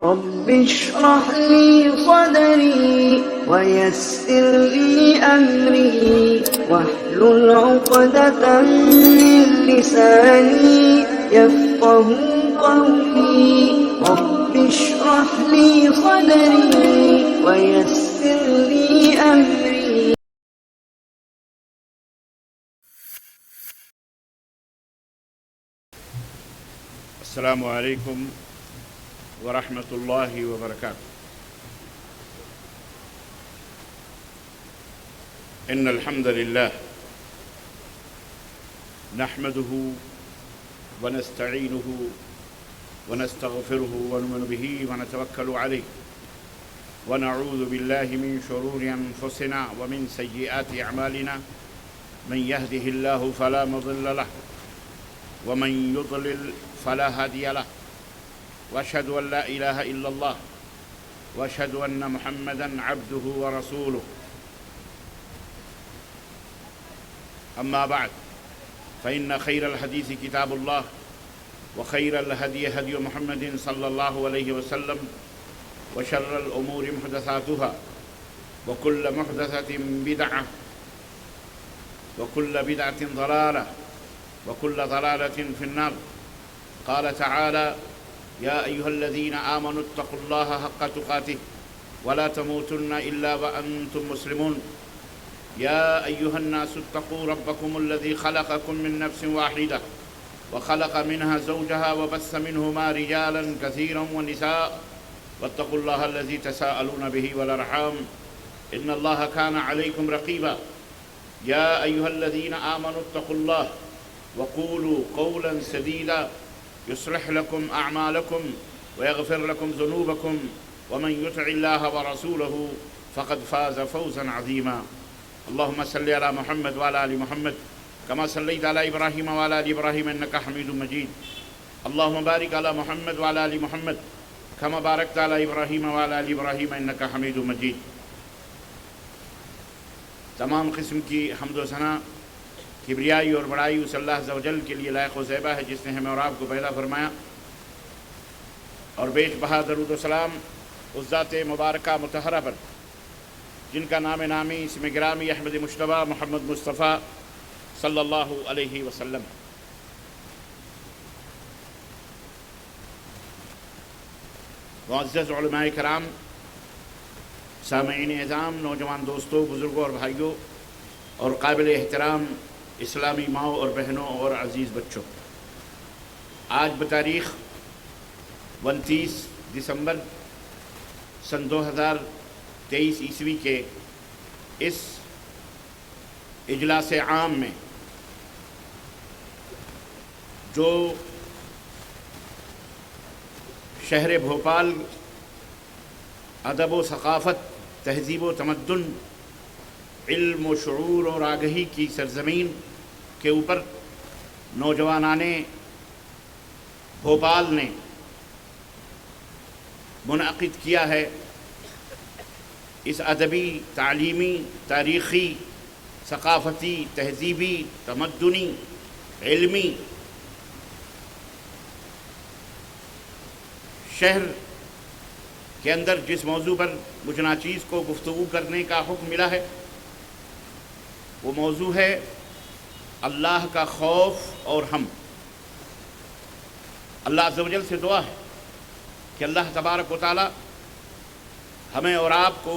رب اشرح لي صدري ويسر لي أمري واحلل عقدة من لساني يفقه قولي. رب اشرح لي صدري ويسر لي أمري. السلام عليكم ورحمة الله وبركاته. إن الحمد لله نحمده ونستعينه ونستغفره ونؤمن به ونتوكل عليه ونعوذ بالله من شرور أنفسنا ومن سيئات أعمالنا. من يهده الله فلا مضل له ومن يضلل فلا هادي له وأشهد أن لا إله إلا الله وأشهد أن محمدًا عبده ورسوله. أما بعد فإن خير الحديث كتاب الله وخير الهدي هدي محمد صلى الله عليه وسلم وشر الأمور محدثاتها وكل محدثة بدعة وكل بدعة ضلالة وكل ضلالة في النار. قال تعالى: يا أيها الذين آمنوا اتقوا الله حق تقاته ولا تموتن إلا وأنتم مسلمون. يا أيها الناس اتقوا ربكم الذي خلقكم من نفس واحدة وخلق منها زوجها وبث منهما رجالا كثيرا ونساء واتقوا الله الذي تساءلون به والأرحام إن الله كان عليكم رقيبا. يا أيها الذين آمنوا اتقوا الله وقولوا قولا سديدا يصلح لكم أعمالكم ويغفر لكم ذنوبكم ومن يطع الله ورسوله فقد فاز فوزا عظيما. اللهم صل على محمد وعلى آل محمد كما صليت على إبراهيم وعلى آل إبراهيم إنك حميد مجيد. اللهم بارك على محمد وعلى آل محمد كما باركت على إبراهيم وعلى آل إبراهيم إنك حميد مجيد. تمام قسم کی حمد و ثنا، کبریائی اور بڑائی اس اللہ عز و جل کے لیے لائق و زیبا ہے جس نے ہمیں اور آپ کو پیدا فرمایا، اور بیش بہا درود و سلام اس ذات مبارکہ مطہرہ پر جن کا نام نامی اسم گرامی احمد مجتبیٰ محمد مصطفیٰ صلی اللہ علیہ وسلم. معزز علماء کرام، سامعین اعظام، نوجوان دوستوں، بزرگوں اور بھائیوں اور قابل احترام اسلامی ماؤں اور بہنوں اور عزیز بچوں، آج بتاریخ 29 دسمبر سن 2023 عیسوی کے اس اجلاس عام میں جو شہر بھوپال ادب و ثقافت، تہذیب و تمدن، علم و شعور اور آگہی کی سرزمین کے اوپر نوجوانان بھوپال نے منعقد کیا ہے، اس ادبی، تعلیمی، تاریخی، ثقافتی، تہذیبی، تمدنی، علمی شہر کے اندر جس موضوع پر مجھ ناچیز کو گفتگو کرنے کا حکم ملا ہے وہ موضوع ہے اللہ کا خوف اور ہم. اللہ عز و جل سے دعا ہے کہ اللہ تبارک و تعالی ہمیں اور آپ کو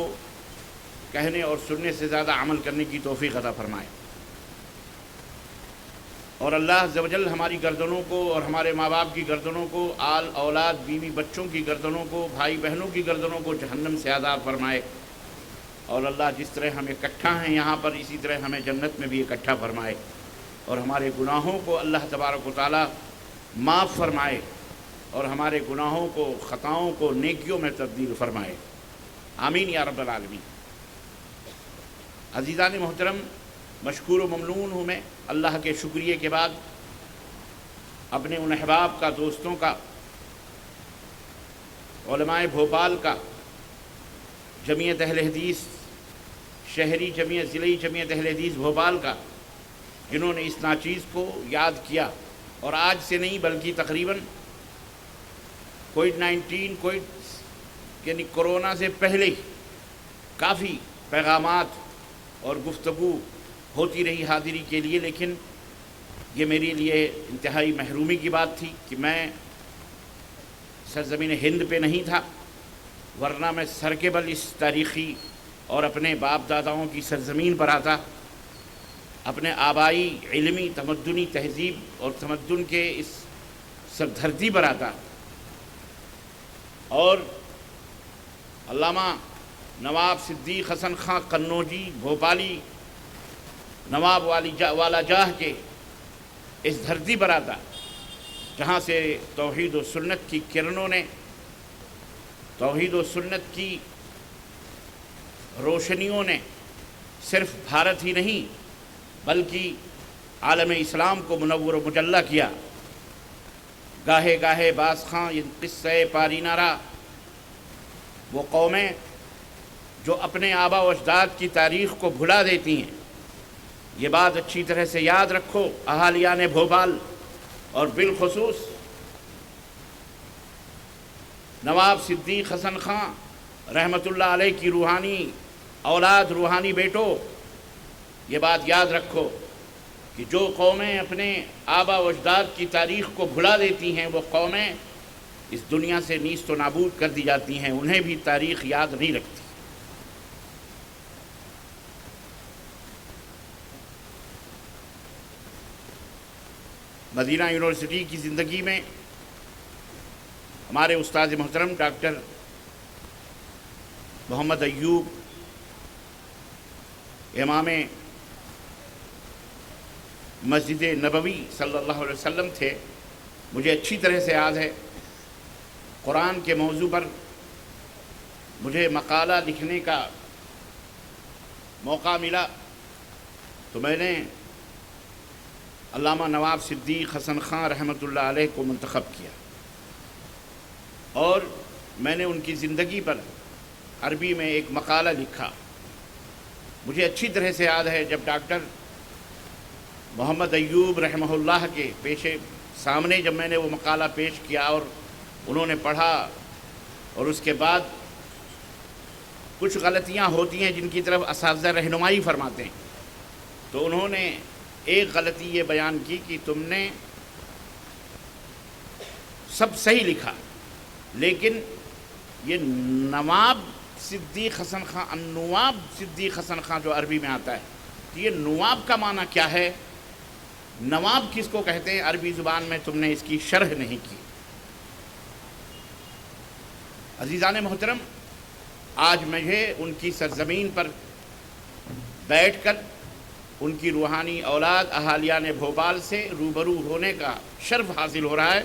کہنے اور سننے سے زیادہ عمل کرنے کی توفیق عطا فرمائے، اور اللہ عز و جل ہماری گردنوں کو اور ہمارے ماں باپ کی گردنوں کو، آل اولاد، بیوی بچوں کی گردنوں کو، بھائی بہنوں کی گردنوں کو جہنم سے آزاد فرمائے، اور اللہ جس طرح ہم اکٹھا ہیں یہاں پر اسی طرح ہمیں جنت میں بھی اکٹھا فرمائے، اور ہمارے گناہوں کو اللہ تبارک و تعالی معاف فرمائے، اور ہمارے گناہوں کو، خطاؤں کو نیکیوں میں تبدیل فرمائے. آمین یا رب العالمین. عزیزان محترم، مشکور و ممنون ہوں میں اللہ کے شکریہ کے بعد اپنے ان احباب کا، دوستوں کا، علماء بھوپال کا، جمعیت اہل حدیث شہری جمعیت، ضلعی جمعیت اہل حدیث بھوپال کا، جنہوں نے اس ناچیز کو یاد کیا، اور آج سے نہیں بلکہ تقریباً کووڈ-19 یعنی کورونا سے پہلے کافی پیغامات اور گفتگو ہوتی رہی حاضری کے لیے، لیکن یہ میرے لیے انتہائی محرومی کی بات تھی کہ میں سرزمین ہند پہ نہیں تھا، ورنہ میں سر کے بل اس تاریخی اور اپنے باپ داداؤں کی سرزمین پر آتا، اپنے آبائی علمی تمدنی تہذیب اور تمدن کے اس سردھرتی پر آتا، اور علامہ نواب صدیق حسن خاں قنوجی بھوپالی نواب والا جاہ کے اس دھرتی پر آتا جہاں سے توحید و سنت کی کرنوں نے، توحید و سنت کی روشنیوں نے صرف بھارت ہی نہیں بلکہ عالم اسلام کو منور و مجلہ کیا۔ گاہے گاہے باز خاں قصہ پارینہ را، وہ قومیں جو اپنے آبا و اجداد کی تاریخ کو بھلا دیتی ہیں، یہ بات اچھی طرح سے یاد رکھو اہالیان بھوپال، اور بالخصوص نواب صدیق حسن خاں رحمۃ اللہ علیہ کی روحانی اولاد، روحانی بیٹوں، یہ بات یاد رکھو کہ جو قومیں اپنے آبا و اجداد کی تاریخ کو بھلا دیتی ہیں وہ قومیں اس دنیا سے نیست و نابود کر دی جاتی ہیں، انہیں بھی تاریخ یاد نہیں رکھتی۔ مدینہ یونیورسٹی کی زندگی میں ہمارے استاد محترم ڈاکٹر محمد ایوب امام مسجد نبوی صلی اللہ علیہ وسلم تھے۔ مجھے اچھی طرح سے یاد ہے قرآن کے موضوع پر مجھے مقالہ لکھنے کا موقع ملا تو میں نے علامہ نواب صدیق حسن خاں رحمۃ اللہ علیہ کو منتخب کیا، اور میں نے ان کی زندگی پر عربی میں ایک مقالہ لکھا۔ مجھے اچھی طرح سے یاد ہے جب ڈاکٹر محمد ایوب رحمہ اللہ کے سامنے جب میں نے وہ مقالہ پیش کیا اور انہوں نے پڑھا، اور اس کے بعد کچھ غلطیاں ہوتی ہیں جن کی طرف اساتذہ رہنمائی فرماتے ہیں، تو انہوں نے ایک غلطی یہ بیان کی کہ تم نے سب صحیح لکھا، لیکن یہ نواب صدیق حسن خاں، النواب صدیق حسن خاں جو عربی میں آتا ہے، کہ یہ نواب کا معنی کیا ہے، نواب کس کو کہتے ہیں عربی زبان میں، تم نے اس کی شرح نہیں کی۔ عزیزان محترم، آج مجھے ان کی سرزمین پر بیٹھ کر ان کی روحانی اولاد اہالیان بھوپال سے روبرو ہونے کا شرف حاصل ہو رہا ہے۔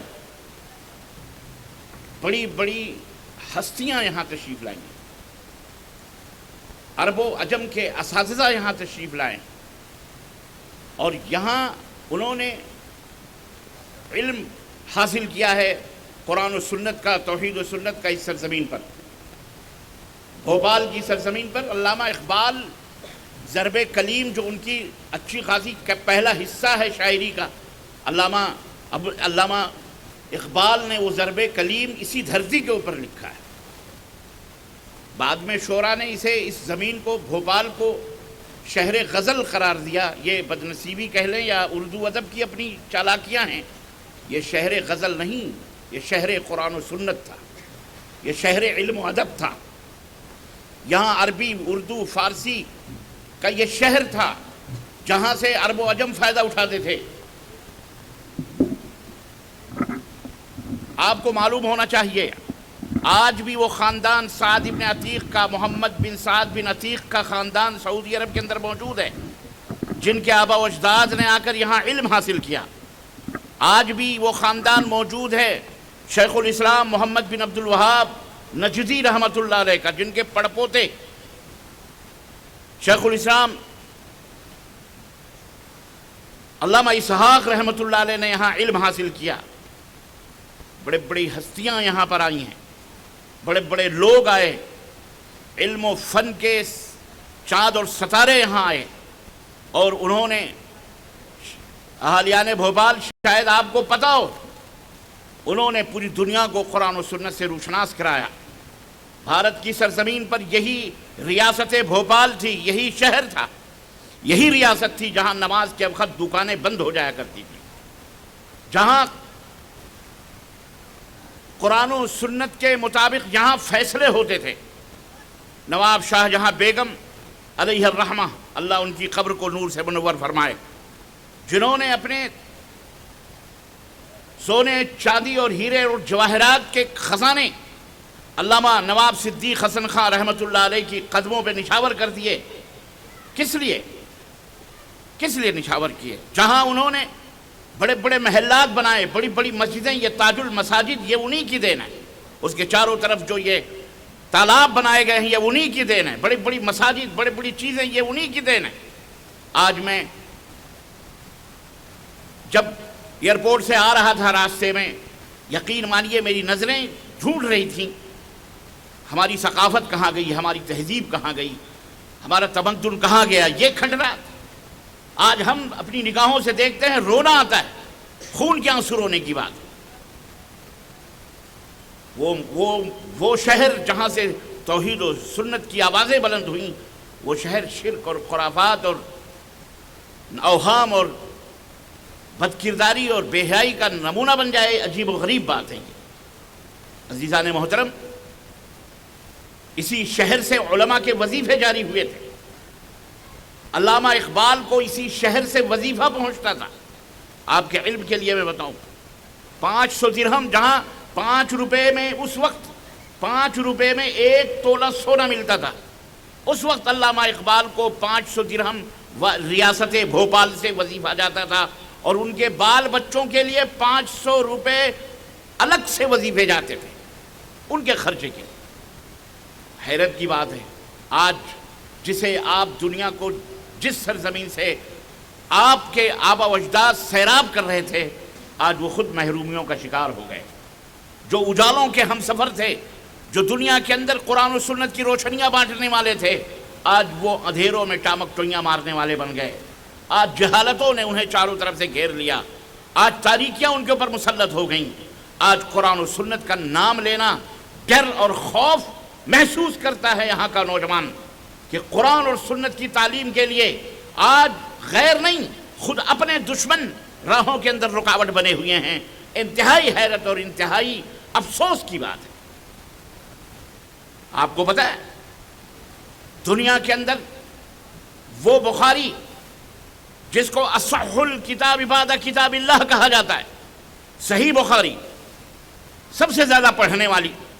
بڑی بڑی ہستیاں یہاں تشریف لائیں، عرب و عجم کے اساتذہ یہاں تشریف لائیں، اور یہاں انہوں نے علم حاصل کیا ہے قرآن و سنت کا، توحید و سنت کا اس سرزمین پر، بھوپال کی سرزمین پر۔ علامہ اقبال ضرب کلیم جو ان کی اچھی خاصی پہلا حصہ ہے شاعری کا، علامہ اقبال نے وہ ضرب کلیم اسی دھرتی کے اوپر لکھا ہے۔ بعد میں شعراء نے اسے، اس زمین کو، بھوپال کو شہر غزل قرار دیا۔ یہ بدنصیبی کہہ لیں یا اردو ادب کی اپنی چالاکیاں ہیں، یہ شہر غزل نہیں، یہ شہر قرآن و سنت تھا، یہ شہر علم و ادب تھا۔ یہاں عربی، اردو، فارسی کا یہ شہر تھا جہاں سے عرب و عجم فائدہ اٹھاتے تھے۔ آپ کو معلوم ہونا چاہیے آج بھی وہ خاندان سعد بن عتیق کا، محمد بن سعد بن عتیق کا خاندان سعودی عرب کے اندر موجود ہے، جن کے آبا و اجداد نے آ کر یہاں علم حاصل کیا۔ آج بھی وہ خاندان موجود ہے شیخ الاسلام محمد بن عبد الوہاب نجدی رحمۃ اللہ علیہ کا، جن کے پڑپوتے شیخ الاسلام علامہ اسحاق رحمۃ اللہ علیہ نے یہاں علم حاصل کیا۔ بڑے بڑی ہستیاں یہاں پر آئی ہیں، بڑے بڑے لوگ آئے، علم و فن کے چاند اور ستارے یہاں آئے، اور انہوں نے اہالیان بھوپال، شاید آپ کو پتہ ہو انہوں نے پوری دنیا کو قرآن و سنت سے روشناس کرایا۔ بھارت کی سرزمین پر یہی ریاست بھوپال تھی، یہی شہر تھا، یہی ریاست تھی جہاں نماز کے وقت دکانیں بند ہو جایا کرتی تھی، جہاں قرآن و سنت کے مطابق یہاں فیصلے ہوتے تھے۔ نواب شاہ جہاں بیگم علیہ الرحمہ، اللہ ان کی قبر کو نور سے منور فرمائے، جنہوں نے اپنے سونے، چاندی اور ہیرے اور جواہرات کے خزانے علامہ نواب صدیق حسن خان رحمۃ اللہ علیہ کی قدموں پہ نشاور کر دیے۔ کس لیے نشاور کیے؟ جہاں انہوں نے بڑے بڑے محلات بنائے، بڑی بڑی مسجدیں، یہ تاج المساجد یہ انہی کی دین ہے۔ اس کے چاروں طرف جو یہ تالاب بنائے گئے ہیں یہ انہی کی دین ہے، بڑی بڑی مساجد، بڑی بڑی چیزیں یہ انہی کی دین ہے۔ آج میں جب ایئرپورٹ سے آ رہا تھا، راستے میں یقین مانیے میری نظریں ڈھونڈ رہی تھیں ہماری ثقافت کہاں گئی، ہماری تہذیب کہاں گئی، ہمارا تمدن کہاں گیا۔ یہ کھنڈرات آج ہم اپنی نگاہوں سے دیکھتے ہیں، رونا آتا ہے، خون کے آنسو رونے کی بات۔ وہ شہر جہاں سے توحید و سنت کی آوازیں بلند ہوئیں، وہ شہر شرک اور خرافات اور اوہام اور بد کرداری اور بے حیائی کا نمونہ بن جائے، عجیب و غریب بات ہے یہ۔ عزیزان محترم، اسی شہر سے علماء کے وظیفے جاری ہوئے تھے۔ علامہ اقبال کو اسی شہر سے وظیفہ پہنچتا تھا۔ آپ کے علم کے لیے میں بتاؤں، 500 درہم، جہاں 5 روپے میں اس وقت 5 روپے میں 1 تولہ سونا ملتا تھا، اس وقت علامہ اقبال کو 500 درہم ریاست بھوپال سے وظیفہ جاتا تھا، اور ان کے بال بچوں کے لیے 500 روپے الگ سے وظیفے جاتے تھے ان کے خرچے کے۔ حیرت کی بات ہے، آج جسے آپ دنیا کو، جس سرزمین سے آپ کے آبا و اجداد سیراب کر رہے تھے، آج وہ خود محرومیوں کا شکار ہو گئے۔ جو اجالوں کے ہم سفر تھے، جو دنیا کے اندر قرآن و سنت کی روشنیاں بانٹنے والے تھے، آج وہ اندھیروں میں ٹامک ٹوئیاں مارنے والے بن گئے۔ آج جہالتوں نے انہیں چاروں طرف سے گھیر لیا، آج تاریکیاں ان کے اوپر مسلط ہو گئیں۔ آج قرآن و سنت کا نام لینا ڈر اور خوف محسوس کرتا ہے یہاں کا نوجوان، کہ قرآن اور سنت کی تعلیم کے لیے آج غیر نہیں، خود اپنے دشمن راہوں کے اندر رکاوٹ بنے ہوئے ہیں۔ انتہائی حیرت اور انتہائی افسوس کی بات ہے۔ آپ کو پتہ ہے دنیا کے اندر وہ بخاری جس کو اصح الکتاب بعد کتاب اللہ کہا جاتا ہے، صحیح بخاری، سب سے زیادہ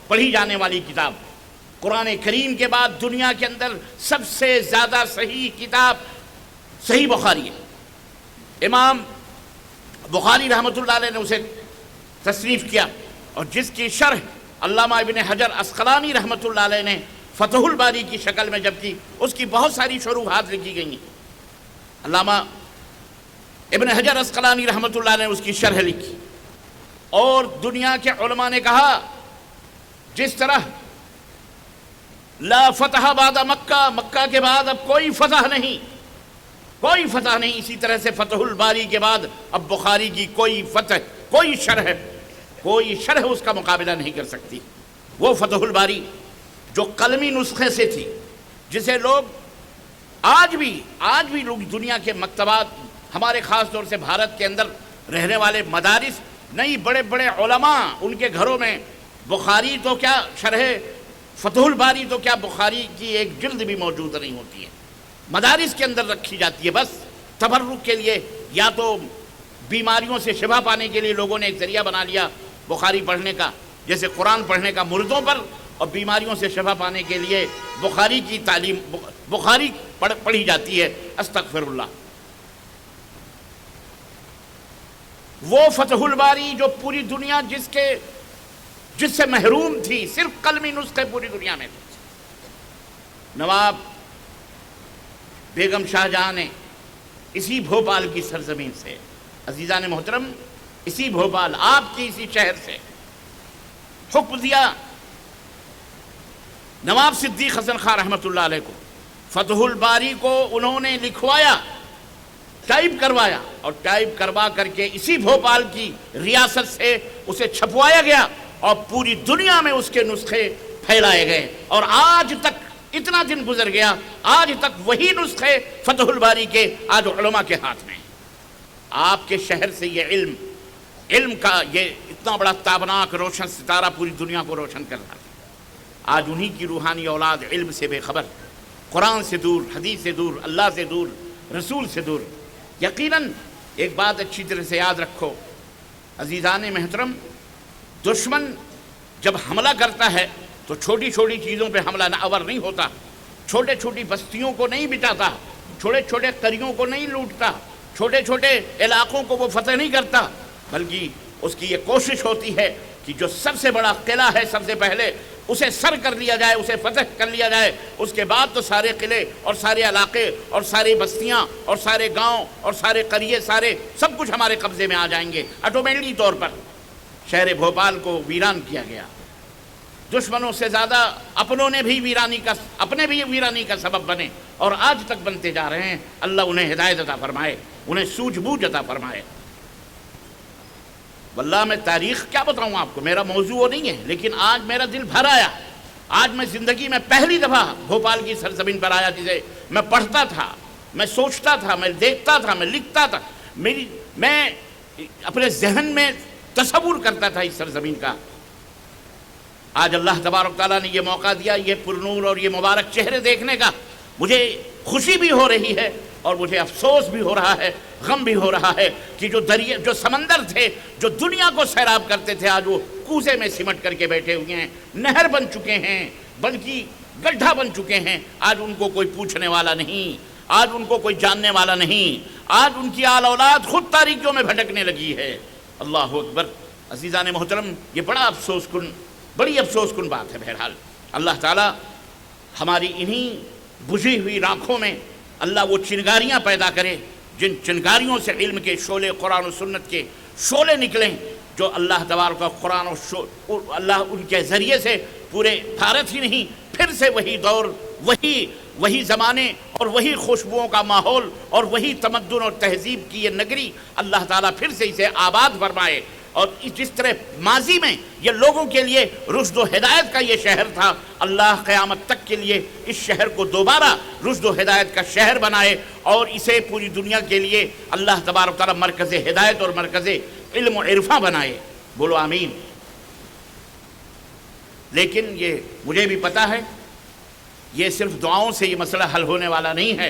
پڑھی جانے والی کتاب، قرآن کریم کے بعد دنیا کے اندر سب سے زیادہ صحیح کتاب صحیح بخاری ہے۔ امام بخاری رحمۃ اللہ علیہ نے اسے تصنیف کیا، اور جس کی شرح علامہ ابن حجر عسقلانی رحمۃ اللہ علیہ نے فتح الباری کی شکل میں جب کی، اس کی بہت ساری شروحات لکھی گئی ہیں۔ علامہ ابن حجر عسقلانی رحمۃ اللہ نے اس کی شرح لکھی، اور دنیا کے علماء نے کہا جس طرح لا فتح بعد مکہ، مکہ کے بعد اب کوئی فتح نہیں، اسی طرح سے فتح الباری کے بعد اب بخاری کی کوئی فتح، کوئی شرح اس کا مقابلہ نہیں کر سکتی۔ وہ فتح الباری جو قلمی نسخے سے تھی، جسے لوگ آج بھی لوگ دنیا کے مکتبات، ہمارے خاص طور سے بھارت کے اندر رہنے والے مدارس، نہیں بڑے بڑے علماء ان کے گھروں میں بخاری تو کیا، شرح فتح الباری تو کیا، بخاری کی ایک جلد بھی موجود نہیں ہوتی ہے، مدارس کے اندر رکھی جاتی ہے، بس تبرک کے لیے، یا تو بیماریوں سے شفا پانے کے لیے لوگوں نے ایک ذریعہ بنا لیا بخاری پڑھنے کا، جیسے قرآن پڑھنے کا مردوں پر، اور بیماریوں سے شفا پانے کے لیے بخاری کی تعلیم، بخاری پڑھی جاتی ہے۔ استغفر اللہ۔ وہ فتح الباری جو پوری دنیا جس سے محروم تھی، صرف قلمی نسخے پوری دنیا میں تھے، نواب بیگم شاہ جہاں نے اسی بھوپال کی سرزمین سے، عزیزان محترم، اسی بھوپال، آپ کی اسی شہر سے حکم دیا نواب صدیق حسن خان رحمۃ اللہ علیہ کو، فتح الباری کو انہوں نے لکھوایا، ٹائپ کروایا، اور ٹائپ کروا کر کے اسی بھوپال کی ریاست سے اسے چھپوایا گیا اور پوری دنیا میں اس کے نسخے پھیلائے گئے، اور آج تک اتنا دن گزر گیا، آج تک وہی نسخے فتح الباری کے آج علماء کے ہاتھ میں۔ آپ کے شہر سے یہ علم کا یہ اتنا بڑا تابناک روشن ستارہ پوری دنیا کو روشن کر رہا تھا، آج انہی کی روحانی اولاد علم سے بے خبر، قرآن سے دور، حدیث سے دور، اللہ سے دور، رسول سے دور۔ یقیناً ایک بات اچھی طرح سے یاد رکھو عزیزان محترم، دشمن جب حملہ کرتا ہے تو چھوٹی چھوٹی چیزوں پہ حملہ آور نہیں ہوتا، چھوٹے چھوٹی بستیوں کو نہیں بٹاتا، چھوٹے چھوٹے قریوں کو نہیں لوٹتا، چھوٹے چھوٹے علاقوں کو وہ فتح نہیں کرتا، بلکہ اس کی یہ کوشش ہوتی ہے کہ جو سب سے بڑا قلعہ ہے سب سے پہلے اسے سر کر لیا جائے، اسے فتح کر لیا جائے، اس کے بعد تو سارے قلعے اور سارے علاقے اور ساری بستیاں اور سارے گاؤں اور سارے قریے سارے سب کچھ ہمارے قبضے میں آ جائیں گے۔ آٹومیٹکلی طور پر شہر بھوپال کو ویران کیا گیا، دشمنوں سے زیادہ اپنے بھی ویرانی کا سبب بنے اور آج تک بنتے جا رہے ہیں۔ اللہ انہیں ہدایت عطا فرمائے، انہیں سوجھ بوجھ عطا فرمائے۔ واللہ میں تاریخ کیا بتاؤں آپ کو، میرا موضوع وہ نہیں ہے، لیکن آج میرا دل بھر آیا۔ آج میں زندگی میں پہلی دفعہ بھوپال کی سرزمین پر آیا، جسے میں پڑھتا تھا، میں سوچتا تھا، میں دیکھتا تھا، میں لکھتا تھا، میں اپنے ذہن میں تصور کرتا تھا اس سرزمین کا۔ آج اللہ تبارک تعالیٰ نے یہ موقع دیا، یہ پرنور اور یہ مبارک چہرے دیکھنے کا۔ مجھے خوشی بھی ہو رہی ہے اور مجھے افسوس بھی ہو رہا ہے، غم بھی ہو رہا ہے کہ جو سمندر تھے، جو دنیا کو سیراب کرتے تھے، آج وہ کوزے میں سمٹ کر کے بیٹھے ہوئے ہیں، نہر بن چکے ہیں، بلکہ گڈھا بن چکے ہیں۔ آج ان کو کوئی پوچھنے والا نہیں، آج ان کو کوئی جاننے والا نہیں، آج ان کی آل اولاد خود تاریکیوں میں بھٹکنے لگی ہے۔ اللہ اکبر۔ عزیزان محترم، یہ بڑی افسوس کن بات ہے۔ بہرحال اللہ تعالی ہماری انہی بجھی ہوئی راکھوں میں اللہ وہ چنگاریاں پیدا کرے، جن چنگاریوں سے علم کے شعلے، قرآن و سنت کے شعلے نکلیں، جو اللہ تبارک کا قرآن اللہ ان کے ذریعے سے پورے بھارت ہی نہیں، پھر سے وہی دور، وہی زمانے اور وہی خوشبوؤں کا ماحول اور وہی تمدن اور تہذیب کی یہ نگری اللہ تعالیٰ پھر سے اسے آباد فرمائے۔ اور جس طرح ماضی میں یہ لوگوں کے لیے رشد و ہدایت کا یہ شہر تھا، اللہ قیامت تک کے لیے اس شہر کو دوبارہ رشد و ہدایت کا شہر بنائے اور اسے پوری دنیا کے لیے اللہ تبارک تعالیٰ مرکز ہدایت اور مرکز علم و عرفاں بنائے۔ بولو آمین۔ لیکن یہ مجھے بھی پتہ ہے، یہ صرف دعاؤں سے یہ مسئلہ حل ہونے والا نہیں ہے،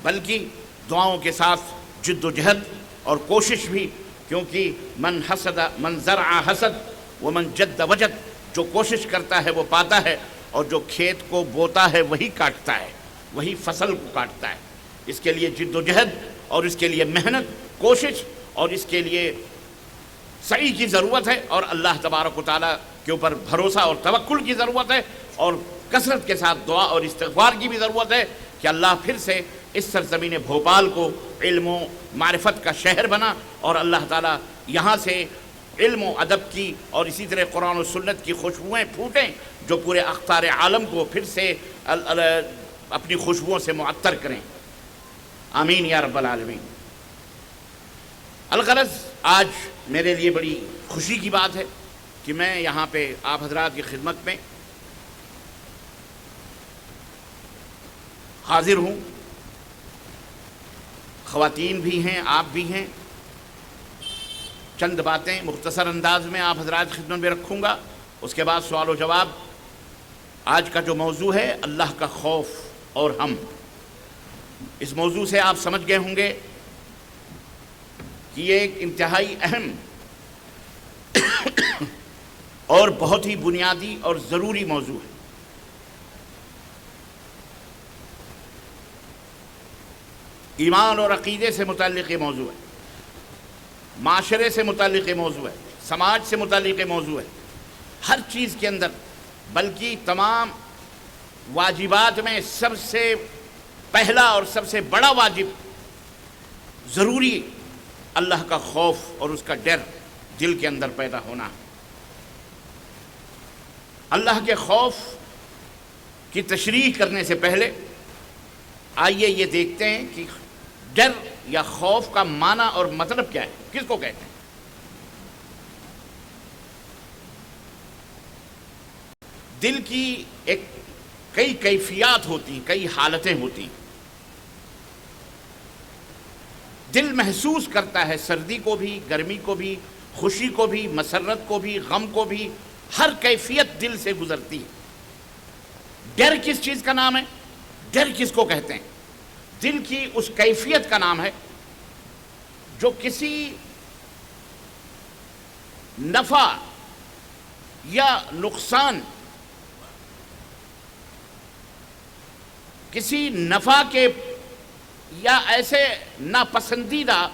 بلکہ دعاؤں کے ساتھ جد و جہد اور کوشش بھی، کیونکہ من زرع حسد ومن جد وجد، جو کوشش کرتا ہے وہ پاتا ہے، اور جو کھیت کو بوتا ہے وہی کاٹتا ہے، وہی فصل کو کاٹتا ہے۔ اس کے لیے جد و جہد اور اس کے لیے محنت، کوشش اور اس کے لیے سعی کی ضرورت ہے، اور اللہ تبارک و تعالیٰ کے اوپر بھروسہ اور توکل کی ضرورت ہے، اور کثرت کے ساتھ دعا اور استغفار کی بھی ضرورت ہے کہ اللہ پھر سے اس سرزمین بھوپال کو علم و معرفت کا شہر بنا، اور اللہ تعالیٰ یہاں سے علم و ادب کی اور اسی طرح قرآن و سنت کی خوشبوئیں پھوٹیں، جو پورے اقطار عالم کو پھر سے اپنی خوشبوؤں سے معطر کریں۔ آمین یا رب العالمین۔ الغرض آج میرے لیے بڑی خوشی کی بات ہے کہ میں یہاں پہ آپ حضرات کی خدمت میں حاضر ہوں۔ خواتین بھی ہیں، آپ بھی ہیں۔ چند باتیں مختصر انداز میں آپ حضرات کی خدمت میں رکھوں گا، اس کے بعد سوال و جواب۔ آج کا جو موضوع ہے اللہ کا خوف اور ہم، اس موضوع سے آپ سمجھ گئے ہوں گے کہ یہ ایک انتہائی اہم اور بہت ہی بنیادی اور ضروری موضوع ہے۔ ایمان اور عقیدے سے متعلق یہ موضوع ہے، معاشرے سے متعلق یہ موضوع ہے، سماج سے متعلق یہ موضوع ہے، ہر چیز کے اندر، بلکہ تمام واجبات میں سب سے پہلا اور سب سے بڑا واجب، ضروری اللہ کا خوف اور اس کا ڈر دل کے اندر پیدا ہونا۔ اللہ کے خوف کی تشریح کرنے سے پہلے آئیے یہ دیکھتے ہیں کہ ڈر یا خوف کا معنی اور مطلب کیا ہے، کس کو کہتے ہیں؟ دل کی کئی کیفیات ہوتی ہیں، کئی حالتیں ہوتی ہیں۔ دل محسوس کرتا ہے سردی کو بھی، گرمی کو بھی، خوشی کو بھی، مسرت کو بھی، غم کو بھی، ہر کیفیت دل سے گزرتی ہے۔ ڈر کس چیز کا نام ہے؟ ڈر کس کو کہتے ہیں؟ دل کی اس کیفیت کا نام ہے جو کسی نفع یا نقصان، کسی نفع کے یا ایسے ناپسندیدہ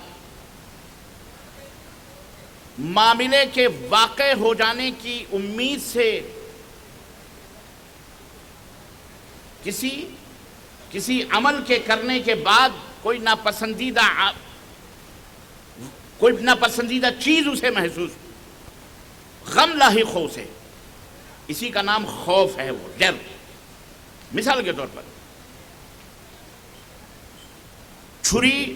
معاملے کے واقع ہو جانے کی امید سے کسی عمل کے کرنے کے بعد کوئی ناپسندیدہ چیز اسے محسوس، غم لاحق ہو اسے، اسی کا نام خوف ہے، وہ ڈر۔ مثال کے طور پر چھری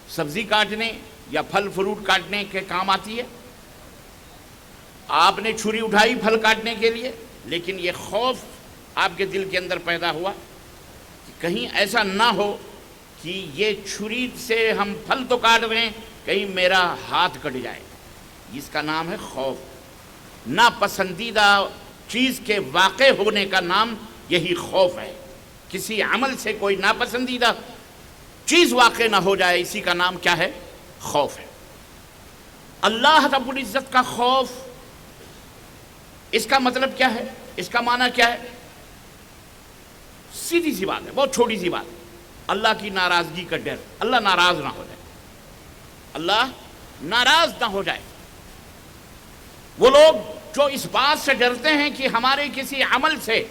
سبزی کاٹنے یا پھل فروٹ کاٹنے کے کام آتی ہے۔ آپ نے چھری اٹھائی پھل کاٹنے کے لیے، لیکن یہ خوف آپ کے دل کے اندر پیدا ہوا کہ کہیں ایسا نہ ہو کہ یہ چھری سے ہم پھل تو کاٹ رہے ہیں، کہیں میرا ہاتھ کٹ جائے۔ اس کا نام ہے خوف۔ ناپسندیدہ چیز کے واقع ہونے کا نام یہی خوف ہے۔ کسی عمل سے کوئی ناپسندیدہ چیز واقع نہ ہو جائے، اسی کا نام کیا ہے؟ خوف ہے۔ اللہ رب العزت کا خوف، اس کا مطلب کیا ہے؟ اس کا معنی کیا ہے؟ سیدھی سی بات ہے، بہت چھوٹی سی بات ہے۔ اللہ کی ناراضگی کا ڈر، اللہ ناراض نہ ہو جائے، اللہ ناراض نہ ہو جائے۔ وہ لوگ جو اس بات سے ڈرتے ہیں کہ ہمارے کسی عمل سے،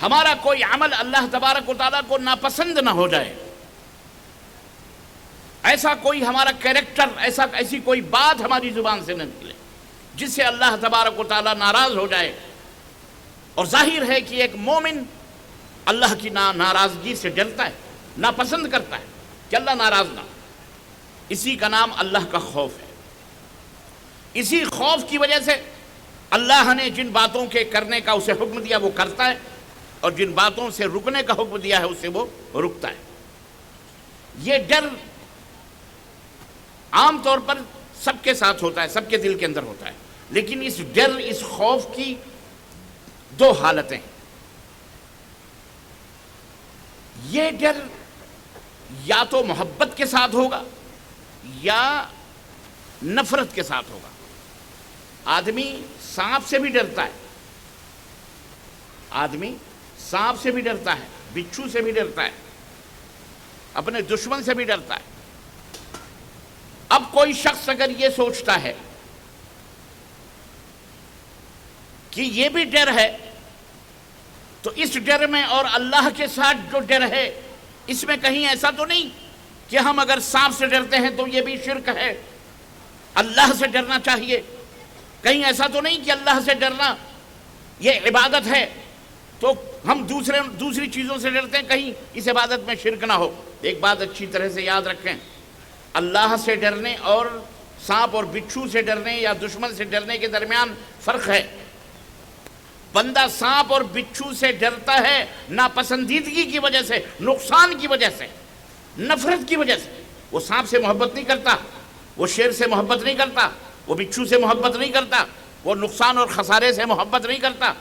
ہمارا کوئی عمل اللہ تبارک و تعالیٰ کو ناپسند نہ ہو جائے، ایسا کوئی ہمارا کیریکٹر، ایسی کوئی بات ہماری زبان سے نہ نکلے جس سے اللہ تبارک و تعالیٰ ناراض ہو جائے۔ اور ظاہر ہے کہ ایک مومن اللہ کی ناراضگی سے ڈرتا ہے، ناپسند کرتا ہے کہ اللہ ناراض نہ ہو۔ اسی کا نام اللہ کا خوف ہے۔ اسی خوف کی وجہ سے اللہ نے جن باتوں کے کرنے کا اسے حکم دیا وہ کرتا ہے، اور جن باتوں سے رکنے کا حکم دیا ہے اسے وہ رکتا ہے۔ یہ ڈر عام طور پر سب کے ساتھ ہوتا ہے، سب کے دل کے اندر ہوتا ہے، لیکن اس ڈر، اس خوف کی دو حالتیں ہیں۔ یہ ڈر یا تو محبت کے ساتھ ہوگا یا نفرت کے ساتھ ہوگا۔ آدمی سانپ سے بھی ڈرتا ہے، آدمی سانپ سے بھی ڈرتا ہے، بچھو سے بھی ڈرتا ہے، اپنے دشمن سے بھی ڈرتا ہے۔ اب کوئی شخص اگر یہ سوچتا ہے کہ یہ بھی ڈر ہے، تو اس ڈر میں اور اللہ کے ساتھ جو ڈر ہے، اس میں کہیں ایسا تو نہیں کہ ہم اگر سانپ سے ڈرتے ہیں تو یہ بھی شرک ہے، اللہ سے ڈرنا چاہیے؟ کہیں ایسا تو نہیں کہ اللہ سے ڈرنا یہ عبادت ہے تو ہم دوسری چیزوں سے ڈرتے ہیں، کہیں اس عبادت میں شرک نہ ہو؟ ایک بات اچھی طرح سے یاد رکھیں، اللہ سے ڈرنے اور سانپ اور بچھو سے ڈرنے یا دشمن سے ڈرنے کے درمیان فرق ہے۔ بندہ سانپ اور بچھو سے ڈرتا ہے ناپسندیدگی کی وجہ سے، نقصان کی وجہ سے، نفرت کی وجہ سے۔ وہ سانپ سے محبت نہیں کرتا، وہ شیر سے محبت نہیں کرتا، وہ بچھو سے محبت نہیں کرتا، وہ نقصان اور خسارے سے محبت نہیں کرتا،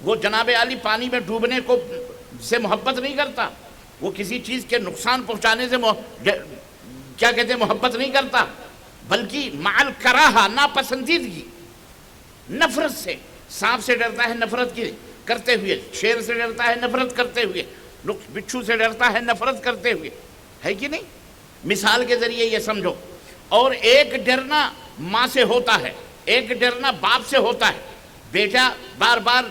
وہ جناب عالی پانی میں ڈوبنے سے محبت نہیں کرتا، وہ کسی چیز کے نقصان پہنچانے سے کیا کہتے ہیں محبت نہیں کرتا، بلکہ مع الکراہہ، ناپسندیدگی، نفرت سے۔ سانپ سے ڈرتا ہے نفرت کی کرتے ہوئے، شیر سے ڈرتا ہے نفرت کرتے ہوئے، بچھو سے ڈرتا ہے نفرت کرتے ہوئے، ہے کہ نہیں؟ مثال کے ذریعے یہ سمجھو۔ اور ایک ڈرنا ماں سے ہوتا ہے، ایک ڈرنا باپ سے ہوتا ہے۔ بیٹا بار بار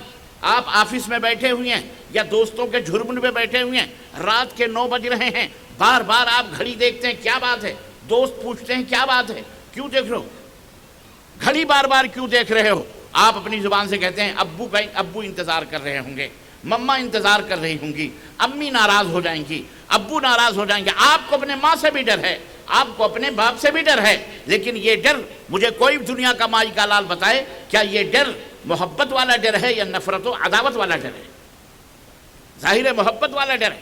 آپ آفس میں بیٹھے ہوئے ہیں یا دوستوں کے جھرمن میں بیٹھے ہوئے ہیں، رات کے 9 بج رہے ہیں، بار بار آپ گھڑی دیکھتے ہیں، کیا بات ہے؟ دوست پوچھتے ہیں کیا بات ہے، کیوں دیکھ رہے ہو گھڑی، بار بار کیوں دیکھ رہے ہو؟ آپ اپنی زبان سے کہتے ہیں ابو انتظار کر رہے ہوں گے، مما انتظار کر رہی ہوں گی، امی ناراض ہو جائیں گی، ابو ناراض ہو جائیں گے۔ آپ کو اپنے ماں سے بھی ڈر ہے، آپ کو اپنے باپ سے بھی ڈر ہے، لیکن یہ ڈر مجھے کوئی دنیا کا مائی کا لال بتائے کیا یہ ڈر محبت والا ڈر ہے یا نفرت و عداوت والا ڈر ہے؟ ظاہر ہے محبت والا ڈر ہے،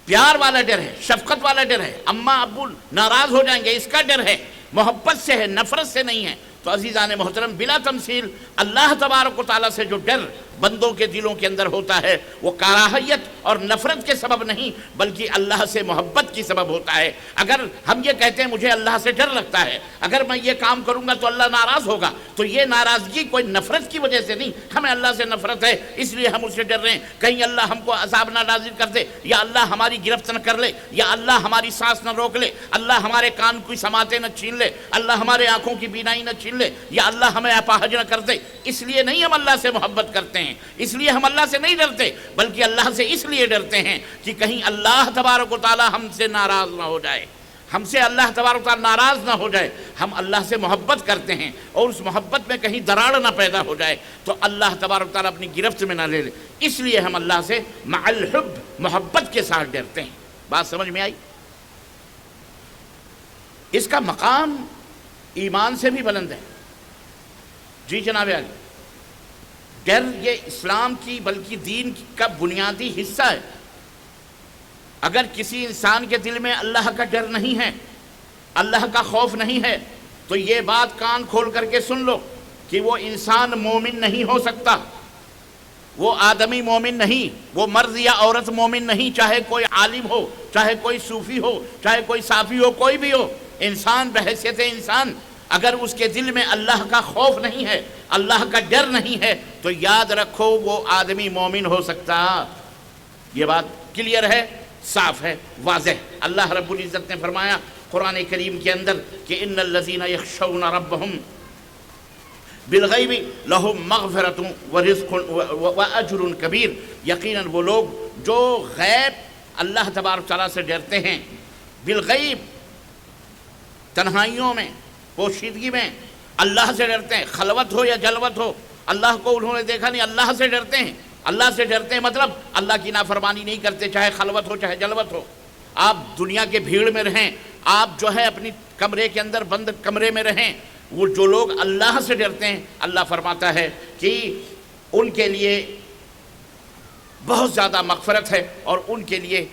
پیار والا ڈر ہے، شفقت والا ڈر ہے، اماں ابو ناراض ہو جائیں گے اس کا ڈر ہے، محبت سے ہے، نفرت سے نہیں ہے۔ تو عزیزان محترم، بلا تمثیل اللہ تبارک و تعالیٰ سے جو ڈر بندوں کے دلوں کے اندر ہوتا ہے وہ کراہیت اور نفرت کے سبب نہیں بلکہ اللہ سے محبت کی سبب ہوتا ہے۔ اگر ہم یہ کہتے ہیں مجھے اللہ سے ڈر لگتا ہے، اگر میں یہ کام کروں گا تو اللہ ناراض ہوگا، تو یہ ناراضگی کوئی نفرت کی وجہ سے نہیں، ہمیں اللہ سے نفرت ہے اس لیے ہم اس سے ڈر رہے ہیں، کہیں اللہ ہم کو عذاب نہ نازل کر دے، یا اللہ ہماری گرفت نہ کر لے، یا اللہ ہماری سانس نہ روک لے، اللہ ہمارے کان کی سماعتیں نہ چھین لے، اللہ ہمارے آنکھوں کی بینائی نہ چھین لے، یا اللہ ہمیں اپاہج نہ کر دے۔ اس لیے نہیں ہم اللہ سے محبت کرتے ہیں، اس لیے ہم اللہ سے نہیں ڈرتے، بلکہ اللہ سے اس لیے ڈرتے ہیں کہ کہیں اللہ تبارک و تعالی ہم سے ناراض نہ ہو جائے، ہم سے اللہ تبارک و تعالی ناراض نہ ہو جائے۔ ہم اللہ سے محبت کرتے ہیں اور اس محبت میں کہیں دراڑ نہ پیدا ہو جائے تو اللہ تبارک و تعالی اپنی گرفت میں نہ لے لے، اس لیے ہم اللہ سے مع الحب محبت کے ساتھ ڈرتے ہیں۔ بات سمجھ میں آئی؟ اس کا مقام ایمان سے بھی بلند ہے۔ جی جناب عالی، ڈر یہ اسلام کی بلکہ دین کا بنیادی حصہ ہے۔ اگر کسی انسان کے دل میں اللہ کا ڈر نہیں ہے، اللہ کا خوف نہیں ہے، تو یہ بات کان کھول کر کے سن لو کہ وہ انسان مومن نہیں ہو سکتا، وہ آدمی مومن نہیں، وہ مرد یا عورت مومن نہیں، چاہے کوئی عالم ہو، چاہے کوئی صوفی ہو، چاہے کوئی صافی ہو، کوئی بھی ہو، انسان بحیثیت انسان اگر اس کے دل میں اللہ کا خوف نہیں ہے، اللہ کا ڈر نہیں ہے، تو یاد رکھو وہ آدمی مومن ہو سکتا۔ یہ بات کلیئر ہے، صاف ہے، واضح۔ اللہ رب العزت نے فرمایا قرآن کریم کے اندر کہ ان الذین یخشون ربہم بالغیب لہم مغفرۃ ورزق واجر کبیر، یقیناً وہ لوگ جو غیب اللہ تبارک تعالیٰ سے ڈرتے ہیں، بالغیب تنہائیوں میں، پوشیدگی میں اللہ سے ڈرتے ہیں، خلوت ہو یا جلوت ہو، اللہ کو انہوں نے دیکھا نہیں، اللہ سے ڈرتے ہیں۔ اللہ سے ڈرتے ہیں مطلب اللہ کی نافرمانی نہیں کرتے، چاہے خلوت ہو چاہے جلوت ہو۔ آپ دنیا کے بھیڑ میں رہیں، آپ جو ہے اپنی کمرے کے اندر بند کمرے میں رہیں، وہ جو لوگ اللہ سے ڈرتے ہیں اللہ فرماتا ہے کہ ان کے لیے بہت زیادہ مغفرت ہے اور ان کے لیے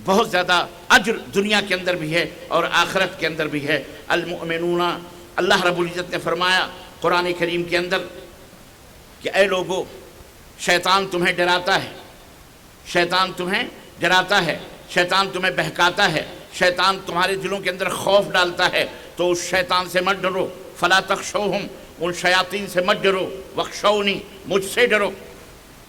بہت زیادہ اجر دنیا کے اندر بھی ہے اور آخرت کے اندر بھی ہے۔ المؤمنون، اللہ رب العزت نے فرمایا قرآن کریم کے اندر کہ اے لوگو، شیطان تمہیں ڈراتا ہے، شیطان تمہیں ڈراتا ہے، شیطان تمہیں بہکاتا ہے، شیطان تمہارے دلوں کے اندر خوف ڈالتا ہے، تو اس شیطان سے مت ڈرو، فلا تخشوہم، ان شیاطین سے مت ڈرو، واخشونی، مجھ سے ڈرو۔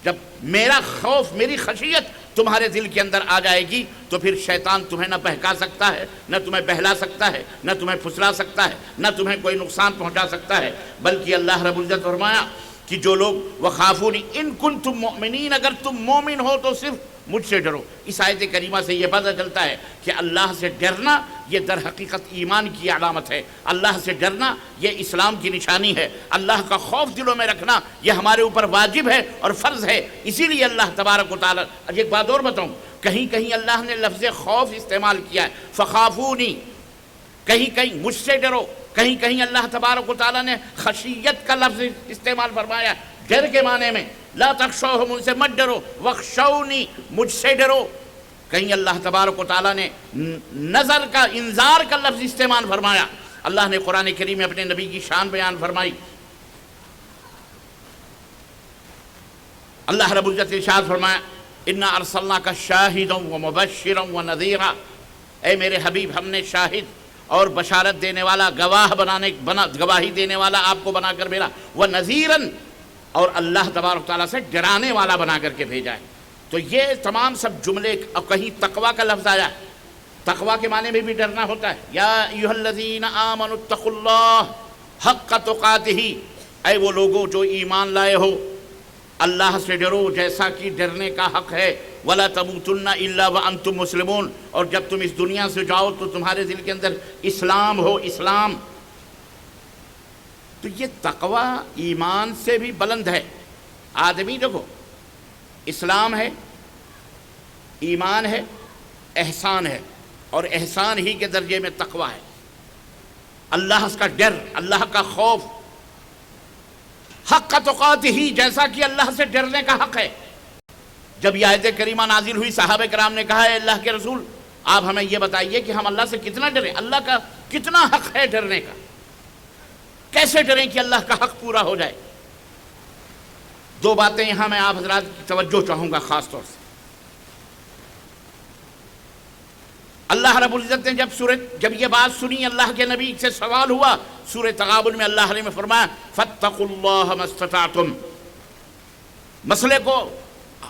جب میرا خوف، میری خشیت تمہارے دل کے اندر آ جائے گی تو پھر شیطان تمہیں نہ بہکا سکتا ہے، نہ تمہیں بہلا سکتا ہے، نہ تمہیں پھسلا سکتا ہے، نہ تمہیں کوئی نقصان پہنچا سکتا ہے۔ بلکہ اللہ رب العزت فرمایا کہ جو لوگ وخافونی ان کنتم مؤمنین، اگر تم مومن ہو تو صرف مجھ سے ڈرو۔ اس آیت کریمہ سے یہ پتہ چلتا ہے کہ اللہ سے ڈرنا یہ در حقیقت ایمان کی علامت ہے، اللہ سے ڈرنا یہ اسلام کی نشانی ہے، اللہ کا خوف دلوں میں رکھنا یہ ہمارے اوپر واجب ہے اور فرض ہے۔ اسی لیے اللہ تبارک و تعالیٰ، ایک بات اور بتاؤں، کہیں کہیں اللہ نے لفظ خوف استعمال کیا ہے، فخافونی، کہیں کہیں مجھ سے ڈرو، کہیں کہیں اللہ تبارک و تعالیٰ نے خشیت کا لفظ استعمال فرمایا، ڈر کے معنی میں، لا تخشوہم، ان سے مت ڈرو، واخشونی، مجھ سے ڈرو۔ کہیں اللہ تبارک و تعالیٰ نے نظر کا، انذار کا لفظ استعمال فرمایا۔ اللہ نے قرآن کریم میں اپنے نبی کی شان بیان فرمائی۔ اللہ رب العزت نے ارشاد فرمایا انا ارسلناک شاہدا ومبشرا ونذیرا، اے میرے حبیب ہم نے شاہد اور بشارت دینے والا، گواہی دینے والا آپ کو بنا کر بھیجا، ونذیرا، اور اللہ تبارک تعالیٰ سے ڈرانے والا بنا کر کے بھیجا ہے۔ تو یہ تمام سب جملے، اور کہیں تقویٰ کا لفظ آیا، تقویٰ کے معنی میں بھی ڈرنا ہوتا ہے۔ یا ایھا الذین آمنوا اتقوا اللہ حق تقاتہ، اے وہ لوگوں جو ایمان لائے ہو، اللہ سے ڈرو جیسا کہ ڈرنے کا حق ہے۔ ولا تموتن الا وانتم مسلمون، اور جب تم اس دنیا سے جاؤ تو تمہارے دل کے اندر اسلام ہو، اسلام۔ تو یہ تقویٰ ایمان سے بھی بلند ہے۔ آدمی دیکھو، اسلام ہے، ایمان ہے، احسان ہے، اور احسان ہی کے درجے میں تقوی ہے۔ اللہ کا ڈر، اللہ کا خوف، حق تقاتہ ہی، جیسا کہ اللہ سے ڈرنے کا حق ہے۔ جب یہ آیت کریمہ نازل ہوئی، صحابہ کرام نے کہا، اے اللہ کے رسول، آپ ہمیں یہ بتائیے کہ ہم اللہ سے کتنا ڈریں، اللہ کا کتنا حق ہے ڈرنے کا، کیسے ڈریں کہ اللہ کا حق پورا ہو جائے۔ دو باتیں یہاں میں آپ حضرات کی توجہ چاہوں گا خاص طور سے۔ اللہ رب العزت نے جب یہ بات سنی، اللہ کے نبی سے سوال ہوا، سورہ تغابن میں اللہ نے فرمایا فاتقوا اللہ ما استطعتم، مسئلے کو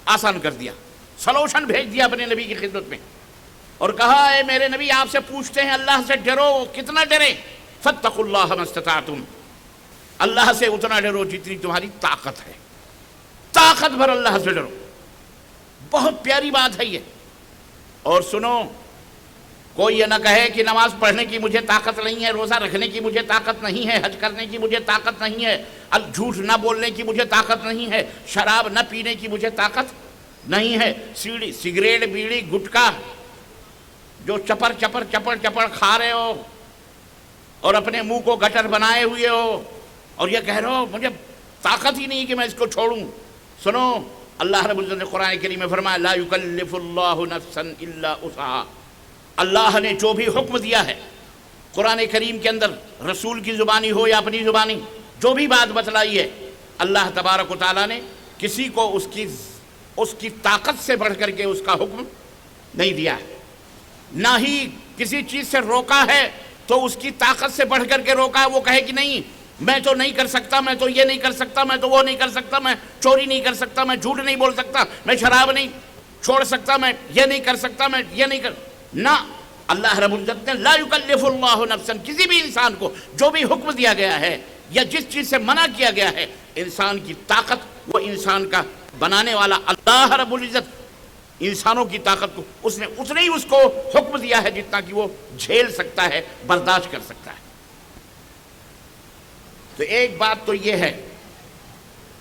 آسان کر دیا، سلوشن بھیج دیا اپنے نبی کی خدمت میں، اور کہا، اے میرے نبی آپ سے پوچھتے ہیں اللہ سے ڈرو، کتنا ڈریں؟ فاتقوا اللہ ما استطعتم، اللہ سے اتنا ڈرو جتنی تمہاری طاقت ہے، طاقت بھر اللہ سے ڈرو۔ بہت پیاری بات ہے یہ۔ اور سنو، کوئی یہ نہ کہے کہ نماز پڑھنے کی مجھے طاقت نہیں ہے، روزہ رکھنے کی مجھے طاقت نہیں ہے، حج کرنے کی مجھے طاقت نہیں ہے، جھوٹ نہ بولنے کی مجھے طاقت نہیں ہے، شراب نہ پینے کی مجھے طاقت نہیں ہے، سگریٹ، بیڑی، گٹکا جو چپر چپر چپڑ چپڑ کھا رہے ہو اور اپنے منہ کو گٹر بنائے ہوئے ہو اور یہ کہہ رہے ہو مجھے طاقت ہی نہیں کہ میں اس کو چھوڑوں۔ سنو، اللہ رب العزت نے قرآن کریم میں فرمایا لا یکلف اللہ نفسا الا وسعہا، اللہ نے جو بھی حکم دیا ہے قرآن کریم کے اندر، رسول کی زبانی ہو یا اپنی زبانی، جو بھی بات بتلائی ہے، اللہ تبارک و تعالیٰ نے کسی کو اس کی طاقت سے بڑھ کر کے اس کا حکم نہیں دیا ہے، نہ ہی کسی چیز سے روکا ہے تو اس کی طاقت سے بڑھ کر کے روکا ہے، وہ کہے کہ نہیں میں تو نہیں کر سکتا، میں تو یہ نہیں کر سکتا، میں تو وہ نہیں کر سکتا، میں چوری نہیں کر سکتا، میں جھوٹ نہیں بول سکتا، میں شراب نہیں چھوڑ سکتا، میں یہ نہیں کر سکتا، میں یہ نہیں کر، نہ، اللہ رب العزت نے لا یکلف اللہ نفسا، کسی بھی انسان کو جو بھی حکم دیا گیا ہے یا جس چیز سے منع کیا گیا ہے، انسان کی طاقت، وہ انسان کا بنانے والا اللہ رب العزت انسانوں کی طاقت کو اس نے اتنا ہی اس کو حکم دیا ہے جتنا کہ وہ جھیل سکتا ہے، برداشت کر سکتا ہے۔ تو ایک بات تو یہ ہے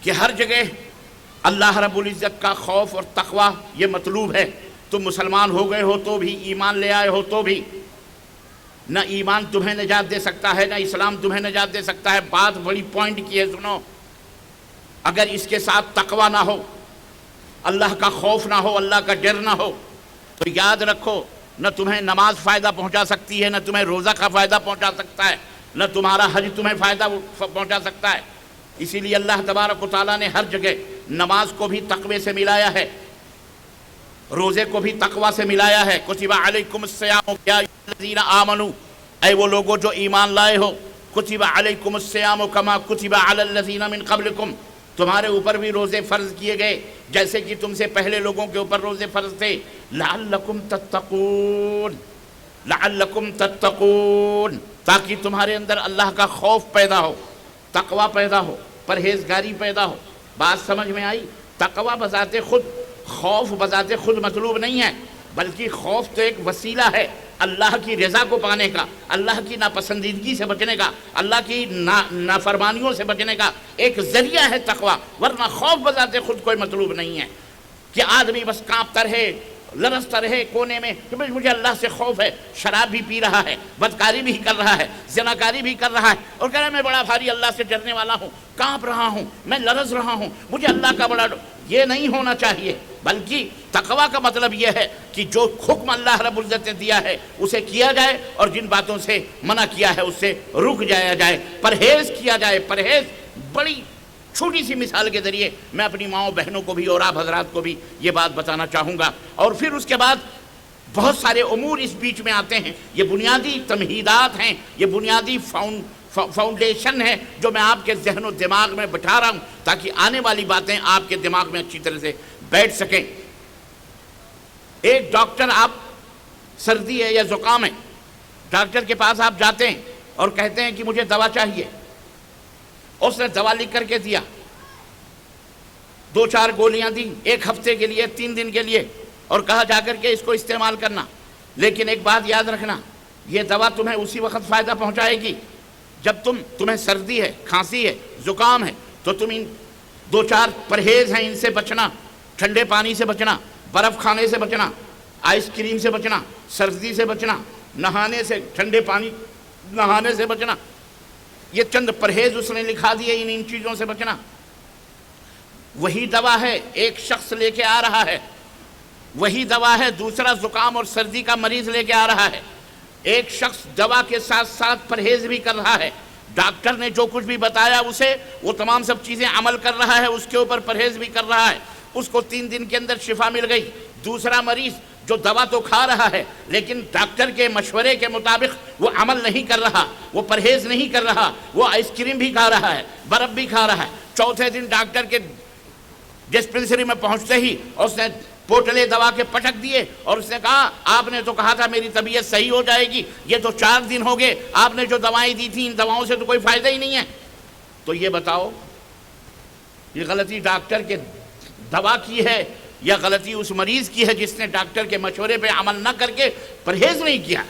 کہ ہر جگہ اللہ رب العزت کا خوف اور تقوی یہ مطلوب ہے۔ تم مسلمان ہو گئے ہو تو بھی، ایمان لے آئے ہو تو بھی، نہ ایمان تمہیں نجات دے سکتا ہے، نہ اسلام تمہیں نجات دے سکتا ہے۔ بات بڑی پوائنٹ کی ہے، سنو، اگر اس کے ساتھ تقوی نہ ہو، اللہ کا خوف نہ ہو، اللہ کا ڈر نہ ہو، تو یاد رکھو نہ تمہیں نماز فائدہ پہنچا سکتی ہے، نہ تمہیں روزہ کا فائدہ پہنچا سکتا ہے، نہ تمہارا حج تمہیں فائدہ پہنچا سکتا ہے۔ اسی لیے اللہ تبارک و تعالیٰ نے ہر جگہ نماز کو بھی تقوی سے ملایا ہے، روزے کو بھی تقوی سے ملایا ہے۔ کتب علیکم الصیام یا ایھا الذین آمنوا، اے وہ لوگوں جو ایمان لائے ہو، کتب علیکم الصیام کما کتب علی الذین من قبلکم، تمہارے اوپر بھی روزے فرض کیے گئے جیسے کہ تم سے پہلے لوگوں کے اوپر روزے فرض تھے، لعلکم تتقون، لعلکم تتقون، تاکہ تمہارے اندر اللہ کا خوف پیدا ہو، تقوی پیدا ہو، پرہیزگاری پیدا ہو۔ بات سمجھ میں آئی؟ تقوی بذات خود، خوف بذات خود مطلوب نہیں ہے، بلکہ خوف تو ایک وسیلہ ہے اللہ کی رضا کو پانے کا، اللہ کی ناپسندیدگی سے بچنے کا، اللہ کی نافرمانیوں سے بچنے کا ایک ذریعہ ہے تقوی، ورنہ خوف بذات خود کوئی مطلوب نہیں ہے کہ آدمی بس کانپتا رہے، لرزتا رہے کونے میں کہ مجھے اللہ سے خوف ہے، شراب بھی پی رہا ہے، بدکاری بھی کر رہا ہے، زناکاری بھی کر رہا ہے، اور کہہ رہا ہے میں بڑا بھاری اللہ سے ڈرنے والا ہوں، کانپ رہا ہوں، میں لرز رہا ہوں، مجھے اللہ کا بڑا یہ نہیں ہونا چاہیے۔ بلکہ تقوی کا مطلب یہ ہے کہ جو حکم اللہ رب العزت نے دیا ہے اسے کیا جائے، اور جن باتوں سے منع کیا ہے اس سے رک جایا جائے، پرہیز کیا جائے۔ پرہیز بڑی چھوٹی سی مثال کے ذریعے میں اپنی ماؤں بہنوں کو بھی اور آپ حضرات کو بھی یہ بات بتانا چاہوں گا، اور پھر اس کے بعد بہت سارے امور اس بیچ میں آتے ہیں۔ یہ بنیادی تمہیدات ہیں، یہ بنیادی فاؤنڈیشن ہے جو میں آپ کے ذہن و دماغ میں بٹھا رہا ہوں تاکہ آنے والی باتیں آپ کے دماغ میں اچھی طرح سے بیٹھ سکیں۔ ایک ڈاکٹر، آپ سردی ہے یا زکام ہے، ڈاکٹر کے پاس آپ جاتے ہیں اور کہتے ہیں کہ مجھے دوا چاہیے، اس نے دوا لکھ کر کے دیا، 2-4 گولیاں دی، 1 ہفتے کے لیے، 3 دن کے لیے، اور کہا جا کر کے اس کو استعمال کرنا، لیکن ایک بات یاد رکھنا، یہ دوا تمہیں اسی وقت فائدہ پہنچائے گی جب تمہیں سردی ہے، کھانسی ہے، زکام ہے، تو تم ان 2-4 پرہیز ہیں ان سے بچنا، ٹھنڈے پانی سے بچنا، برف کھانے سے بچنا، آئس کریم سے بچنا، سردی سے بچنا، نہانے سے، ٹھنڈے پانی نہانے سے بچنا، یہ چند پرہیز اس نے لکھا دیے، ان چیزوں سے بچنا۔ وہی دوا ہے ایک شخص لے کے آ رہا ہے، وہی دوا ہے دوسرا زکام اور سردی کا مریض لے کے آ رہا ہے۔ ایک شخص دوا کے ساتھ ساتھ پرہیز بھی کر رہا ہے، ڈاکٹر نے جو کچھ بھی بتایا اسے وہ تمام سب چیزیں عمل کر رہا ہے، اس کے اوپر پرہیز بھی کر رہا ہے، اس کو 3 دن کے اندر شفا مل گئی۔ دوسرا مریض جو دوا تو کھا رہا ہے لیکن ڈاکٹر کے مشورے کے مطابق وہ عمل نہیں کر رہا، وہ پرہیز نہیں کر رہا، وہ آئس کریم بھی کھا رہا ہے، برف بھی کھا رہا ہے۔ چوتھے دن ڈاکٹر کے ڈسپنسری میں پہنچتے ہی اس نے پوٹلے دوا کے پٹک دیے اور اس نے کہا آپ نے تو کہا تھا میری طبیعت صحیح ہو جائے گی، یہ تو 4 دن ہو گئے، آپ نے جو دوائیں دی تھیں ان دواؤں سے تو کوئی فائدہ ہی نہیں ہے۔ تو یہ بتاؤ یہ غلطی ڈاکٹر کے دوا کی ہے یا غلطی اس مریض کی ہے جس نے ڈاکٹر کے مشورے پہ عمل نہ کر کے پرہیز نہیں کیا؟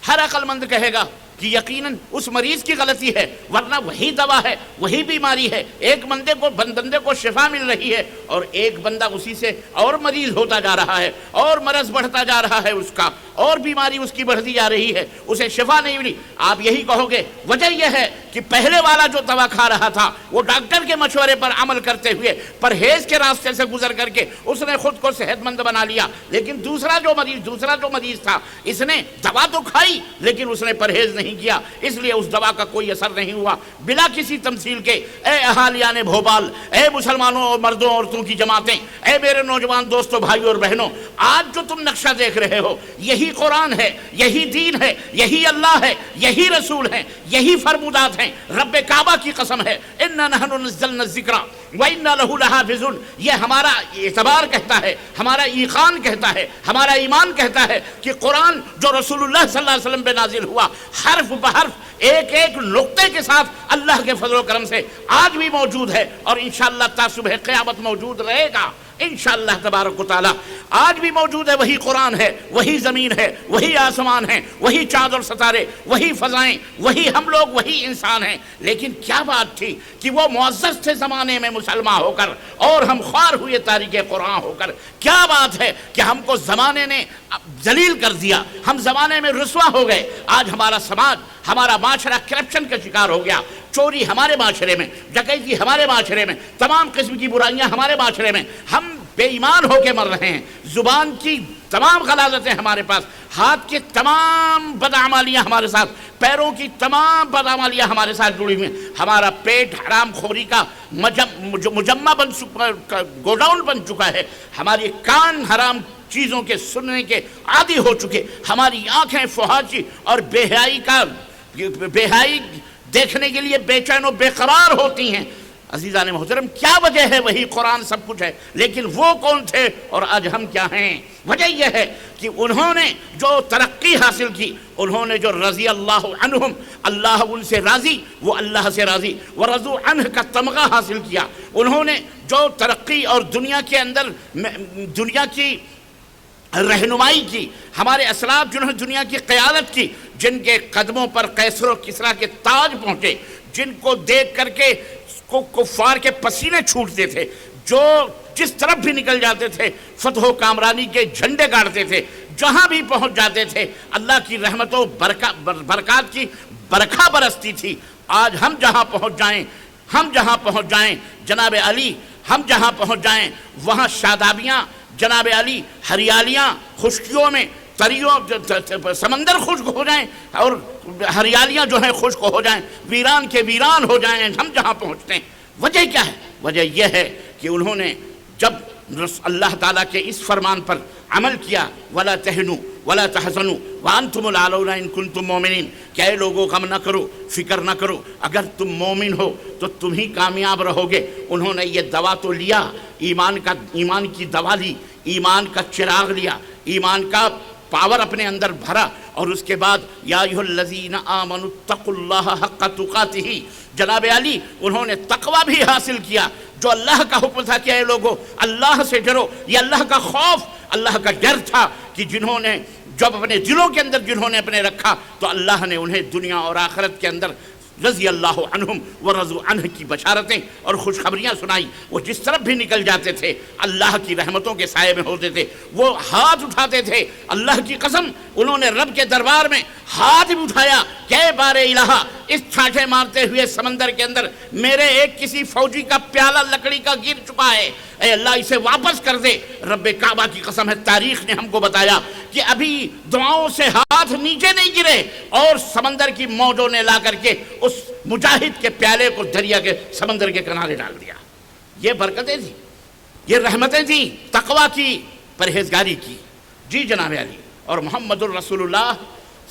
ہر عقل مند کہے گا کہ یقیناً اس مریض کی غلطی ہے، ورنہ وہی دوا ہے، وہی بیماری ہے، ایک بندے کو شفا مل رہی ہے اور ایک بندہ اسی سے اور مریض ہوتا جا رہا ہے اور مرض بڑھتا جا رہا ہے، اس کا اور بیماری اس کی بڑھتی جا رہی ہے، اسے شفا نہیں ملی۔ آپ یہی کہو گے وجہ یہ ہے کہ پہلے والا جو دوا کھا رہا تھا وہ ڈاکٹر کے مشورے پر عمل کرتے ہوئے پرہیز کے راستے سے گزر کر کے اس نے خود کو صحت مند بنا لیا، لیکن دوسرا جو مریض تھا اس نے دوا تو کھائی لیکن اس نے پرہیز نہیں کیا، اس لیے اس دوا کا کوئی اثر نہیں ہوا۔ بلا کسی تمثیل کے اے اہالیان بھوپال، اے مسلمانوں اور مردوں عورتوں کی جماعتیں، اے میرے نوجوان دوستوں بھائیوں اور بہنوں، آج جو تم نقشہ دیکھ رہے ہو یہی قرآن ہے، یہی دین ہے، یہی اللہ ہے، یہی رسول ہیں، یہی فرمودات ہیں۔ رب کعبہ کی قسم ہے اِنَّا نَحْنُ نَزَّلْنَا الذِّكْرَ وَإِنَّا لَهُ لَحَافِظُونَ، یہ ہمارا اعتبار کہتا ہے، ہمارا ایقان کہتا ہے، ہمارا ایمان کہتا ہے کہ قرآن جو رسول اللہ صلی اللہ علیہ وسلم پہ نازل ہوا حرف بحرف ایک ایک نقطے کے ساتھ اللہ کے فضل و کرم سے آج بھی موجود ہے اور انشاءاللہ تا صبح قیامت موجود رہے گا انشاءاللہ تبارک و تعالی۔ آج بھی موجود ہے، وہی قرآن ہے، وہی زمین ہے، وہی آسمان ہے، وہی چاند اور ستارے، وہی فضائیں، وہی ہم لوگ، وہی انسان ہیں۔ لیکن کیا بات تھی کہ وہ معزز تھے زمانے میں مسلمان ہو کر اور ہم خوار ہوئے تاریخ قرآن ہو کر۔ کیا بات ہے کہ ہم کو زمانے نے ذلیل کر دیا، ہم زمانے میں رسوا ہو گئے۔ آج ہمارا سماج، ہمارا معاشرہ کرپشن کا شکار ہو گیا، چوری ہمارے معاشرے میں، ڈکیتی ہمارے معاشرے میں، تمام قسم کی برائیاں ہمارے معاشرے میں، ہم بے ایمان ہو کے مر رہے ہیں، زبان کی تمام غلاظتیں ہمارے پاس، ہاتھ کی تمام بدعمالیاں ہمارے ساتھ، پیروں کی تمام بدعمالیاں ہمارے ساتھ جڑی ہوئی ہیں، ہمارا پیٹ حرام خوری کا مجمع بن چکا، گوڈاؤن بن چکا ہے، ہماری کان حرام چیزوں کے سننے کے عادی ہو چکے، ہماری آنکھیں فحاشی اور بے حیائی دیکھنے کے لیے بے چین و بے قرار ہوتی ہیں۔ عزیزان محترم، کیا وجہ ہے؟ وہی قرآن سب کچھ ہے، لیکن وہ کون تھے اور آج ہم کیا ہیں؟ وجہ یہ ہے کہ انہوں نے جو ترقی حاصل کی، انہوں نے جو رضی اللہ عنہم، اللہ ان سے راضی، وہ اللہ سے راضی، ورضوا عنہ کا تمغہ حاصل کیا، انہوں نے جو ترقی اور دنیا کے اندر دنیا کی رہنمائی کی، ہمارے اسلاف جنہوں نے دنیا کی قیادت کی، جن کے قدموں پر قیصر و کسریٰ کے تاج پہنچے، جن کو دیکھ کر کے کفار کے پسینے چھوٹتے تھے، جو جس طرف بھی نکل جاتے تھے فتح و کامرانی کے جھنڈے گاڑتے تھے، جہاں بھی پہنچ جاتے تھے اللہ کی رحمت و برکات کی برکھا برستی تھی۔ آج ہم جہاں پہنچ جائیں جناب علی، ہم جہاں پہنچ جائیں وہاں شادابیاں جناب علی، ہریالیاں خشکیوں میں، تریوں سمندر خشک ہو جائیں اور ہریالیاں جو ہیں خشک ہو جائیں، ویران کے ویران ہو جائیں ہم جہاں پہنچتے ہیں۔ وجہ کیا ہے؟ وجہ یہ ہے کہ انہوں نے جب اللہ تعالیٰ کے اس فرمان پر عمل کیا، وَلَا تَهْنُوا وَلَا تَحْزَنُوا وَأَنْتُمُ الْأَعْلَوْنَ إِن كُنتُم مُؤْمِنِينَ، کہ اے لوگوں غم نہ کرو، فکر نہ کرو، اگر تم مومن ہو تو تم ہی کامیاب رہو گے۔ انہوں نے یہ دوا تو لیا، ایمان کی دوا لی، ایمان کا چراغ لیا، ایمان کا پاور اپنے اندر بھرا، اور اس کے بعد یا ایھا الذین آمنوا اتقوا اللہ حق تقاتہ، جناب علی انہوں نے تقوی بھی حاصل کیا، جو اللہ کا حکم تھا کہ اے لوگو اللہ سے ڈرو، یہ اللہ کا خوف، اللہ کا ڈر تھا کہ جنہوں نے جب اپنے دلوں کے اندر جنہوں نے اپنے رکھا تو اللہ نے انہیں دنیا اور آخرت کے اندر رضی اللہ عنہم ورضوا عنہ کی بشارتیں اور خوشخبریاں سنائی. وہ جس طرف بھی نکل جاتے تھے اللہ کی رحمتوں کے سائے میں ہوتے تھے. وہ ہاتھ اٹھاتے تھے, اللہ کی قسم انہوں نے رب کے دربار میں ہاتھ بھی اٹھایا کہ بار الہ, اس چھانٹے مارتے ہوئے سمندر کے اندر میرے ایک کسی فوجی کا پیالہ لکڑی کا گر چکا ہے, اے اللہ اسے واپس کر دے. رب کعبہ کی قسم ہے, تاریخ نے ہم کو بتایا کہ ابھی دعاؤں سے ہاتھ نیچے نہیں گرے اور سمندر کی موجوں نے لا کر کے اس مجاہد کے پیالے کو دریا کے سمندر کے کنارے ڈال دیا. یہ برکتیں تھیں, یہ رحمتیں تھیں تقویٰ کی, پرہیزگاری کی. جی جناب علی. اور محمد الرسول اللہ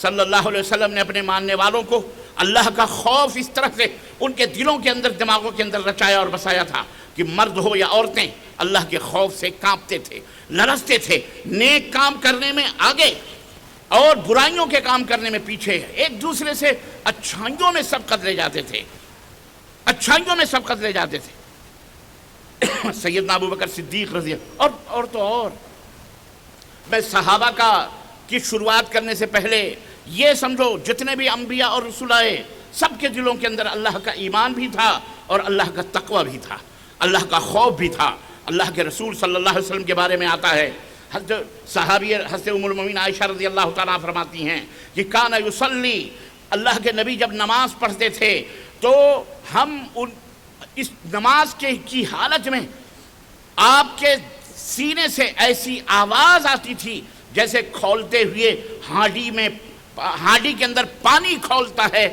صلی اللہ علیہ وسلم نے اپنے ماننے والوں کو اللہ کا خوف اس طرح سے ان کے دلوں کے اندر, دماغوں کے اندر رچایا اور بسایا تھا کہ مرد ہو یا عورتیں اللہ کے خوف سے کانپتے تھے, لرزتے تھے, نیک کام کرنے میں آگے اور برائیوں کے کام کرنے میں پیچھے, ایک دوسرے سے اچھائیوں میں سبقت لے جاتے تھے, اچھائیوں میں سبقت لے جاتے تھے. سیدنا ابو بکر صدیق رضی اللہ اور میں صحابہ کی شروعات کرنے سے پہلے یہ سمجھو جتنے بھی انبیاء اور رسول آئے سب کے دلوں کے اندر اللہ کا ایمان بھی تھا اور اللہ کا تقوی بھی تھا, اللہ کا خوف بھی تھا. اللہ کے رسول صلی اللہ علیہ وسلم کے بارے میں آتا ہے, حضرت صحابی حضرت ام المؤمنین عائشہ رضی اللہ تعالیٰ فرماتی ہیں کہ کان یصلی, اللہ کے نبی جب نماز پڑھتے تھے تو ہم اس نماز کی حالت میں آپ کے سینے سے ایسی آواز آتی تھی جیسے کھولتے ہوئے ہانڈی کے اندر پانی کھولتا ہے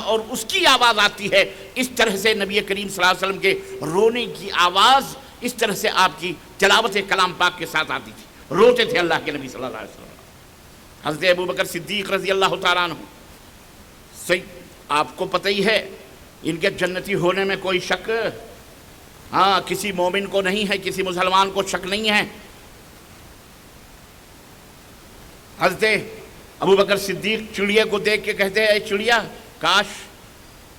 اور اس کی آواز آتی ہے. اس طرح سے نبی کریم صلی اللہ علیہ وسلم کے رونے کی آواز اس طرح سے آپ کی تلاوت کلام پاک کے ساتھ آتی تھی, روتے تھے اللہ کے نبی صلی اللہ علیہ وسلم. حضرت ابو بکر صدیق رضی اللہ تعالیٰ عنہ, آپ کو پتہ ہی ہے ان کے جنتی ہونے میں کوئی شک ہاں کسی مومن کو نہیں ہے, کسی مسلمان کو شک نہیں ہے. حضرت ابو بکر صدیق چڑیا کو دیکھ کے کہتے ہیں, اے چڑیا کاش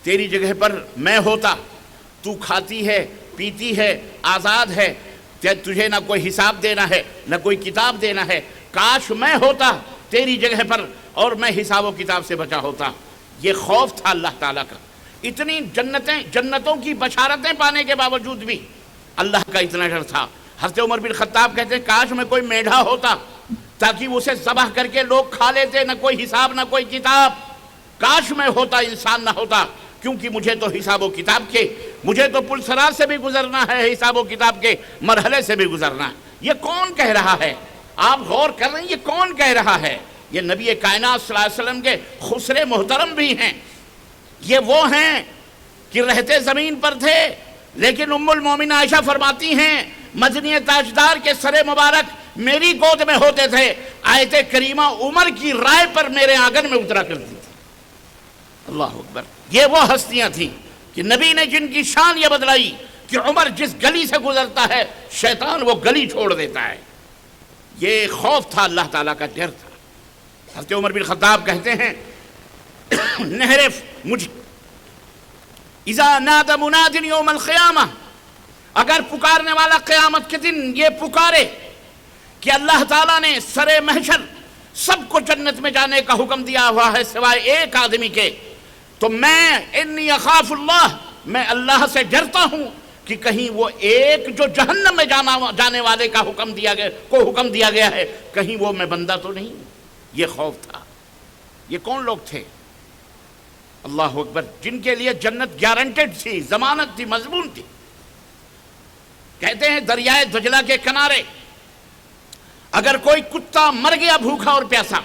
تیری جگہ پر میں ہوتا, تو کھاتی ہے پیتی ہے آزاد ہے, تجھے نہ کوئی حساب دینا ہے نہ کوئی کتاب دینا ہے, کاش میں ہوتا تیری جگہ پر اور میں حساب و کتاب سے بچا ہوتا. یہ خوف تھا اللہ تعالیٰ کا. اتنی جنتوں کی بشارتیں پانے کے باوجود بھی اللہ کا اتنا ڈر تھا. حضرت عمر بن خطاب کہتے ہیں کاش میں کوئی میڈھا ہوتا تاکہ اسے ذبح کر کے لوگ کھا لیتے, نہ کوئی حساب نہ کوئی کتاب. کاش میں ہوتا, انسان نہ ہوتا, کیونکہ مجھے تو حساب و کتاب کے, مجھے تو پل صراط سے بھی گزرنا ہے, حساب و کتاب کے مرحلے سے بھی گزرنا ہے. یہ کون کہہ رہا ہے؟ آپ غور کر رہے ہیں یہ کون کہہ رہا ہے؟ یہ نبی کائنات صلی اللہ علیہ وسلم کے خسرے محترم بھی ہیں. یہ وہ ہیں کہ رہتے زمین پر تھے لیکن ام المومنین عائشہ فرماتی ہیں مدنی تاجدار کے سر مبارک میری گود میں ہوتے تھے, آیت کریمہ عمر کی رائے پر میرے آنگن میں اترا کرتی تھی. اللہ اکبر. یہ وہ ہستیاں تھیں کہ نبی نے جن کی شان یہ بدلائی کہ عمر جس گلی سے گزرتا ہے شیطان وہ گلی چھوڑ دیتا ہے. یہ خوف تھا, اللہ تعالیٰ کا ڈر تھا. حضرت عمر بن خطاب کہتے ہیں نہرف مجھ اذا ناد مناد یوم القیامہ, اگر پکارنے والا قیامت کے دن یہ پکارے کہ اللہ تعالیٰ نے سر محشر سب کو جنت میں جانے کا حکم دیا ہوا ہے سوائے ایک آدمی کے, تو میں انی اخاف اللہ, میں اللہ سے ڈرتا ہوں کہ کہیں وہ ایک جو جہنم میں جانے والے کا حکم دیا گیا ہے کہیں وہ میں بندہ تو نہیں. یہ خوف تھا. یہ کون لوگ تھے؟ اللہ اکبر. جن کے لیے جنت گارنٹیڈ تھی, ضمانت تھی, مضمون تھی. کہتے ہیں دریائے دجلہ کے کنارے اگر کوئی کتا مر گیا بھوکا اور پیاسا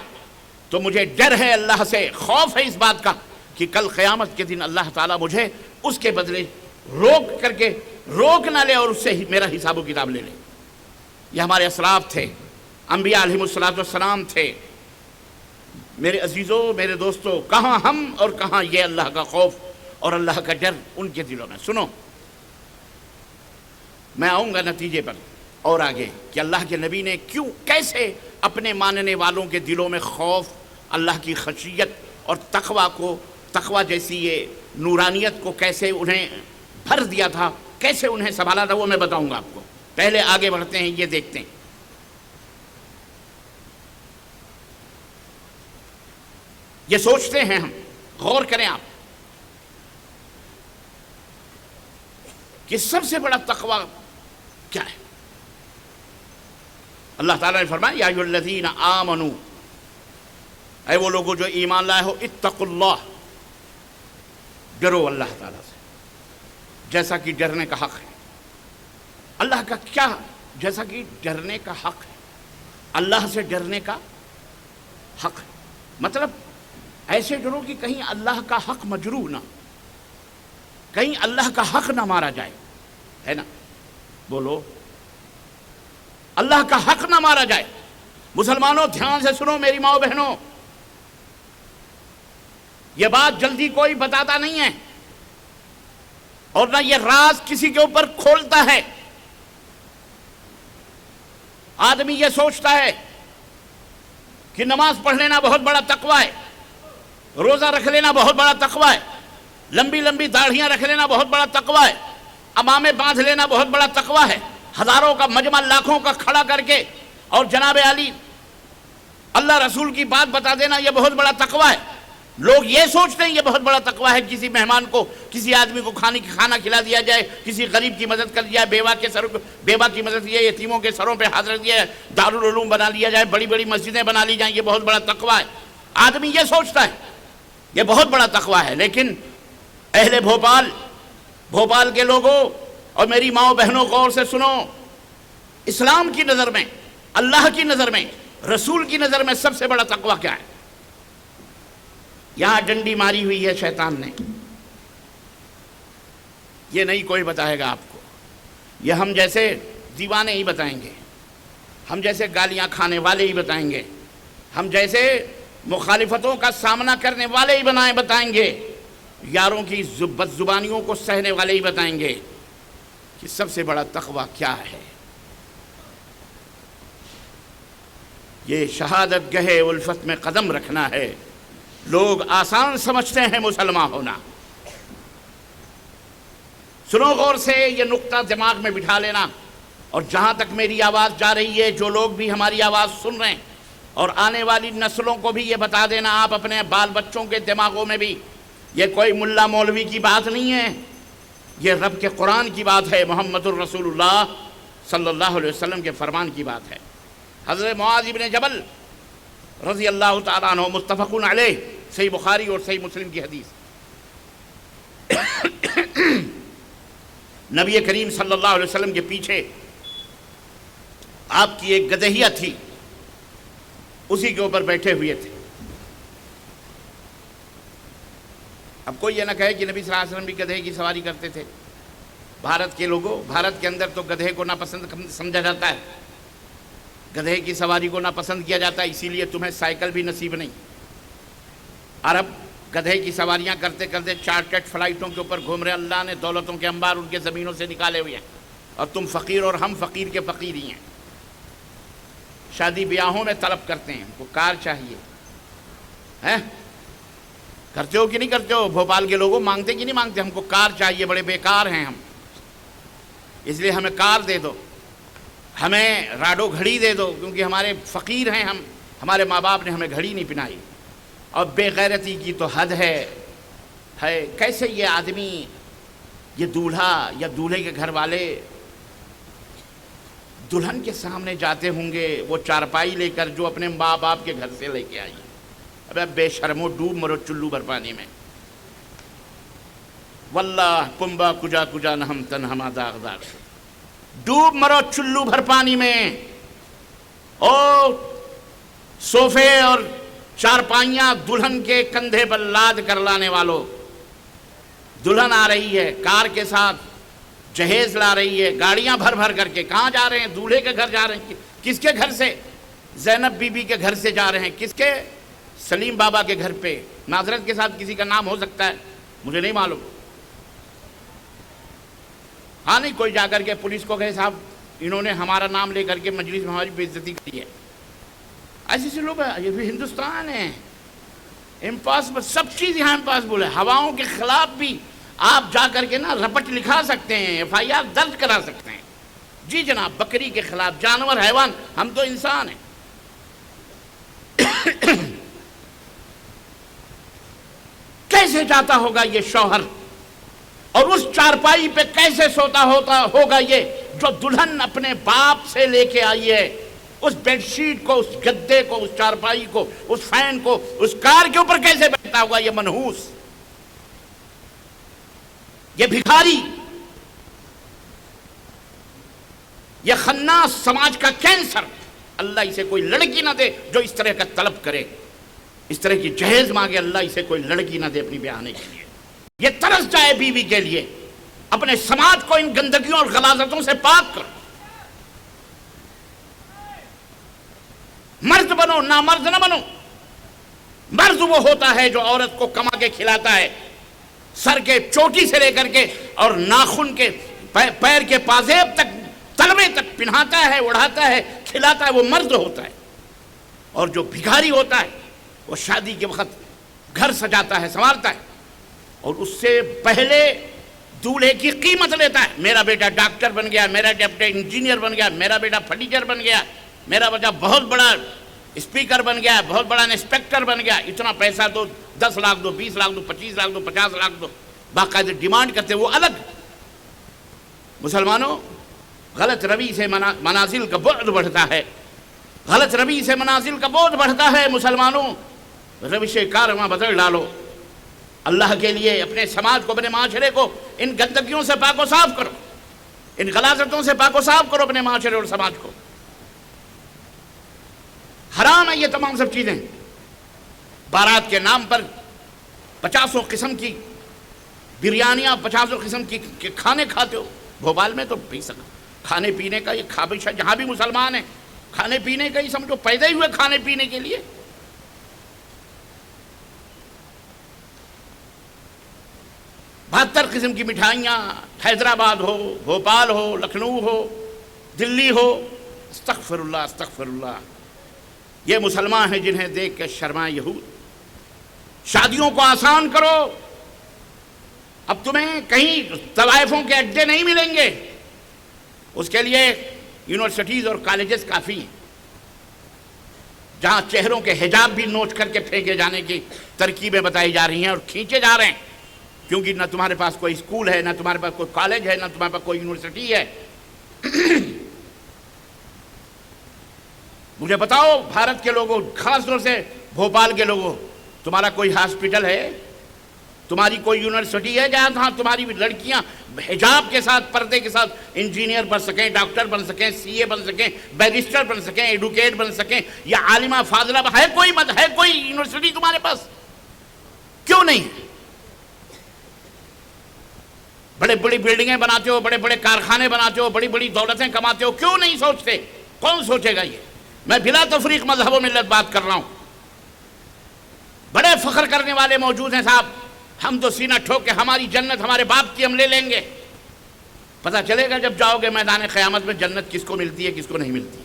تو مجھے ڈر ہے اللہ سے, خوف ہے اس بات کا کہ کل قیامت کے دن اللہ تعالیٰ مجھے اس کے بدلے روک نہ لے اور اس سے میرا حساب و کتاب لے لے. یہ ہمارے اسلاف تھے, انبیاء علیہم السلام تھے. میرے عزیزوں, میرے دوستوں, کہاں ہم اور کہاں یہ اللہ کا خوف اور اللہ کا ڈر ان کے دلوں میں. سنو, میں آؤں گا نتیجے پر اور آگے کہ اللہ کے نبی نے کیسے اپنے ماننے والوں کے دلوں میں خوف, اللہ کی خشیت اور تقوی جیسی یہ نورانیت کو کیسے انہیں بھر دیا تھا, کیسے انہیں سنبھالا تھا, وہ میں بتاؤں گا آپ کو. پہلے آگے بڑھتے ہیں, یہ دیکھتے ہیں. یہ سوچتے ہیں ہم غور کریں آپ کہ سب سے بڑا تقوی کیا ہے؟ اللہ تعالیٰ نے فرمایا یا ایھا الذین آمنوا، اے وہ لوگوں جو ایمان لائے ہو، اتقوا اللہ، ڈرو اللہ تعالیٰ سے جیسا کہ ڈرنے کا حق ہے۔ اللہ کا کیا؟ جیسا کہ ڈرنے کا حق ہے، اللہ سے ڈرنے کا حق ہے، مطلب ایسے ڈرو کہ کہیں اللہ کا حق مجروح نہ، کہیں اللہ کا حق نہ مارا جائے، ہے نا؟ بولو، اللہ کا حق نہ مارا جائے۔ مسلمانوں دھیان سے سنو میری ماؤں بہنوں، یہ بات جلدی کوئی بتاتا نہیں ہے اور نہ یہ راز کسی کے اوپر کھولتا ہے۔ آدمی یہ سوچتا ہے کہ نماز پڑھ لینا بہت بڑا تقوی ہے، روزہ رکھ لینا بہت بڑا تقوی ہے، لمبی لمبی داڑھیاں رکھ لینا بہت بڑا تقوی ہے، امامے باندھ لینا بہت بڑا تقوی ہے، ہزاروں کا مجمع لاکھوں کا کھڑا کر کے اور جناب علی اللہ رسول کی بات بتا دینا یہ بہت بڑا تقوی ہے۔ لوگ یہ سوچتے ہیں یہ بہت بڑا تقوی ہے، کسی مہمان کو، کسی آدمی کو کھانا کھلا دیا جائے، کسی غریب کی مدد کر دیا جائے، بیوہ کی مدد کی جائے، یتیموں کے سروں پہ ہاتھ رکھ دیا جائے، دارالعلوم بنا لیا جائے، بڑی بڑی مسجدیں بنا لی جائیں، یہ بہت بڑا تقوی ہے۔ آدمی یہ سوچتا ہے یہ بہت بڑا تقوی ہے، لیکن اہل بھوپال کے لوگوں اور میری ماؤں بہنوں غور سے سنو، اسلام کی نظر میں، اللہ کی نظر میں، رسول کی نظر میں سب سے بڑا تقوی کیا ہے؟ یہاں ڈنڈی ماری ہوئی ہے شیطان نے، یہ نہیں کوئی بتائے گا آپ کو، یہ ہم جیسے دیوانے ہی بتائیں گے، ہم جیسے گالیاں کھانے والے ہی بتائیں گے، ہم جیسے مخالفتوں کا سامنا کرنے والے ہی بتائیں گے، یاروں کی بد زبانیوں کو سہنے والے ہی بتائیں گے کہ سب سے بڑا تقوی کیا ہے۔ یہ شہادت گہے الفت میں قدم رکھنا ہے۔ لوگ آسان سمجھتے ہیں مسلمان ہونا، سنو غور سے، یہ نقطہ دماغ میں بٹھا لینا، اور جہاں تک میری آواز جا رہی ہے، جو لوگ بھی ہماری آواز سن رہے ہیں، اور آنے والی نسلوں کو بھی یہ بتا دینا، آپ اپنے بال بچوں کے دماغوں میں بھی، یہ کوئی ملا مولوی کی بات نہیں ہے، یہ رب کے قرآن کی بات ہے، محمد الرسول اللہ صلی اللہ علیہ وسلم کے فرمان کی بات ہے۔ حضرت معاذ بن جبل رضی اللہ تعالیٰ عنہ، متفقون علیہ، صحیح بخاری اور صحیح مسلم کی حدیث، نبی کریم صلی اللہ علیہ وسلم کے پیچھے آپ کی ایک گدھیہ تھی، اسی کے اوپر بیٹھے ہوئے تھے۔ اب کوئی یہ نہ کہے کہ نبی صلی اللہ علیہ وسلم بھی گدھے کی سواری کرتے تھے۔ بھارت کے لوگوں، بھارت کے اندر تو گدھے کو ناپسند سمجھا جاتا ہے، گدھے کی سواری کو ناپسند کیا جاتا ہے، اسی لیے تمہیں سائیکل بھی نصیب نہیں۔ عرب گدھے کی سواریاں کرتے کرتے چارٹرڈ فلائٹوں کے اوپر گھوم رہے، اللہ نے دولتوں کے انبار ان کے زمینوں سے نکالے ہوئے ہیں، اور تم فقیر اور ہم فقیر کے فقیر ہی ہیں۔ شادی بیاہوں میں طلب کرتے ہیں، ان کو کار چاہیے، ہیں؟ کرتے ہو کہ نہیں کرتے ہو؟ بھوپال کے لوگوں مانگتے کہ نہیں مانگتے؟ ہم کو کار چاہیے، بڑے بیکار ہیں ہم، اس لیے ہمیں کار دے دو، ہمیں راڈو گھڑی دے دو، کیونکہ ہمارے فقیر ہیں ہم، ہمارے ماں باپ نے ہمیں گھڑی نہیں پہنائی۔ اور بے غیرتی کی تو حد ہے۔ کیسے یہ آدمی، یہ دولہا یا دولہے کے گھر والے دلہن کے سامنے جاتے ہوں گے وہ چارپائی لے کر جو اپنے ماں باپ کے گھر سے لے کے آئی، ابے بے شرمو، ڈوب مرو چلو بھر پانی میں، واللہ پنبا کجا کجا نہم تن ہما داغ داغ، ڈوب مرو چلو بھر پانی میں۔ او صوفے اور چارپائیاں دلہن کے کندھے پر لاد کر لانے والوں، دلہن آ رہی ہے کار کے ساتھ، جہیز لا رہی ہے گاڑیاں بھر بھر کر کے، کہاں جا رہے ہیں؟ دولہے کے گھر جا رہے ہیں۔ کس کے گھر سے؟ زینب بی بی کے گھر سے جا رہے ہیں۔ کس کے؟ سلیم بابا کے گھر پہ۔ معذرت کے ساتھ کسی کا نام ہو سکتا ہے، مجھے نہیں معلوم، ہاں نہیں کوئی جا کر کے پولیس کو کہے صاحب انہوں نے ہمارا نام لے کر کے مجلس میں ہماری بے عزتی کی ہے۔ ایسے سے لوگ ہیں، یہ بھی ہندوستان ہے، امپاسبل، سب چیز یہاں امپاسبل ہے۔ ہواؤں کے خلاف بھی آپ جا کر کے نا رپٹ لکھا سکتے ہیں، ایف آئی آر درج کرا سکتے ہیں۔ جی جناب، بکری کے خلاف، جانور، حیوان، ہم تو انسان ہیں۔ کیسے جاتا ہوگا یہ شوہر، اور اس چارپائی پہ کیسے سوتا ہوگا یہ جو دلہن اپنے باپ سے لے کے آئی ہے، اس بیڈ شیٹ کو، اس گدے کو، اس چارپائی کو، اس فین کو، اس کار کے اوپر کیسے بیٹھتا ہوگا یہ منحوس، یہ بھکاری، یہ خناس، سماج کا کینسر۔ اللہ اسے کوئی لڑکی نہ دے جو اس طرح کا طلب کرے، اس طرح کی جہیز مانگے، اللہ اسے کوئی لڑکی نہ دے اپنی بیاہنے کے لیے۔ یہ ترس جائے بیوی کے لیے۔ اپنے سماج کو ان گندگیوں اور غلاظتوں سے پاک کرو۔ مرد بنو، نامرد نہ بنو۔ مرد وہ ہوتا ہے جو عورت کو کما کے کھلاتا ہے، سر کے چوٹی سے لے کر کے اور ناخن کے پیر کے پازیب تک، تلوے تک پہناتا ہے، اڑاتا ہے، کھلاتا ہے، وہ مرد ہوتا ہے۔ اور جو بھکاری ہوتا ہے وہ شادی کے وقت گھر سجاتا ہے، سنوارتا ہے، اور اس سے پہلے دولہے کی قیمت لیتا ہے۔ میرا بیٹا ڈاکٹر بن گیا، میرا بیٹا انجینئر بن گیا، میرا بیٹا فرنیچر بن گیا، میرا بیٹا بہت بڑا اسپیکر بن گیا، بہت بڑا انسپیکٹر بن گیا، اتنا پیسہ دو، 10 لاکھ دو، 20 لاکھ دو، 25 لاکھ دو، 50 لاکھ دو، باقاعدہ ڈیمانڈ کرتے، وہ الگ۔ مسلمانوں، غلط روی سے منازل کا بعد بڑھتا ہے، غلط روی سے منازل کا بعد بڑھتا ہے۔ مسلمانوں، روش کارواں بدل ڈالو، اللہ کے لیے اپنے سماج کو، اپنے معاشرے کو ان گندگیوں سے پاک و صاف کرو، ان غلاظتوں سے پاک و صاف کرو اپنے معاشرے اور سماج کو۔ حرام ہے یہ تمام سب چیزیں۔ بارات کے نام پر 50 قسم کی بریانیاں، 50 قسم کی کھانے کھاتے ہو۔ بھوپال میں تو کھانے پینے کا یہ خابش ہے، جہاں بھی مسلمان ہیں کھانے پینے کا ہی سمجھو، پیدا ہی ہوئے کھانے پینے کے لیے۔ 72 قسم کی مٹھائیاں، حیدرآباد ہو، بھوپال ہو، لکھنؤ ہو، دلی ہو، استغفر اللہ استغفر اللہ۔ یہ مسلمان ہیں جنہیں دیکھ کے شرمائے یہود۔ شادیوں کو آسان کرو، اب تمہیں کہیں طوائفوں کے اڈے نہیں ملیں گے، اس کے لیے یونیورسٹیز اور کالجز کافی ہیں، جہاں چہروں کے حجاب بھی نوچ کر کے پھینکے جانے کی ترکیبیں بتائی جا رہی ہیں اور کھینچے جا رہے ہیں، کیونکہ نہ تمہارے پاس کوئی اسکول ہے، نہ تمہارے پاس کوئی کالج ہے، نہ تمہارے پاس کوئی یونیورسٹی ہے۔ مجھے بتاؤ بھارت کے لوگوں، خاص طور سے بھوپال کے لوگوں، تمہارا کوئی ہاسپٹل ہے، تمہاری کوئی یونیورسٹی ہے جہاں تمہاری لڑکیاں حجاب کے ساتھ، پردے کے ساتھ انجینئر بن سکیں، ڈاکٹر بن سکیں، سی اے بن سکیں، بیرسٹر بن سکیں، ایڈوکیٹ بن سکیں، یا عالمہ فاضلہ ہے؟ کوئی یونیورسٹی تمہارے پاس؟ کیوں نہیں؟ بڑے بڑی بلڈنگیں بناتے ہو، بڑے بڑے کارخانے بناتے ہو، بڑی بڑی دولتیں کماتے ہو، کیوں نہیں سوچتے؟ کون سوچے گا یہ؟ میں بلا تفریق مذہب و ملت بات کر رہا ہوں۔ بڑے فخر کرنے والے موجود ہیں صاحب، ہم تو سینہ ٹھوک کے ہماری جنت ہمارے باپ کی ہم لے لیں گے۔ پتہ چلے گا جب جاؤ گے میدان قیامت میں جنت کس کو ملتی ہے، کس کو نہیں ملتی۔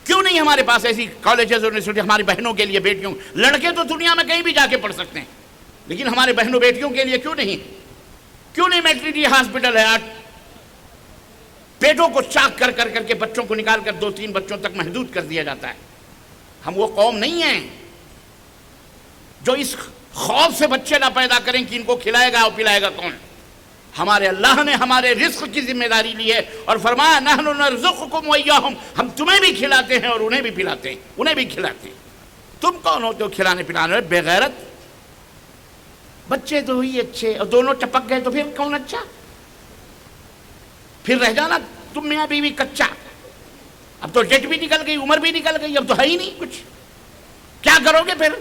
کیوں نہیں ہمارے پاس ایسی کالجز اور یونیورسٹی ہماری بہنوں کے لیے، بیٹیوں؟ لڑکے تو دنیا میں کہیں بھی جا کے پڑھ سکتے ہیں، لیکن ہمارے بہنوں بیٹیوں کے لیے کیوں نہیں؟ کیوں نہیں میٹرنٹی ہاسپٹل ہے؟ پیٹوں کو چاک کر کر کے بچوں کو نکال کر 2-3 بچوں تک محدود کر دیا جاتا ہے۔ ہم وہ قوم نہیں ہیں جو اس خوف سے بچے نہ پیدا کریں کہ ان کو کھلائے گا اور پلائے گا کون۔ ہمارے اللہ نے ہمارے رزق کی ذمہ داری لی ہے اور فرمایا نحن نرزقکم وإیاہم، ہم تمہیں بھی کھلاتے ہیں اور انہیں بھی پلاتے ہیں، انہیں بھی کھلاتے ہیں۔ تم کون ہوتے ہو کھلانے پلانے والے؟ بے غیرت۔ بچے تو ہوئی اچھے اور دونوں ٹپک گئے تو پھر کون اچھا؟ پھر رہ جانا تم میاں بیوی کچا۔ اب تو ڈیٹ بھی نکل گئی، عمر بھی نکل گئی، اب تو ہے ہی نہیں کچھ، کیا کرو گے پھر؟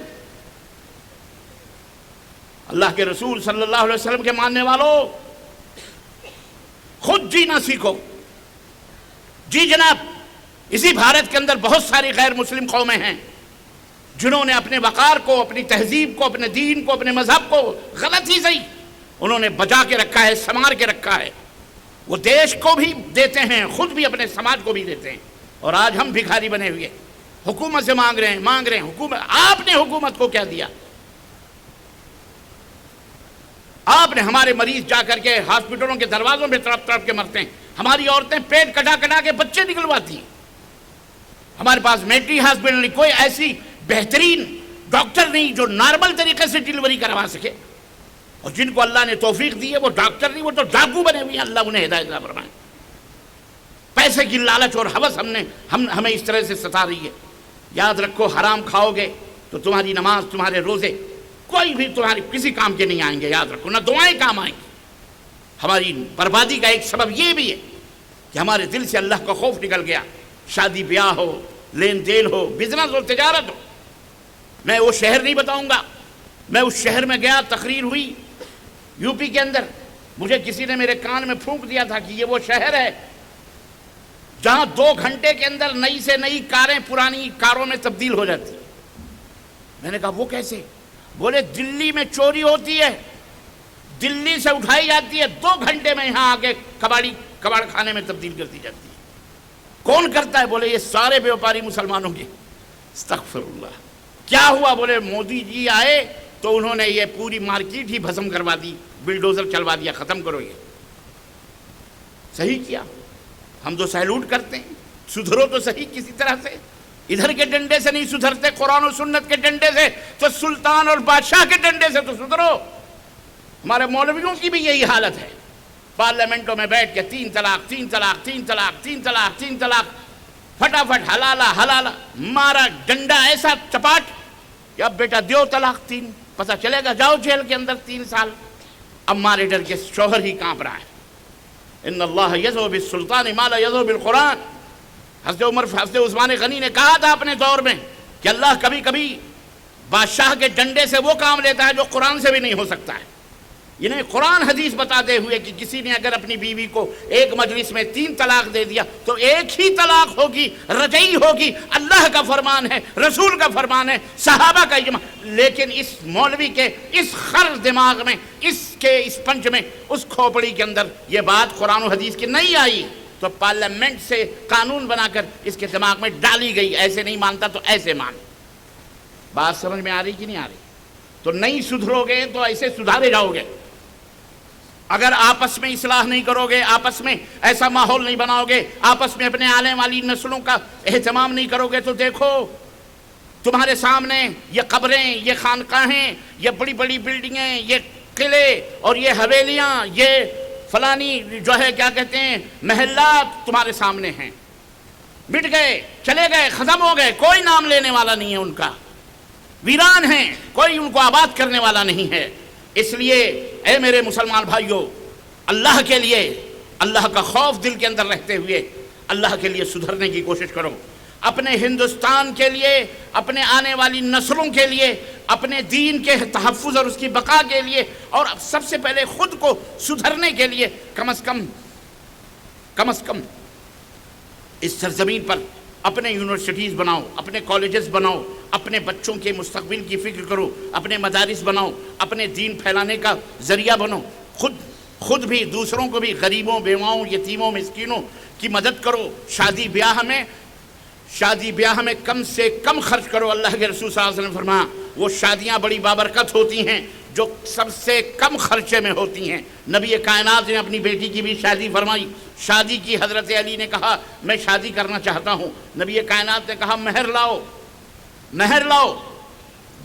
اللہ کے رسول صلی اللہ علیہ وسلم کے ماننے والوں، خود جینا سیکھو۔ جی جناب، اسی بھارت کے اندر بہت ساری غیر مسلم قومیں ہیں جنہوں نے اپنے وقار کو، اپنی تہذیب کو، اپنے دین کو، اپنے مذہب کو، غلط ہی صحیح، انہوں نے بچا کے رکھا ہے، سنوار کے رکھا ہے۔ وہ دیش کو بھی دیتے ہیں، خود بھی اپنے سماج کو بھی دیتے ہیں، اور آج ہم بھکاری بنے ہوئے حکومت سے مانگ رہے ہیں حکومت۔ آپ نے حکومت کو کیا دیا؟ آپ نے ہمارے مریض جا کر کے ہاسپٹلوں کے دروازوں پہ تڑپ تڑپ کے مرتے ہیں، ہماری عورتیں پیٹ کٹا کٹا کے بچے نکلواتی ہیں۔ ہمارے پاس میٹری ہاسپٹل نہیں، کوئی ایسی بہترین ڈاکٹر نہیں جو نارمل طریقے سے ڈلیوری کروا سکے، اور جن کو اللہ نے توفیق دی ہے وہ ڈاکٹر نہیں، وہ تو ڈاکو بنے ہوئے ہیں، اللہ انہیں ہدایت عطا فرمائے۔ پیسے کی لالچ اور ہوس ہمیں اس طرح سے ستا رہی ہے۔ یاد رکھو، حرام کھاؤ گے تو تمہاری نماز، تمہارے روزے کوئی بھی تمہاری کسی کام کے نہیں آئیں گے، یاد رکھو، نہ دعائیں کام آئیں گی۔ ہماری بربادی کا ایک سبب یہ بھی ہے کہ ہمارے دل سے اللہ کا خوف نکل گیا۔ شادی بیاہ ہو، لین دین ہو، بزنس ہو، تجارت ہو۔ میں وہ شہر نہیں بتاؤں گا، میں اس شہر میں گیا، تقریر ہوئی یو پی کے اندر، مجھے کسی نے میرے کان میں پھونک دیا تھا کہ یہ وہ شہر ہے جہاں 2 گھنٹے کے اندر نئی سے نئی کاریں پرانی کاروں میں تبدیل ہو جاتی۔ میں نے کہا وہ کیسے؟ بولے دلی میں چوری ہوتی ہے، دلی سے اٹھائی جاتی ہے، 2 گھنٹے میں یہاں آگے کباڑ خانے میں تبدیل کر دی جاتی ہے۔ کون کرتا ہے؟ بولے یہ سارے بیوپاری مسلمانوں کے۔ استغفر اللہ۔ کیا ہوا؟ بولے مودی جی آئے تو انہوں نے یہ پوری مارکیٹ ہی بھسم کروا دی، بلڈوزر چلوا دیا، ختم کرو یہ۔ صحیح کیا، ہم تو سیلوٹ کرتے ہیں، سدھرو تو صحیح کسی طرح سے۔ ادھر کے ڈنڈے سے نہیں سدھرتے، قرآن و سنت کے ڈنڈے سے، تو سلطان اور بادشاہ کے ڈنڈے سے تو سدھرو۔ ہمارے مولویوں کی بھی یہی حالت ہے، پارلیمنٹوں میں بیٹھ کے 3 طلاق 3 طلاق 3 طلاق 3 طلاق 3 طلاق، فٹافٹ حلالہ مارا ڈنڈا ایسا چپاٹ کہ اب بیٹا دیو طلاق 3، پتہ چلے گا جاؤ جیل کے اندر 3 سال۔ اب مارے ڈر کے شوہر ہی کانپ رہا ہے۔ ان اللہ یضع بالسلطان ما لا یضع بالقرآن۔ حضرت عثمان غنی نے کہا تھا اپنے دور میں کہ اللہ کبھی کبھی بادشاہ کے ڈنڈے سے وہ کام لیتا ہے جو قرآن سے بھی نہیں ہو سکتا ہے۔ انہیں قرآن حدیث بتاتے ہوئے کہ کسی نے اگر اپنی بیوی کو ایک مجلس میں 3 طلاق دے دیا تو ایک ہی طلاق ہوگی، رجعی ہوگی، اللہ کا فرمان ہے، رسول کا فرمان ہے، صحابہ کا اجماع۔ لیکن اس مولوی کے اس خر دماغ میں، اس پنچ میں، اس کھوپڑی کے اندر یہ بات قرآن و حدیث کی نہیں آئی، تو پارلیمنٹ سے قانون بنا کر اس کے دماغ میں ڈالی گئی، ایسے نہیں مانتا تو ایسے مان۔ بات سمجھ میں آ رہی کہ نہیں آ رہی؟ تو نہیں سدھرو گے تو ایسے سدھارے جاؤ گے۔ اگر آپس میں اصلاح نہیں کرو گے، آپس میں ایسا ماحول نہیں بناؤ گے، آپس میں اپنے آنے والی نسلوں کا اہتمام نہیں کرو گے، تو دیکھو تمہارے سامنے یہ قبریں، یہ خانقاہیں، یہ بڑی بڑی بلڈنگیں، یہ قلعے اور یہ حویلیاں، یہ فلانی جو ہے کیا کہتے ہیں محلات تمہارے سامنے ہیں، مٹ گئے، چلے گئے، ختم ہو گئے، کوئی نام لینے والا نہیں ہے ان کا، ویران ہیں، کوئی ان کو آباد کرنے والا نہیں ہے۔ اس لیے اے میرے مسلمان بھائیوں، اللہ کے لیے، اللہ کا خوف دل کے اندر رہتے ہوئے اللہ کے لیے سدھرنے کی کوشش کرو، اپنے ہندوستان کے لیے، اپنے آنے والی نسلوں کے لیے، اپنے دین کے تحفظ اور اس کی بقا کے لیے، اور سب سے پہلے خود کو سدھرنے کے لیے کم از کم اس سرزمین پر اپنے یونیورسٹیز بناؤ، اپنے کالجز بناؤ، اپنے بچوں کے مستقبل کی فکر کرو، اپنے مدارس بناؤ، اپنے دین پھیلانے کا ذریعہ بنو، خود بھی دوسروں کو بھی، غریبوں، بیواؤں، یتیموں، مسکینوں کی مدد کرو۔ شادی بیاہ میں کم سے کم خرچ کرو۔ اللہ کے رسول صلی اللہ علیہ وسلم فرمایا وہ شادیاں بڑی بابرکت ہوتی ہیں جو سب سے کم خرچے میں ہوتی ہیں۔ نبی کائنات نے اپنی بیٹی کی بھی شادی فرمائی، شادی کی۔ حضرت علی نے کہا میں شادی کرنا چاہتا ہوں، نبی کائنات نے کہا مہر لاؤ۔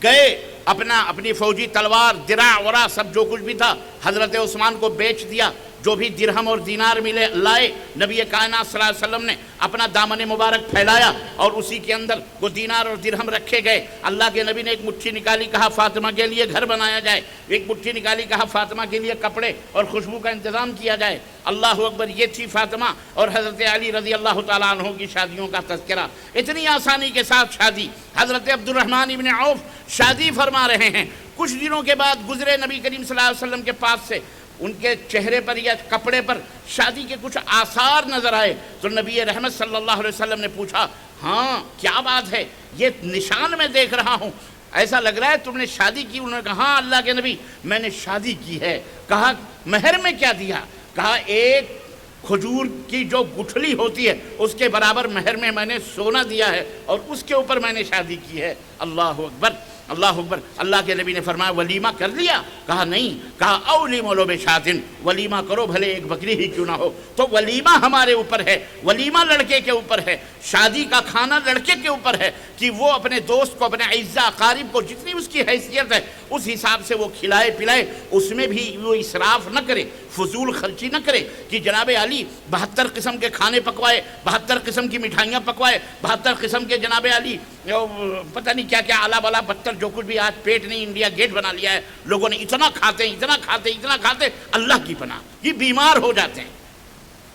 گئے، اپنی فوجی تلوار، درع ورا سب جو کچھ بھی تھا حضرت عثمان کو بیچ دیا، جو بھی درہم اور دینار ملے لائے۔ نبی کائنات صلی اللہ علیہ وسلم نے اپنا دامن مبارک پھیلایا اور اسی کے اندر وہ دینار اور درہم رکھے گئے۔ اللہ کے نبی نے ایک مٹھی نکالی، کہا فاطمہ کے لیے گھر بنایا جائے، ایک مٹھی نکالی، کہا فاطمہ کے لیے کپڑے اور خوشبو کا انتظام کیا جائے۔ اللہ اکبر، یہ تھی فاطمہ اور حضرت علی رضی اللہ تعالیٰ عنہ کی شادیوں کا تذکرہ۔ اتنی آسانی کے ساتھ شادی۔ حضرت عبد الرحمن ابن عوف شادی فرما رہے ہیں، کچھ دنوں کے بعد گزرے نبی کریم صلی اللہ علیہ وسلم کے پاس سے، ان کے چہرے پر یا کپڑے پر شادی کے کچھ آثار نظر آئے، تو نبی رحمت صلی اللہ علیہ وسلم نے پوچھا ہاں کیا بات ہے، یہ نشان میں دیکھ رہا ہوں، ایسا لگ رہا ہے تم نے شادی کی؟ انہوں نے کہا ہاں اللہ کے نبی میں نے شادی کی ہے۔ کہا مہر میں کیا دیا؟ کہا ایک کھجور کی جو گٹھلی ہوتی ہے اس کے برابر مہر میں نے سونا دیا ہے اور اس کے اوپر میں نے شادی کی ہے۔ اللہ اکبر، اللہ اکبر. اللہ کے نبی نے فرمایا ولیمہ کر لیا؟ کہا نہیں. کہا اولیموا لو بشاۃ، ولیمہ کرو بھلے ایک بکری ہی کیوں نہ ہو. تو ولیمہ ہمارے اوپر ہے، ولیمہ لڑکے کے اوپر ہے، شادی کا کھانا لڑکے کے اوپر ہے کہ وہ اپنے دوست کو، اپنے اعزاء اقارب کو جتنی اس کی حیثیت ہے اس حساب سے وہ کھلائے پلائے، اس میں بھی وہ اسراف نہ کرے، فضول خرچی نہ کرے کہ جناب علی 72 قسم کے کھانے پکوائے، 72 قسم کی مٹھائیاں پکوائے، 72 قسم کے جناب علی پتہ نہیں کیا کیا اعلیٰ بالا 72 جو کچھ بھی. آج پیٹ نہیں انڈیا گیٹ بنا لیا ہے، لوگوں نے اتنا کھاتے ہیں، اتنا کھاتے ہیں، اتنا کھاتے، اللہ کی پناہ یہ بیمار ہو جاتے ہیں.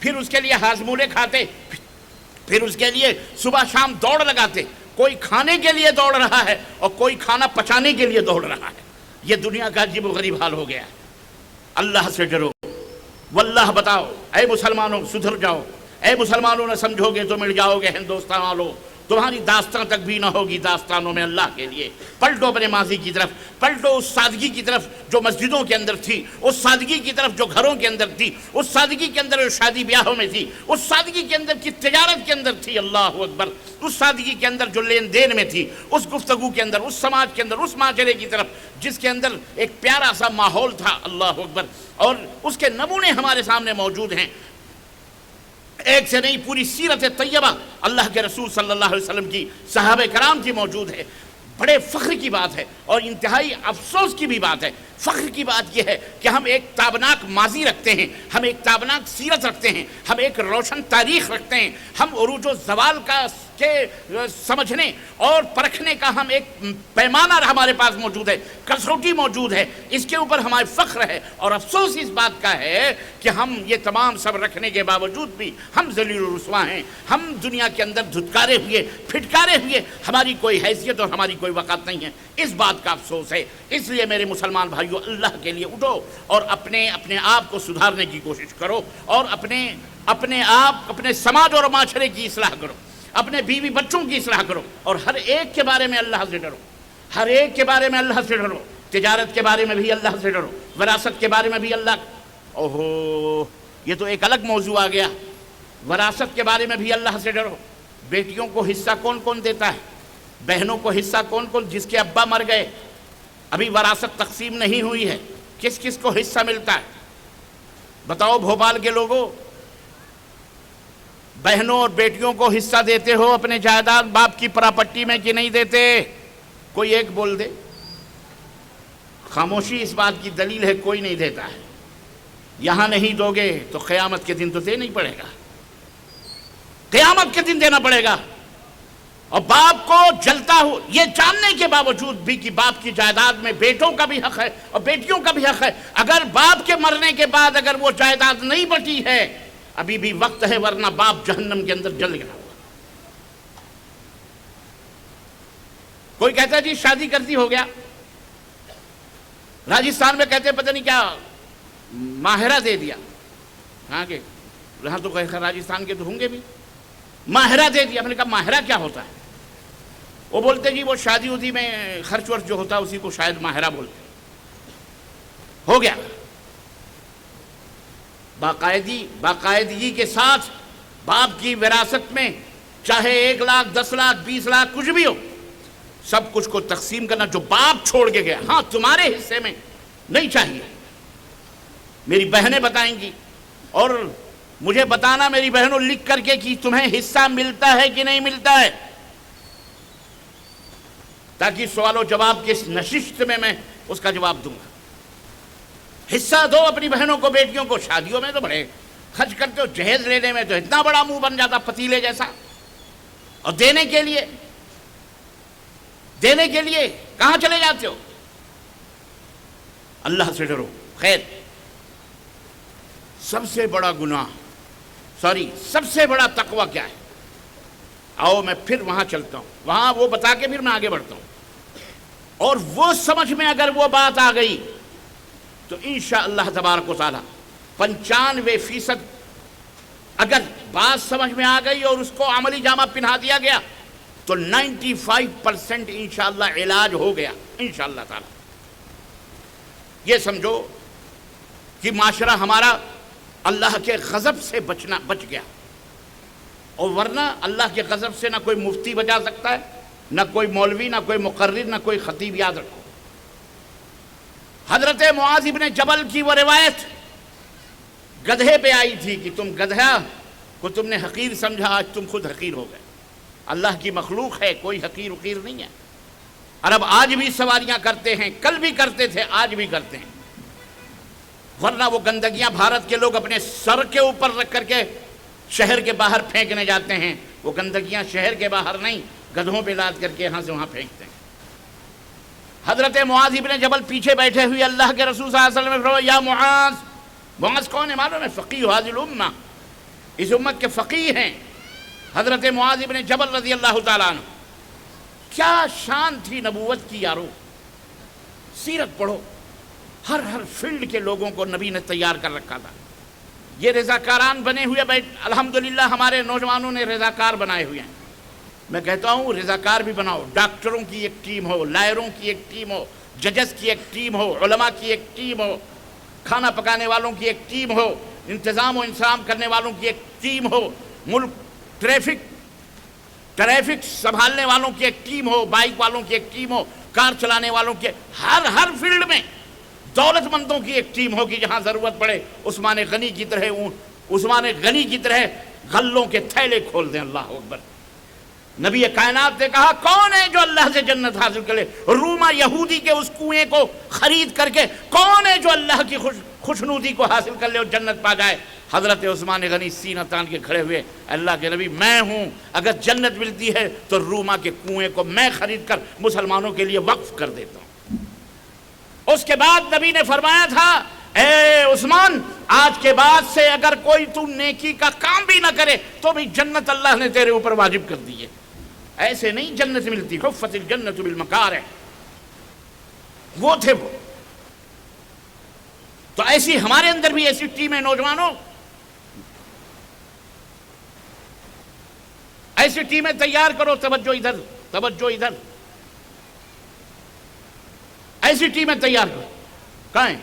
پھر اس کے لیے ہاضمولے کھاتے، پھر اس کے لیے صبح شام دوڑ لگاتے. کوئی کھانے کے لیے دوڑ رہا ہے اور کوئی کھانا پچانے کے لیے دوڑ رہا ہے. یہ دنیا کا عجیب و غریب حال ہو گیا ہے. اللہ سے ڈرو، واللہ بتاؤ اے مسلمانوں سدھر جاؤ، اے مسلمانوں نہ سمجھو گے تو مل جاؤ گے ہندوستان والوں. تمہاری داستان تک بھی نہ ہوگی داستانوں میں اللہ کے لیے. پلٹو اپنے ماضی کی طرف، پلٹو اس سادگی کی طرف جو مسجدوں کے اندر تھی، اس سادگی کی طرف جو گھروں کے اندر تھی، اس سادگی کے اندر جو شادی بیاہوں میں تھی، اس سادگی کے اندر کی تجارت کے اندر تھی. اللہ اکبر. اس سادگی کے اندر جو لین دین میں تھی، اس گفتگو کے اندر، اس سماج کے اندر، اس معاشرے کی طرف جس کے اندر ایک پیارا سا ماحول تھا. اللہ اکبر. اور اس کے نمونے ہمارے سامنے موجود ہیں، ایک سے نہیں پوری سیرت طیبہ اللہ کے رسول صلی اللہ علیہ وسلم کی، صحابہ کرام کی موجود ہے. بڑے فخر کی بات ہے اور انتہائی افسوس کی بھی بات ہے. فخر کی بات یہ ہے کہ ہم ایک تابناک ماضی رکھتے ہیں، ہم ایک تابناک سیرت رکھتے ہیں، ہم ایک روشن تاریخ رکھتے ہیں، ہم عروج و زوال کا کے سمجھنے اور پرکھنے کا ہم ایک پیمانہ ہمارے پاس موجود ہے، کسوٹی موجود ہے. اس کے اوپر ہمارے فخر ہے اور افسوس اس بات کا ہے کہ ہم یہ تمام سب رکھنے کے باوجود بھی ہم ذلیل و رسوا ہیں. ہم دنیا کے اندر دھتکارے ہوئے، پھٹکارے ہوئے، ہماری کوئی حیثیت اور ہماری کوئی وقت نہیں ہے. اس بات کا افسوس ہے. اس لیے میرے مسلمان بھائیو اللہ کے لیے اٹھو اور اپنے آپ کو سدھارنے کی کوشش کرو اور اپنے آپ، اپنے سماج اور معاشرے کی اصلاح کرو، اپنے بیوی بچوں کی اصلاح کرو اور ہر ایک کے بارے میں اللہ سے ڈرو، ہر ایک کے بارے میں اللہ سے ڈرو. تجارت کے بارے میں بھی اللہ سے ڈرو، وراثت کے بارے میں بھی اللہ. اوہو یہ تو ایک الگ موضوع آ گیا. وراثت کے بارے میں بھی اللہ سے ڈرو. بیٹیوں کو حصہ کون کون دیتا ہے؟ بہنوں کو حصہ کون کون؟ جس کے ابا مر گئے، ابھی وراثت تقسیم نہیں ہوئی ہے، کس کس کو حصہ ملتا ہے؟ بتاؤ بھوپال کے لوگوں، بہنوں اور بیٹیوں کو حصہ دیتے ہو اپنے جائیداد باپ کی پراپرٹی میں کہ نہیں دیتے؟ کوئی ایک بول دے. خاموشی اس بات کی دلیل ہے کوئی نہیں دیتا ہے. یہاں نہیں دو گے تو قیامت کے دن تو دینا ہی پڑے گا، قیامت کے دن دینا پڑے گا. اور باپ کو جلتا ہو یہ جاننے کے باوجود بھی کہ باپ کی جائیداد میں بیٹوں کا بھی حق ہے اور بیٹیوں کا بھی حق ہے. اگر باپ کے مرنے کے بعد اگر وہ جائیداد نہیں بچی ہے ابھی بھی وقت ہے، ورنہ باپ جہنم کے اندر جل گیا. کوئی کہتا ہے جی شادی کرتی ہو گیا. راجستھان میں کہتے ہیں پتہ نہیں کیا ماہرہ دے دیا. ہاں کہ یہاں تو راجستھان کے تو ہوں گے بھی. ماہرہ دے دیا. میں نے کہا ماہرہ کیا ہوتا ہے؟ وہ بولتے جی وہ شادی ودی میں خرچ ورچ جو ہوتا ہے اسی کو شاید ماہرہ بولتے. ہو گیا. باقاعدگی کے ساتھ باپ کی وراثت میں چاہے 1 لاکھ 10 لاکھ 20 لاکھ کچھ بھی ہو، سب کچھ کو تقسیم کرنا جو باپ چھوڑ کے گیا. ہاں تمہارے حصے میں نہیں چاہیے. میری بہنیں بتائیں گی اور مجھے بتانا میری بہنوں لکھ کر کے کہ تمہیں حصہ ملتا ہے کہ نہیں ملتا ہے، تاکہ سوال و جواب کی اس نشست میں اس کا جواب دوں گا. حصہ دو اپنی بہنوں کو، بیٹیوں کو. شادیوں میں تو بڑے خرچ کرتے ہو، جہیز لینے میں تو اتنا بڑا منہ بن جاتا پتیلے جیسا، اور دینے کے لیے کہاں چلے جاتے ہو؟ اللہ سے ڈرو. خیر سب سے بڑا سب سے بڑا تقوی کیا ہے؟ آؤ میں پھر وہاں چلتا ہوں، وہاں وہ بتا کے پھر میں آگے بڑھتا ہوں. اور وہ سمجھ میں اگر وہ بات آ گئی تو انشاءاللہ تبارک و تعالی 95% اگر بات سمجھ میں آ گئی اور اس کو عملی جامہ پہنا دیا گیا تو 95% انشاءاللہ علاج ہو گیا انشاءاللہ تعالی. یہ سمجھو کہ معاشرہ ہمارا اللہ کے غضب سے بچ گیا. اور ورنہ اللہ کے غضب سے نہ کوئی مفتی بچا سکتا ہے، نہ کوئی مولوی، نہ کوئی مقرر، نہ کوئی خطیب، یاد رکھو۔ حضرت معاذ ابن جبل کی وہ روایت گدھے پہ آئی تھی کہ تم گدھا کو تم نے حقیر سمجھا، آج تم خود حقیر ہو گئے۔ اللہ کی مخلوق ہے، کوئی حقیر وقیر نہیں ہے۔ عرب آج بھی سواریاں کرتے ہیں، کل بھی کرتے تھے، آج بھی کرتے ہیں، ورنہ وہ گندگیاں بھارت کے لوگ اپنے سر کے اوپر رکھ کر کے شہر کے باہر پھینکنے جاتے ہیں، وہ گندگیاں شہر کے باہر نہیں، گدھوں پہ لاد کر کے یہاں سے وہاں پھینکتے ہیں۔ حضرت معاذ ابن جبل پیچھے بیٹھے ہوئے اللہ کے رسول صلی اللہ علیہ وسلم نے فرمایا، یا معاذ، معاذ کون ہے معلوم ہے؟ فقیہ هذه الامہ، اس امت کے فقیہ ہیں حضرت معاذ ابن جبل رضی اللہ تعالیٰ عنہ۔ کیا شان تھی نبوت کی یارو، سیرت پڑھو، ہر فیلڈ کے لوگوں کو نبی نے تیار کر رکھا تھا۔ یہ رضاکاران بنے ہوئے الحمدللہ ہمارے نوجوانوں نے رضاکار بنائے ہوئے ہیں۔ میں کہتا ہوں رضاکار بھی بناؤ، ڈاکٹروں کی ایک ٹیم ہو، لائروں کی ایک ٹیم ہو، ججز کی ایک ٹیم ہو، علماء کی ایک ٹیم ہو، کھانا پکانے والوں کی ایک ٹیم ہو، انتظام و انصرام کرنے والوں کی ایک ٹیم ہو، ملک ٹریفک سنبھالنے والوں کی ایک ٹیم ہو، بائک والوں کی ایک ٹیم ہو، کار چلانے والوں کی، ہر فیلڈ میں دولت مندوں کی ایک ٹیم ہوگی، جہاں ضرورت پڑے عثمان غنی کی طرح غلوں کے تھیلے کھول دیں۔ اللہ اکبر۔ نبی کائنات نے کہا کون ہے جو اللہ سے جنت حاصل کرے؟ روما یہودی کے اس کنویں کو خرید کر کے کون ہے جو اللہ کی خوشنودی کو حاصل کر لے اور جنت پا جائے؟ حضرت عثمان غنی سینہ تان کے کھڑے ہوئے، اللہ کے نبی میں ہوں، اگر جنت ملتی ہے تو روما کے کنویں کو میں خرید کر مسلمانوں کے لیے وقف کر دیتا ہوں۔ اس کے بعد نبی نے فرمایا تھا، اے عثمان، آج کے بعد سے اگر کوئی تو نیکی کا کام بھی نہ کرے تو بھی جنت اللہ نے تیرے اوپر واجب کر دی ہے۔ ایسے نہیں جنت ملتی، حفت الجنت بالمکارہ، وہ تھے وہ۔ تو ایسی ہمارے اندر بھی ایسی ٹیمیں، نوجوانوں ایسی ٹیمیں تیار کرو۔ توجہ ادھر، توجہ ادھر، ایسی ٹیمیں تیار کرو۔ کہاں ہیں؟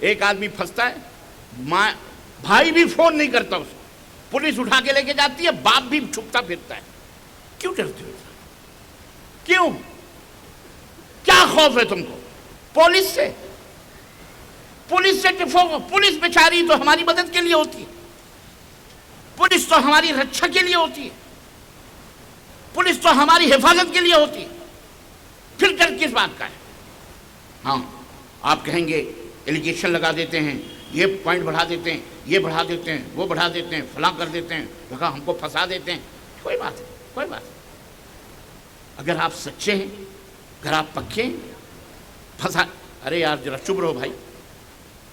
ایک آدمی پھنستا ہے، بھائی بھی فون نہیں کرتا اس کو، پولیس اٹھا کے لے کے جاتی ہے، باپ بھی چھپتا پھرتا ہے۔ کیوں ڈرتے ہو؟ کیوں؟ کیا خوف ہے تم کو پولیس سے؟ پولیس بیچاری تو ہماری مدد کے لیے ہوتی ہے، پولیس تو ہماری رکشا کے لیے ہوتی ہے، پولیس تو ہماری حفاظت کے لیے ہوتی ہے، پھر ڈر کس بات کا ہے؟ ہاں، آپ کہیں گے ایلیگیشن لگا دیتے ہیں، یہ پوائنٹ بڑھا دیتے ہیں، یہ بڑھا دیتے ہیں، وہ بڑھا دیتے ہیں، فلاں کر دیتے ہیں، لگا ہم کو پھنسا دیتے ہیں۔ کوئی بات نہیں، کوئی بات نہیں۔ اگر آپ سچے ہیں، اگر آپ پکے ہیں، پھنسا، ارے یار ذرا چپ رہو بھائی،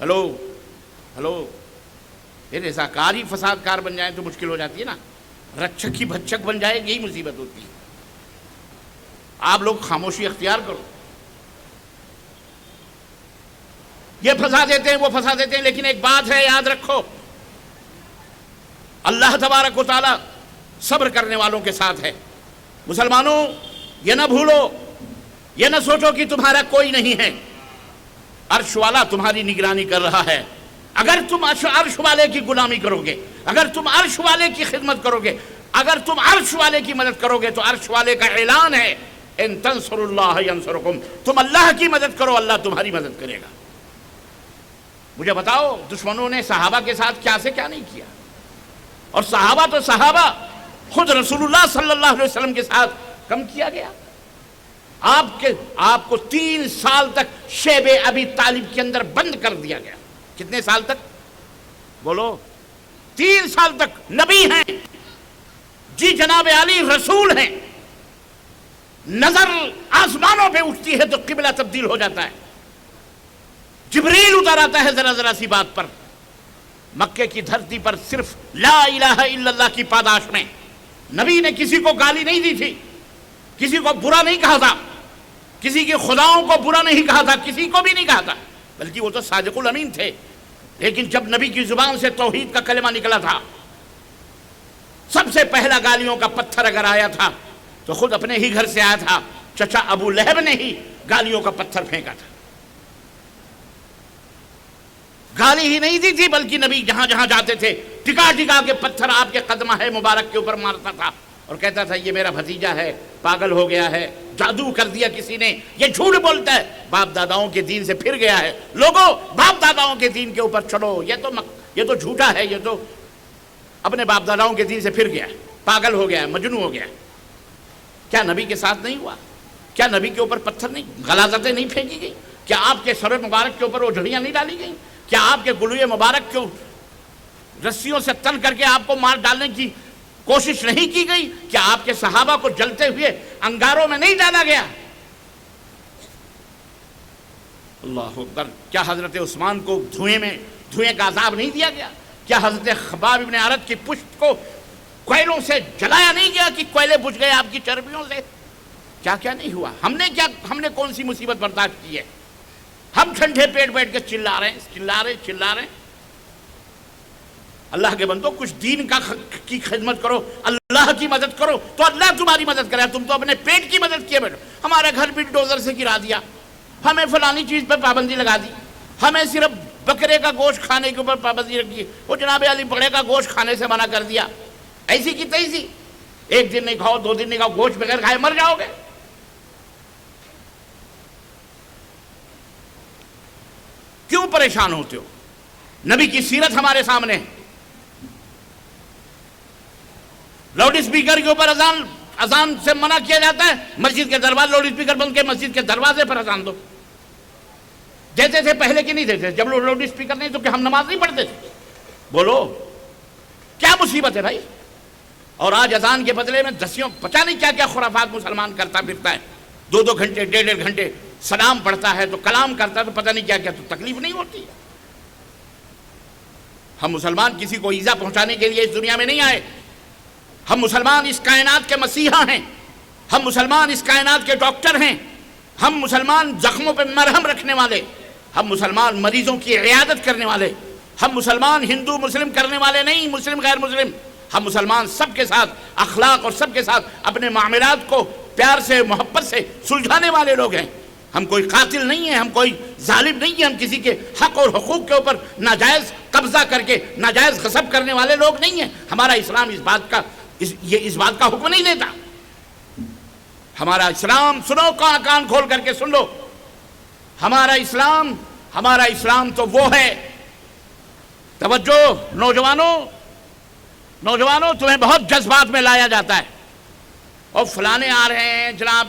ہلو، یہ رضاکار ہی فساد کار بن جائیں تو مشکل ہو جاتی ہے نا، رکشک ہی بھچک بن جائے، یہی مصیبت ہوتی ہے۔ آپ لوگ خاموشی اختیار کرو۔ یہ پھنسا دیتے ہیں، وہ پھنسا دیتے ہیں، لیکن ایک بات ہے یاد رکھو، اللہ تبارک و تعالی صبر کرنے والوں کے ساتھ ہے۔ مسلمانوں یہ نہ بھولو، یہ نہ سوچو کہ تمہارا کوئی نہیں ہے، عرش والا تمہاری نگرانی کر رہا ہے۔ اگر تم عرش والے کی غلامی کرو گے، اگر تم عرش والے کی خدمت کرو گے، اگر تم عرش والے کی مدد کرو گے تو عرش والے کا اعلان ہے، ان تنصروا اللہ ینصرکم، تم اللہ کی مدد کرو اللہ تمہاری مدد کرے گا۔ مجھے بتاؤ دشمنوں نے صحابہ کے ساتھ کیا سے کیا نہیں کیا، اور صحابہ تو صحابہ، خود رسول اللہ صلی اللہ علیہ وسلم کے ساتھ کم کیا گیا۔ آپ کو 3 سال تک شیب ابی طالب کے اندر بند کر دیا گیا۔ کتنے سال تک؟ بولو، 3 سال تک نبی ہیں، جی جناب علی رسول ہیں، نظر آسمانوں پہ اٹھتی ہے تو قبلہ تبدیل ہو جاتا ہے، جبریل اتر آتا ہے ذرا سی بات پر۔ مکے کی دھرتی پر صرف لا الہ الا اللہ کی پاداش میں نبی نے کسی کو گالی نہیں دی تھی، کسی کو برا نہیں کہا تھا، کسی کی خداؤں کو برا نہیں کہا تھا، کسی کو بھی نہیں کہا تھا، بلکہ وہ تو صادق الامین تھے۔ لیکن جب نبی کی زبان سے توحید کا کلمہ نکلا تھا، سب سے پہلا گالیوں کا پتھر اگر آیا تھا تو خود اپنے ہی گھر سے آیا تھا، چچا ابو لہب نے ہی گالیوں کا پتھر پھینکا تھا۔ گالی ہی نہیں دی تھی بلکہ نبی جہاں جہاں جاتے تھے ٹکا ٹکا کے پتھر آپ کے قدمہ ہے مبارک کے اوپر مارتا تھا، اور کہتا تھا یہ میرا بھتیجا ہے، پاگل ہو گیا ہے، جادو کر دیا کسی نے، یہ جھوٹ بولتا ہے، باپ داداؤں کے دین سے پھر گیا ہے۔ لوگوں، باپ داداؤں کے دین کے اوپر چلو، یہ تو جھوٹا ہے، یہ تو اپنے باپ داداؤں کے دین سے پھر گیا ہے، پاگل ہو گیا ہے، مجنون ہو گیا ہے۔ کیا نبی کے ساتھ نہیں ہوا؟ کیا نبی کے اوپر پتھر نہیں، غلاظتیں نہیں پھینکی گئی؟ کیا آپ کے سر مبارک کے اوپر وہ جھڑیاں نہیں ڈالی گئیں؟ کیا آپ کے گلوئے مبارک کو رسیوں سے تن کر کے آپ کو مار ڈالنے کی کوشش نہیں کی گئی؟ کیا آپ کے صحابہ کو جلتے ہوئے انگاروں میں نہیں ڈالا گیا؟ اللہ اکبر! کیا حضرت عثمان کو دھوئیں کا عذاب نہیں دیا گیا؟ کیا حضرت خباب ابن عرد کی پشت کو کوئلوں سے جلایا نہیں گیا کہ کوئلے بجھ گئے آپ کی چربیوں سے؟ کیا کیا نہیں ہوا؟ ہم نے کون سی مصیبت برداشت کی ہے؟ ہم ٹھنڈے پیٹ بیٹھ کے چلا رہے ہیں۔ اللہ کے بندو، کچھ دین کی خدمت کرو، اللہ کی مدد کرو تو اللہ تمہاری مدد کرے۔ تم تو اپنے پیٹ کی مدد کیے بیٹھو۔ ہمارے گھر بھی ڈوزر سے گرا دیا، ہمیں فلانی چیز پہ پابندی لگا دی، ہمیں صرف بکرے کا گوشت کھانے کے اوپر پابندی رکھی، وہ جناب علی بڑے کا گوشت کھانے سے منع کر دیا، ایسی کی تیسی، ایک دن نہیں کھاؤ، 2 دن نہیں کھاؤ، گوشت بغیر کھائے مر جاؤ گے۔ کیوں پریشان ہوتے ہو؟ نبی کی سیرت ہمارے سامنے ہے۔ لاؤڈ اسپیکر کے اوپر اذان سے منع کیا جاتا ہے، مسجد کے دروازے لاؤڈ اسپیکر بند کے مسجد کے دروازے پر اذان دو۔ دیتے تھے پہلے کہ نہیں دیتے؟ جب لاؤڈ اسپیکر نہیں تو کہ ہم نماز نہیں پڑھتے تھے؟ بولو، کیا مصیبت ہے بھائی؟ اور آج اذان کے بدلے میں دسیوں پتہ نہیں کیا کیا خرافات مسلمان کرتا پھرتا ہے، 2 گھنٹے 1.5 گھنٹے سلام پڑھتا ہے تو کلام کرتا ہے تو پتہ نہیں کیا کیا، تو تکلیف نہیں ہوتی؟ ہم مسلمان کسی کو ایذا پہنچانے کے لیے اس دنیا میں نہیں آئے۔ ہم مسلمان اس کائنات کے مسیحا ہیں، ہم مسلمان اس کائنات کے ڈاکٹر ہیں، ہم مسلمان زخموں پہ مرہم رکھنے والے، ہم مسلمان مریضوں کی عیادت کرنے والے، ہم مسلمان ہندو مسلم کرنے والے نہیں، مسلم غیر مسلم، ہم مسلمان سب کے ساتھ اخلاق اور سب کے ساتھ اپنے معاملات کو پیار سے محبت سے سلجھانے والے لوگ ہیں۔ ہم کوئی قاتل نہیں ہیں، ہم کوئی ظالم نہیں ہیں، ہم کسی کے حق اور حقوق کے اوپر ناجائز قبضہ کر کے ناجائز غصب کرنے والے لوگ نہیں ہیں۔ ہمارا اسلام اس بات کا حکم نہیں دیتا۔ ہمارا اسلام، سنو، کان کھول کر کے سن لو، ہمارا اسلام تو وہ ہے، توجہ نوجوانوں، تمہیں بہت جذبات میں لایا جاتا ہے، اور فلانے آ رہے ہیں جناب،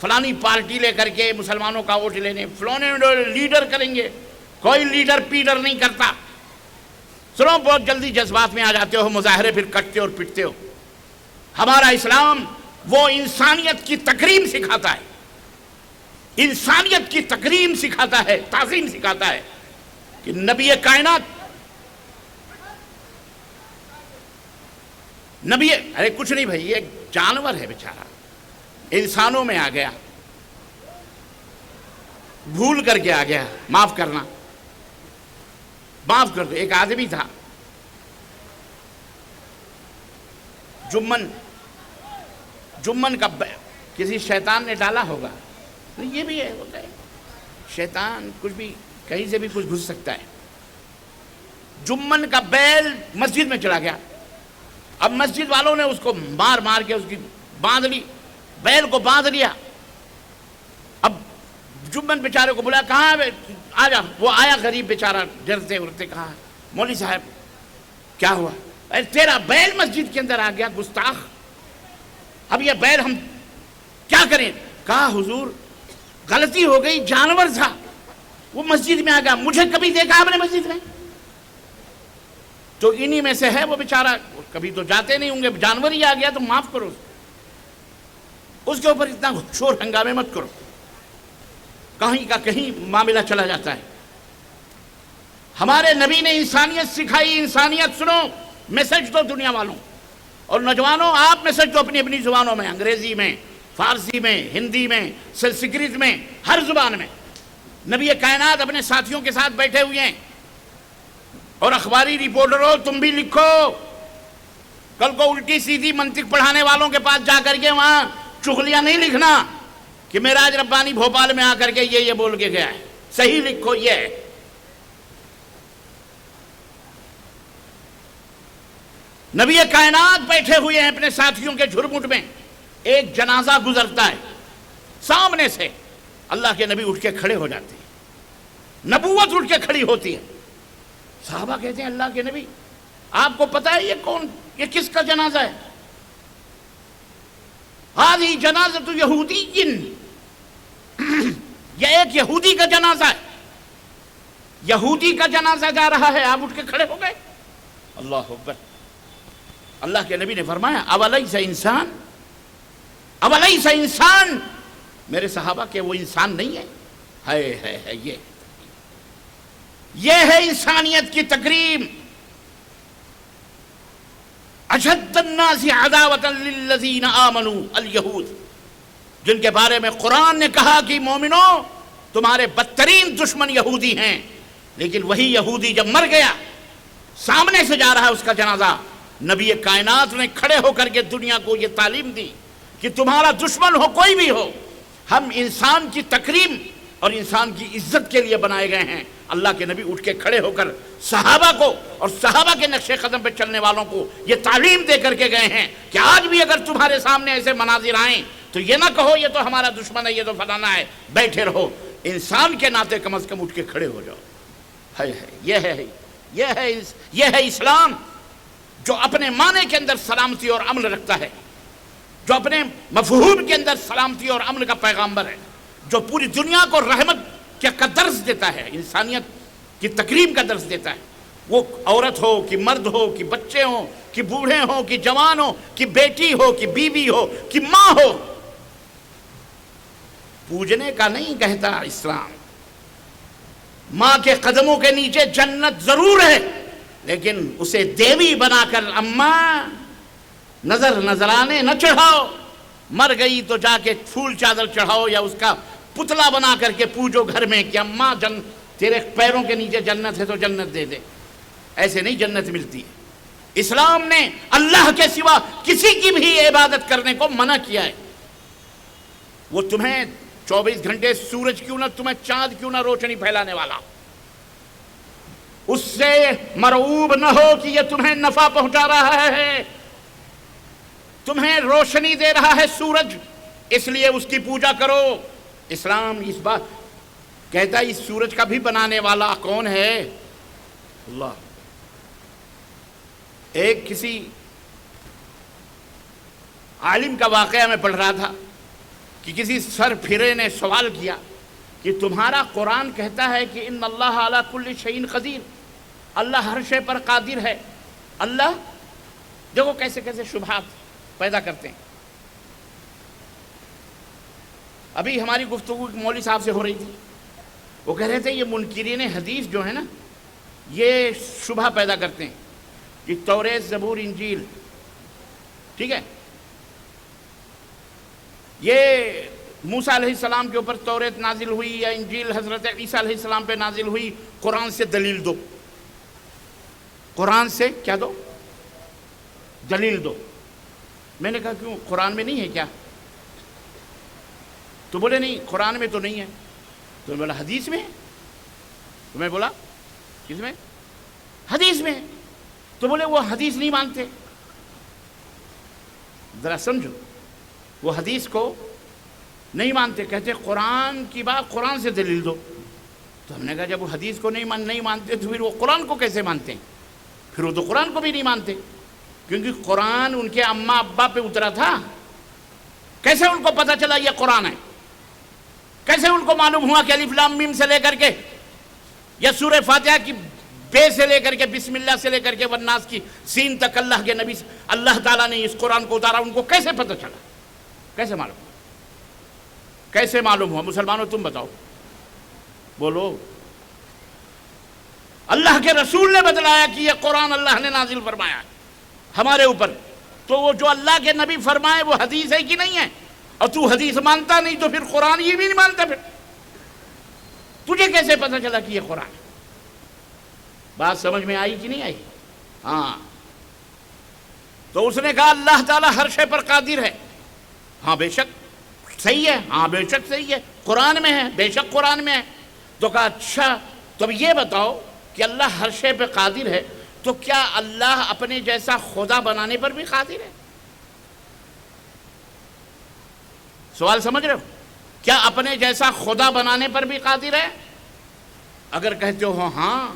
فلانی پارٹی لے کر کے مسلمانوں کا ووٹ لینے، فلانے لیڈر کریں گے۔ کوئی لیڈر پیڈر نہیں کرتا۔ سنو، بہت جلدی جذبات میں آ جاتے ہو، مظاہرے پھر کٹتے اور پٹتے ہو۔ ہمارا اسلام وہ انسانیت کی تکریم سکھاتا ہے، انسانیت کی تکریم سکھاتا ہے، تعظیم سکھاتا ہے کہ نبی کائنات، ارے کچھ نہیں بھائی، یہ جانور ہے بیچارہ، انسانوں میں آ گیا، بھول کر کے آ گیا، معاف کرنا، معاف کر دو۔ ایک آدمی تھا، جمن کا کسی شیطان نے ڈالا ہوگا، یہ بھی ہے، ہوتا ہے، شیطان کچھ بھی کہیں سے بھی کچھ گھس سکتا ہے۔ جمن کا بیل مسجد میں چلا گیا، اب مسجد والوں نے اس کو مار کے اس کی باندھ لی، بیل کو باندھ لیا۔ اب جمن بیچارے کو بلایا، کہاں ہے؟ آ جا۔ وہ آیا، غریب بیچارہ، ڈرتے اڑتے، کہا مولوی صاحب کیا ہوا؟ ارے تیرا بیل مسجد کے اندر آ گیا، گستاخ، اب یہ بیل ہم کیا کریں؟ کہا حضور غلطی ہو گئی، جانور تھا، وہ مسجد میں آ گیا، مجھے کبھی دیکھا آپ نے مسجد میں؟ تو انہی میں سے ہے وہ بیچارہ، کبھی تو جاتے نہیں ہوں گے، جانور ہی آ گیا تو معاف کرو، اس کے اوپر اتنا شور ہنگامے مت کرو، کہیں کا کہیں معاملہ چلا جاتا ہے۔ ہمارے نبی نے انسانیت سکھائی، انسانیت سنو، میسج دو دنیا والوں، اور نوجوانوں آپ میسج دو اپنی زبانوں میں، انگریزی میں، فارسی میں، ہندی میں، سنسکرت میں، ہر زبان میں۔ نبی کائنات اپنے ساتھیوں کے ساتھ بیٹھے ہوئے ہیں، اور اخباری رپورٹروں تم بھی لکھو، کل کو الٹی سیدھی منطق پڑھانے والوں کے پاس جا کر کے وہاں چغلیاں نہیں لکھنا کہ معراج ربانی بھوپال میں آ کر کے یہ بول کے گیا ہے، صحیح لکھو یہ ہے۔ نبی کائنات بیٹھے ہوئے ہیں اپنے ساتھیوں کے جھرمٹ میں، ایک جنازہ گزرتا ہے سامنے سے، اللہ کے نبی اٹھ کے کھڑے ہو جاتے ہیں، نبوت اٹھ کے کھڑی ہوتی ہے۔ صحابہ کہتے ہیں اللہ کے نبی آپ کو پتا ہے یہ کون، یہ کس کا جنازہ ہے؟ ہذہ جنازۃ یہودی، یہ ایک یہودی کا جنازہ ہے، یہودی کا جنازہ جا رہا ہے، آپ اٹھ کے کھڑے ہو گئے۔ اللہ اکبر۔ اللہ کے نبی نے فرمایا اولیس انسان، اولیس انسان، میرے صحابہ کہ وہ انسان نہیں ہے؟ یہ ہے انسانیت کی تکریم۔ اشد الناس عداوۃ للذین آمنوا الیہود، جن کے بارے میں قرآن نے کہا کہ مومنو تمہارے بدترین دشمن یہودی ہیں، لیکن وہی یہودی جب مر گیا، سامنے سے جا رہا ہے اس کا جنازہ، نبی کائنات نے کھڑے ہو کر کے دنیا کو یہ تعلیم دی کہ تمہارا دشمن ہو کوئی بھی ہو، ہم انسان کی تکریم اور انسان کی عزت کے لیے بنائے گئے ہیں۔ اللہ کے نبی اٹھ کے کھڑے ہو کر صحابہ کو اور صحابہ کے نقش قدم پہ چلنے والوں کو یہ تعلیم دے کر کے گئے ہیں کہ آج بھی اگر تمہارے سامنے ایسے مناظر آئیں تو یہ نہ کہو یہ تو ہمارا دشمن ہے، یہ تو فلانا ہے، بیٹھے رہو، انسان کے ناطے کم از کم اٹھ کے کھڑے ہو جاؤ۔ یہ ہے اسلام، جو اپنے معنی کے اندر سلامتی اور امن رکھتا ہے، جو اپنے مفہوم کے اندر سلامتی اور امن کا پیغامبر ہے، جو پوری دنیا کو رحمت کا درس دیتا ہے، انسانیت کی تکریم کا درس دیتا ہے۔ وہ عورت ہو کہ مرد ہو کہ بچے ہوں کہ بوڑھے ہوں کہ جوان ہو کہ بیٹی ہو کہ بیوی ہو کہ ماں ہو، پوجنے کا نہیں کہتا اسلام۔ ماں کے قدموں کے نیچے جنت ضرور ہے، لیکن اسے دیوی بنا کر اماں نذرانے نہ چڑھاؤ، مر گئی تو جا کے پھول چادر چڑھاؤ یا اس کا پتلا بنا کر کے پوجو گھر میں کہ اماں تیرے پیروں کے نیچے جنت ہے تو جنت دے دے۔ ایسے نہیں جنت ملتی ہے۔ اسلام نے اللہ کے سوا کسی کی بھی عبادت کرنے کو منع کیا ہے۔ وہ تمہیں 24 گھنٹے سورج کیوں نہ، تمہیں چاند کیوں نہ روشنی پھیلانے والا، اس سے مرعوب نہ ہو کہ یہ تمہیں نفع پہنچا رہا ہے، تمہیں روشنی دے رہا ہے سورج، اس لیے اس کی پوجا کرو۔ اسلام اس بات کہتا ہے اس سورج کا بھی بنانے والا کون ہے؟ اللہ۔ ایک کسی عالم کا واقعہ میں پڑھ رہا تھا کہ کسی سر پھرے نے سوال کیا کہ تمہارا قرآن کہتا ہے کہ ان اللہ علی کل شیء قدیر، اللہ ہر شے پر قادر ہے، اللہ دیکھو کیسے کیسے شبہات پیدا کرتے ہیں۔ ابھی ہماری گفتگو مولوی صاحب سے ہو رہی تھی، وہ کہہ رہے تھے یہ منکرین حدیث جو ہے نا، یہ شبہ پیدا کرتے ہیں کہ توریت زبور انجیل، ٹھیک ہے، یہ موسیٰ علیہ السلام کے اوپر توریت نازل ہوئی یا انجیل حضرت عیسیٰ علیہ السلام پہ نازل ہوئی، قرآن سے دلیل دو، قرآن سے کیا دو؟ دلیل دو۔ میں نے کہا کیوں، قرآن میں نہیں ہے کیا؟ تو بولے نہیں قرآن میں تو نہیں ہے۔ تو میں بولا حدیث میں ہے؟ تو میں بولا کس میں؟ حدیث میں ہے۔ تو بولے وہ حدیث نہیں مانتے۔ ذرا سمجھو، وہ حدیث کو نہیں مانتے، کہتے قرآن کی بات قرآن سے دلیل دو۔ تو ہم نے کہا جب وہ حدیث کو نہیں مانتے تو پھر وہ قرآن کو کیسے مانتے ہیں؟ پھر وہ تو قرآن کو بھی نہیں مانتے، کیونکہ قرآن ان کے اماں ابا پہ اترا تھا۔ کیسے ان کو پتہ چلا یہ قرآن ہے؟ کیسے ان کو معلوم ہوا کہ الف لام میم سے لے کر کے یا سورہ فاتحہ کی بے سے لے کر کے بسم اللہ سے لے کر کے والناس کی سین تک اللہ کے نبی اللہ تعالیٰ نے اس قرآن کو اتارا؟ ان کو کیسے پتہ چلا؟ کیسے معلوم ہوا؟ کیسے معلوم ہوا؟ مسلمانوں تم بتاؤ، بولو۔ اللہ کے رسول نے بتلایا کہ یہ قرآن اللہ نے نازل فرمایا ہے ہمارے اوپر، تو وہ جو اللہ کے نبی فرمائے وہ حدیث ہے کہ نہیں ہے؟ اور تو حدیث مانتا نہیں تو پھر قرآن یہ بھی نہیں مانتا، پھر تجھے کیسے پتہ چلا کہ یہ قرآن ہے؟ بات سمجھ میں آئی کہ نہیں آئی؟ ہاں۔ تو اس نے کہا اللہ تعالیٰ ہر شے پر قادر ہے۔ ہاں بے شک صحیح ہے، ہاں بے شک صحیح ہے، قرآن میں ہے، بے شک قرآن میں ہے۔ تو کہا اچھا تو اب یہ بتاؤ کہ اللہ ہر شے پہ قادر ہے تو کیا اللہ اپنے جیسا خدا بنانے پر بھی قادر ہے؟ سوال سمجھ رہے ہو؟ کیا اپنے جیسا خدا بنانے پر بھی قادر ہے؟ اگر کہتے ہو ہاں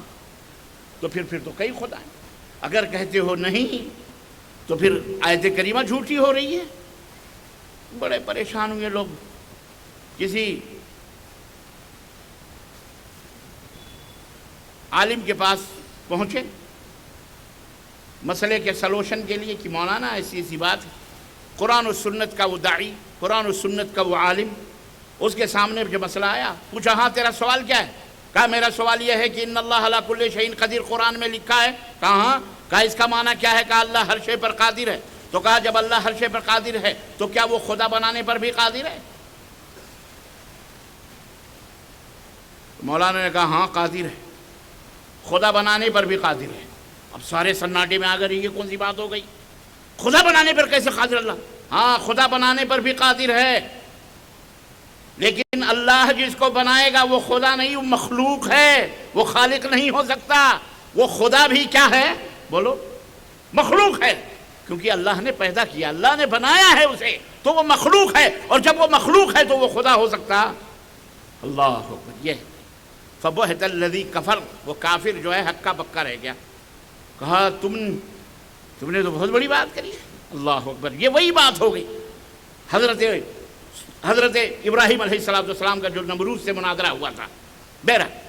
تو پھر تو کئی خدا ہیں، اگر کہتے ہو نہیں تو پھر آیت کریمہ جھوٹی ہو رہی ہے۔ بڑے پریشان ہوئے لوگ، کسی عالم کے پاس پہنچے مسئلے کے سلوشن کے لیے کہ مولانا ایسی ایسی بات ہے، قرآن و سنت کا وہ داعی، قرآن و سنت کا وہ عالم، اس کے سامنے جو مسئلہ آیا پوچھا ہاں تیرا سوال کیا ہے؟ کہا میرا سوال یہ ہے کہ ان اللہ علی کل شیء قدیر قرآن میں لکھا ہے۔ کہا ہاں۔ کہا اس کا معنی کیا ہے؟ کہا اللہ ہر شے پر قادر ہے۔ تو کہا جب اللہ ہر شے پر قادر ہے تو کیا وہ خدا بنانے پر بھی قادر ہے؟ مولانا نے کہا ہاں قادر ہے، خدا بنانے پر بھی قادر ہے۔ اب سارے سناٹے میں آ گئے، یہ کون سی بات ہو گئی؟ خدا بنانے پر کیسے قادر اللہ؟ ہاں خدا بنانے پر بھی قادر ہے، لیکن اللہ جس کو بنائے گا وہ خدا نہیں، وہ مخلوق ہے، وہ خالق نہیں ہو سکتا۔ وہ خدا بھی کیا ہے؟ بولو، مخلوق ہے، کیونکہ اللہ نے پیدا کیا، اللہ نے بنایا ہے اسے، تو وہ مخلوق ہے، اور جب وہ مخلوق ہے تو وہ خدا ہو سکتا؟ اللہ اکبر۔ یہ فبہت الذی کفر، وہ کافر جو ہے ہکا بکا رہ گیا، کہا تم نے تو بہت بڑی بات کری۔ اللہ اکبر۔ یہ وہی بات ہو گئی حضرت ابراہیم علیہ السلام کا جو نمرود سے مناظرہ ہوا تھا۔ بہرحال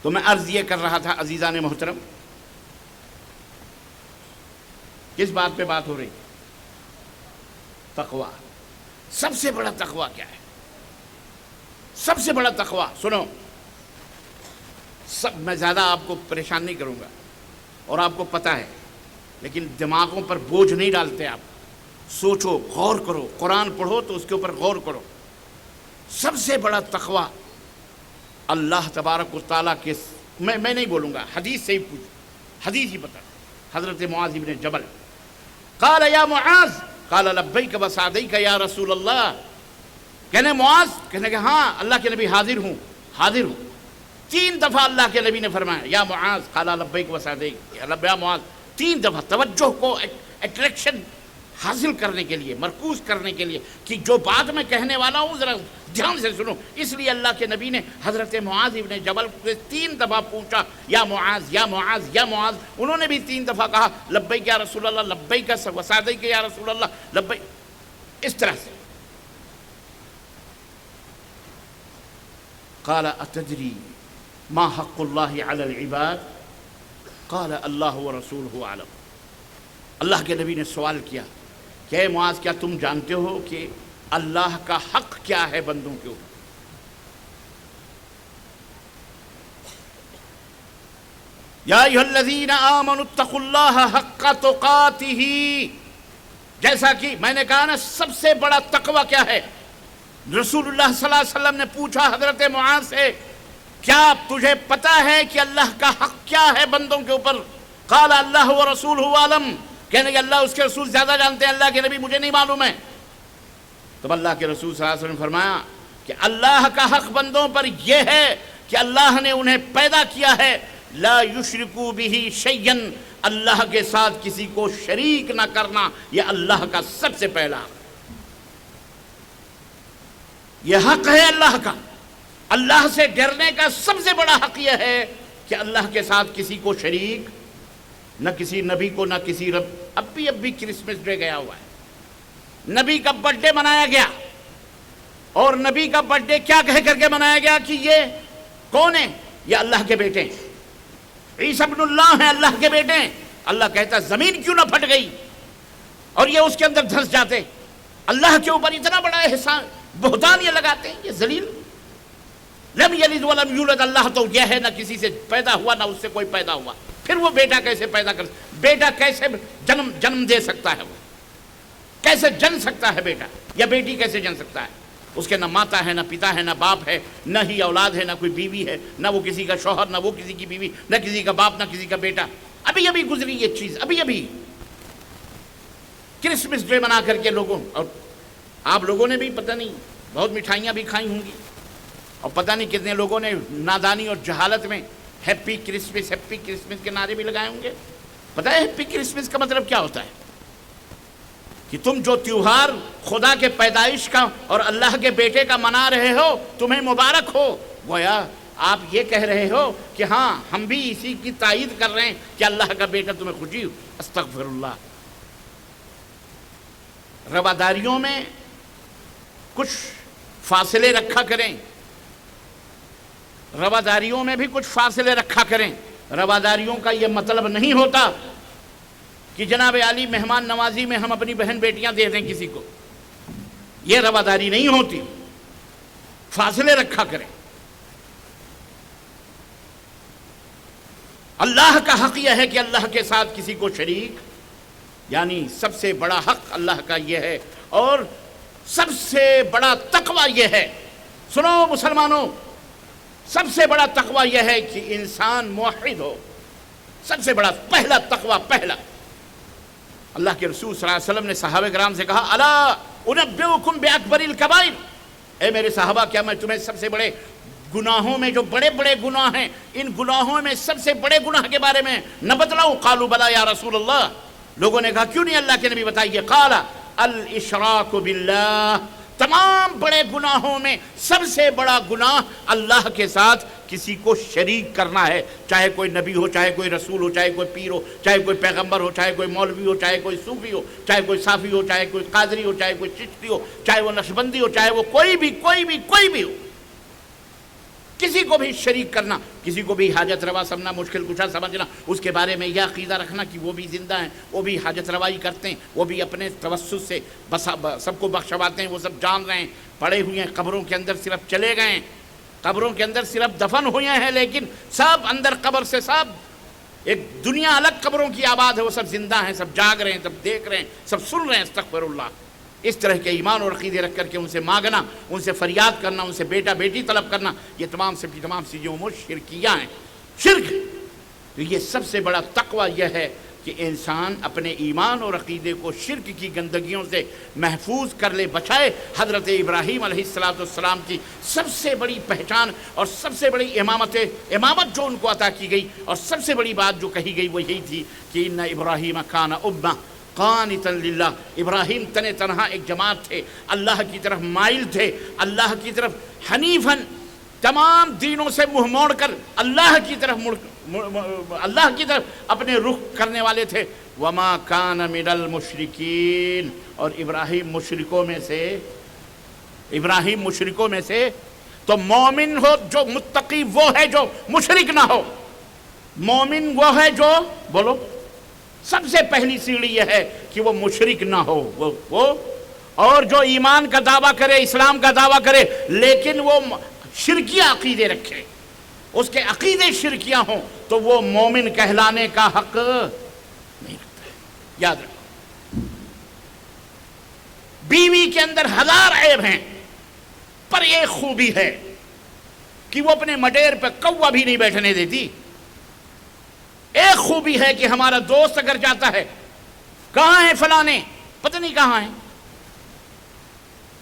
تو میں عرض یہ کر رہا تھا عزیزان محترم، کس بات پہ بات ہو رہی؟ تقویٰ۔ سب سے بڑا تقویٰ کیا ہے؟ سب سے بڑا تقویٰ سنو، میں زیادہ آپ کو پریشان نہیں کروں گا اور آپ کو پتہ ہے، لیکن دماغوں پر بوجھ نہیں ڈالتے آپ، سوچو، غور کرو، قرآن پڑھو تو اس کے اوپر غور کرو۔ سب سے بڑا تقویٰ اللہ تبارک و تعالیٰ کے، میں نہیں بولوں گا، حدیث سے ہی پوچھ، حدیث ہی بتا۔ حضرت معاذ بن جبل قال یا معاذ، قال لبیک وسعدیک یا رسول اللہ، کہنے معاذ، کہنے کہ ہاں اللہ کے نبی حاضر ہوں، حاضر ہوں۔ 3 دفعہ اللہ کے نبی نے فرمایا یا معاذ، قال لبیک وسعدیک، یا معاذ، 3 دفعہ توجہ کو اٹریکشن حاصل کرنے کے لیے، مرکوز کرنے کے لیے کہ جو بات میں کہنے والا ہوں ذرا دھیان سے سنو، اس لیے اللہ کے نبی نے حضرت معاذ ابن جبل کو 3 دفعہ پوچھا یا معاذ یا معاذ یا معاذ، انہوں نے بھی 3 دفعہ کہا لبیک یا رسول اللہ، لبیک وسعدیک یا رسول اللہ، لبیک، اس طرح سے۔ قال اتدری ما حق اللہ علی العباد؟ قال اللہ ورسولہ اعلم۔ اللہ کے نبی نے سوال کیا کہ اے معاذ، کیا تم جانتے ہو کہ اللہ کا حق کیا ہے بندوں کے اوپر؟ یا ایھا الذین آمنوا اتقوا اللہ حق تقاتہ، جیسا کہ میں نے کہا نا سب سے بڑا تقوی کیا ہے؟ رسول اللہ صلی اللہ علیہ وسلم نے پوچھا حضرت معاذ سے، کیا تجھے پتا ہے کہ اللہ کا حق کیا ہے بندوں کے اوپر؟ قال اللہ ورسولہ اعلم، کہنے کہ اللہ اس کے رسول زیادہ جانتے ہیں، اللہ کے نبی مجھے نہیں معلوم ہے۔ تب اللہ کے رسول صلی اللہ علیہ وسلم نے فرمایا کہ اللہ کا حق بندوں پر یہ ہے کہ اللہ نے انہیں پیدا کیا ہے، لا یشرکوا بہ شیئا، اللہ کے ساتھ کسی کو شریک نہ کرنا، یہ اللہ کا سب سے پہلا حق، یہ حق ہے اللہ کا۔ اللہ سے ڈرنے کا سب سے بڑا حق یہ ہے کہ اللہ کے ساتھ کسی کو شریک، نہ کسی نبی کو، نہ کسی رب۔ اب بھی کرسمس ڈے گیا ہوا ہے، نبی کا برتھ ڈے منایا گیا، اور نبی کا برتھ ڈے کیا کہہ کر کے منایا گیا کہ یہ کون ہے؟ یہ اللہ کے بیٹے ہیں، عیسیٰ ابن اللہ ہیں، اللہ کے بیٹے ہیں۔ اللہ کہتا زمین کیوں نہ پھٹ گئی اور یہ اس کے اندر دھنس جاتے؟ اللہ کے اوپر اتنا بڑا احسان، بہتان یہ لگاتے ہیں، یہ ذلیل۔ لم یلد ولم یولد، اللہ تو یہ ہے نہ کسی سے پیدا ہوا نہ اس سے کوئی پیدا ہوا، پھر وہ بیٹا کیسے پیدا کر، بیٹا کیسے جنم دے سکتا ہے؟ وہ کیسے جن سکتا ہے بیٹا، یا بیٹی کیسے جن سکتا ہے؟ اس کے نہ ماتا ہے، نہ پتا ہے، نہ باپ ہے، نہ ہی اولاد ہے، نہ کوئی بیوی ہے، نہ وہ کسی کا شوہر، نہ وہ کسی کی بیوی، نہ کسی کا باپ، نہ کسی کا بیٹا۔ ابھی گزری یہ چیز، ابھی کرسمس ڈے منا کر کے لوگوں، اور آپ لوگوں نے بھی پتہ نہیں بہت مٹھائیاں بھی کھائی ہوں گی، اور پتہ نہیں کتنے لوگوں نے نادانی اور جہالت میں ہیپی کرسمس کے نعرے بھی لگائے ہوں گے. پتہ ہے ہیپی کرسمس کا مطلب کیا ہوتا ہے؟ کہ تم جو تیوہار خدا کے پیدائش کا اور اللہ کے بیٹے کا منا رہے ہو تمہیں مبارک ہو. گویا آپ یہ کہہ رہے ہو کہ ہاں ہم بھی اسی کی تائید کر رہے ہیں کہ اللہ کا بیٹا تمہیں خوشی ہو. استغفر اللہ. رواداریوں میں کچھ فاصلے رکھا کریں، رواداریوں میں بھی کچھ فاصلے رکھا کریں. رواداریوں کا یہ مطلب نہیں ہوتا کہ جناب عالی مہمان نوازی میں ہم اپنی بہن بیٹیاں دے دیں کسی کو. یہ رواداری نہیں ہوتی. فاصلے رکھا کریں. اللہ کا حق یہ ہے کہ اللہ کے ساتھ کسی کو شریک، یعنی سب سے بڑا حق اللہ کا یہ ہے، اور سب سے بڑا تقوی یہ ہے. سنو مسلمانوں، سب سے بڑا تقوی یہ ہے کہ انسان موحد ہو. سب سے بڑا پہلا تقوی، پہلا. اللہ کے رسول صلی اللہ علیہ وسلم نے صحابہ کرام سے کہا الا انبئکم باکبر الکبائر، اے میرے صحابہ کیا میں تمہیں سب سے بڑے گناہوں میں، جو بڑے بڑے گناہ ہیں، ان گناہوں میں سب سے بڑے گناہ کے بارے میں نہ بتلاؤں؟ قالوا بلا یا رسول اللہ. لوگوں نے کہا کیوں نہیں اللہ کے نبی بتائیے. قال الاشراک باللہ، تمام بڑے گناہوں میں سب سے بڑا گناہ اللہ کے ساتھ کسی کو شریک کرنا ہے. چاہے کوئی نبی ہو، چاہے کوئی رسول ہو، چاہے کوئی پیر ہو، چاہے کوئی پیغمبر ہو، چاہے کوئی مولوی ہو، چاہے کوئی صوفی ہو، چاہے کوئی صافی ہو، چاہے کوئی قادری ہو، چاہے کوئی چشتی ہو، چاہے وہ نقشبندی ہو، چاہے وہ کوئی بھی ہو. کسی کو بھی شریک کرنا، کسی کو بھی حاجت روا سمجھنا، مشکل کشا سمجھنا، اس کے بارے میں یہ عقیدہ رکھنا کہ وہ بھی زندہ ہیں، وہ بھی حاجت روائی کرتے ہیں، وہ بھی اپنے توسط سے سب کو بخشواتے ہیں، وہ سب جان رہے ہیں، پڑے ہوئے ہیں قبروں کے اندر، صرف چلے گئے ہیں قبروں کے اندر، صرف دفن ہوئے ہیں، لیکن سب اندر قبر سے، سب ایک دنیا الگ قبروں کی آباد ہے، وہ سب زندہ ہیں، سب جاگ رہے ہیں، سب دیکھ رہے ہیں، سب سن رہے ہیں. استغفر اللہ. اس طرح کے ایمان اور عقیدے رکھ کر کے ان سے مانگنا، ان سے فریاد کرنا، ان سے بیٹا بیٹی طلب کرنا، یہ تمام سے تمام چیزیں شرکیاں ہیں. شرک. تو یہ سب سے بڑا تقوی یہ ہے کہ انسان اپنے ایمان اور عقیدے کو شرک کی گندگیوں سے محفوظ کر لے، بچائے. حضرت ابراہیم علیہ السلام کی سب سے بڑی پہچان اور سب سے بڑی امامت جو ان کو عطا کی گئی، اور سب سے بڑی بات جو کہی گئی وہ یہی تھی کہ ان ابراہیم کان امہ قانتا للہ. ابراہیم تنہا ایک جماعت تھے، اللہ کی طرف مائل تھے، اللہ کی طرف حنیفاً، تمام دینوں سے منہ موڑ کر اللہ کی طرف اپنے رخ کرنے والے تھے. وما کان من المشرکین، اور ابراہیم مشرکوں میں سے. تو مومن ہو جو متقی وہ ہے جو مشرک نہ ہو. مومن وہ ہے جو، بولو، سب سے پہلی سیڑھی یہ ہے کہ وہ مشرک نہ ہو. وہ اور جو ایمان کا دعویٰ کرے، اسلام کا دعویٰ کرے، لیکن وہ شرکیہ عقیدے رکھے، اس کے عقیدے شرکیہ ہوں، تو وہ مومن کہلانے کا حق نہیں رکھتا ہے. یاد رکھو، بیوی کے اندر ہزار عیب ہیں، پر ایک خوبی ہے کہ وہ اپنے مڈیر پہ کوا بھی نہیں بیٹھنے دیتی. ایک خوبی ہے کہ ہمارا دوست اگر جاتا ہے، کہاں ہیں فلانے، پتہ نہیں کہاں ہیں،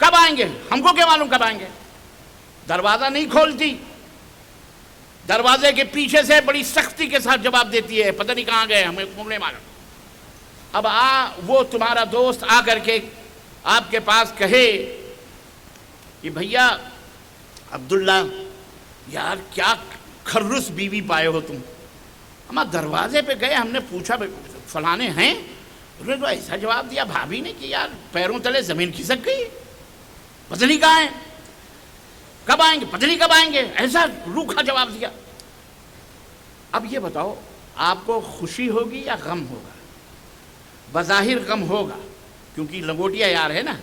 کب آئیں گے، ہم کو کیا معلوم کب آئیں گے. دروازہ نہیں کھولتی، دروازے کے پیچھے سے بڑی سختی کے ساتھ جواب دیتی ہے، پتہ نہیں کہاں گئے، ہمیں نہیں معلوم. اب وہ تمہارا دوست آ کر کے آپ کے پاس کہے کہ بھیا عبداللہ، یار کیا خرس بیوی پائے ہو تم. ہم دروازے پہ گئے، ہم نے پوچھا فلانے ہیں، انہوں نے تو ایسا جواب دیا بھابھی نے کہ یار پیروں تلے زمین کھسک گئی، پتہ نہیں کہاں ہیں، کب آئیں گے، پتہ نہیں کب آئیں گے، ایسا روکھا جواب دیا. اب یہ بتاؤ آپ کو خوشی ہوگی یا غم ہوگا؟ بظاہر غم ہوگا، کیونکہ لنگوٹیا یار ہے نا.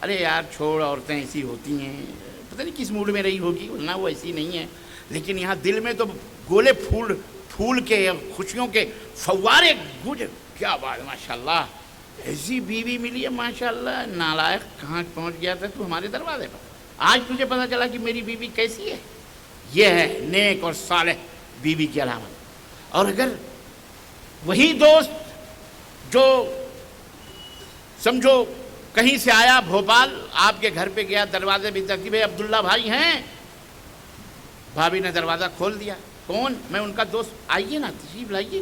ارے یار چھوڑ، عورتیں ایسی ہوتی ہیں، پتہ نہیں کس موڈ میں رہی ہوگی، ورنہ وہ ایسی نہیں ہے. لیکن یہاں دل میں تو گولے پھول کے، خوشیوں کے فوارے گوجے. کیا بات، ماشاءاللہ ایسی بیوی ملی ہے، ماشاءاللہ. نالائق کہاں پہنچ گیا تھا تو ہمارے دروازے پر، آج تجھے پتہ چلا کہ میری بیوی کیسی ہے. یہ ہے نیک اور صالح بیوی کی علامت. اور اگر وہی دوست جو سمجھو کہیں سے آیا، بھوپال، آپ کے گھر پہ گیا، دروازے بھی ترتیب ہے، عبداللہ بھائی ہیں، بھابھی نے دروازہ کھول دیا، کون؟ میں ان کا دوست. آئیے نا، تشریف لائیے.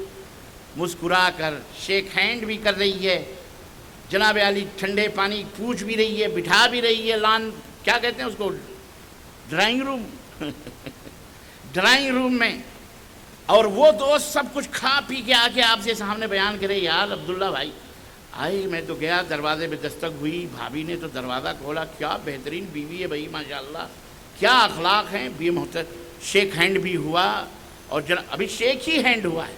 مسکرا کر شیک ہینڈ بھی کر رہی ہے، جناب علی ٹھنڈے پانی پوچھ بھی رہی ہے، بٹھا بھی رہی ہے لان، کیا کہتے ہیں اس کو، ڈرائنگ روم ڈرائنگ روم میں. اور وہ دوست سب کچھ کھا پی کے آ کے آپ سے سامنے بیان کرے، یار عبداللہ بھائی آئی، میں تو گیا دروازے پہ دستک ہوئی، بھابھی نے تو دروازہ کھولا، کیا بہترین بیوی ہے بھائی ماشاءاللہ، کیا اخلاق ہیں بھی محترم. شیک ہینڈ بھی ہوا، اور ابھی شیک ہی ہینڈ ہوا ہے،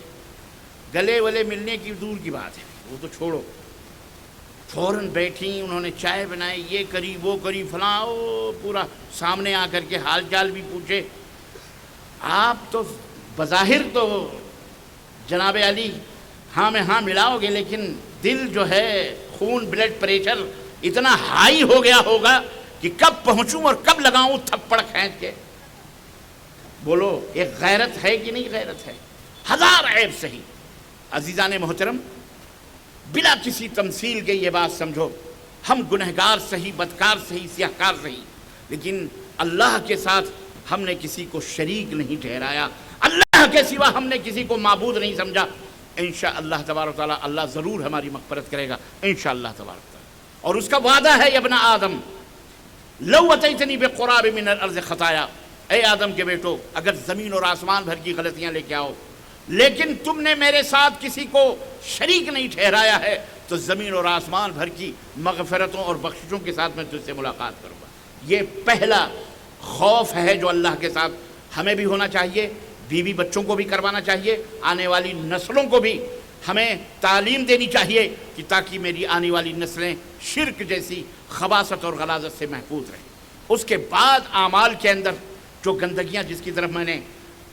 گلے ولے ملنے کی دور کی بات ہے، وہ تو چھوڑو. فوراً بیٹھی، انہوں نے چائے بنائی، یہ کری وہ کری فلاں، پورا سامنے آ کر کے حال چال بھی پوچھے. آپ تو بظاہر تو جناب علی ہاں میں ہاں ملاؤ گے، لیکن دل جو ہے، خون بلڈ پریشر اتنا ہائی ہو گیا ہوگا کہ کب پہنچوں اور کب لگاؤں تھپڑ کھینچ کے. بولو ایک غیرت ہے کہ نہیں غیرت ہے؟ ہزار عیب صحیح. عزیزان محترم، بلا کسی تمثیل کے یہ بات سمجھو، ہم گنہگار صحیح، بدکار صحیح، سیاہکار صحیح، لیکن اللہ کے ساتھ ہم نے کسی کو شریک نہیں ٹھہرایا، اللہ کے سوا ہم نے کسی کو معبود نہیں سمجھا. انشاءاللہ تبارک و تعالی اللہ ضرور ہماری مغفرت کرے گا انشاءاللہ تبارک و تعالی. اور اس کا وعدہ ہے، یا ابن آدم لو اتیتنی بقراب من الارض خطایا، اے آدم کے بیٹو اگر زمین اور آسمان بھر کی غلطیاں لے کے آؤ، لیکن تم نے میرے ساتھ کسی کو شریک نہیں ٹھہرایا ہے، تو زمین اور آسمان بھر کی مغفرتوں اور بخششوں کے ساتھ میں تجھ سے ملاقات کروں گا. یہ پہلا خوف ہے جو اللہ کے ساتھ ہمیں بھی ہونا چاہیے، بیوی بچوں کو بھی کروانا چاہیے، آنے والی نسلوں کو بھی ہمیں تعلیم دینی چاہیے کہ تاکہ میری آنے والی نسلیں شرک جیسی خباثت اور غلاظت سے محفوظ رہیں. اس کے بعد اعمال کے اندر جو گندگیاں، جس کی طرف میں نے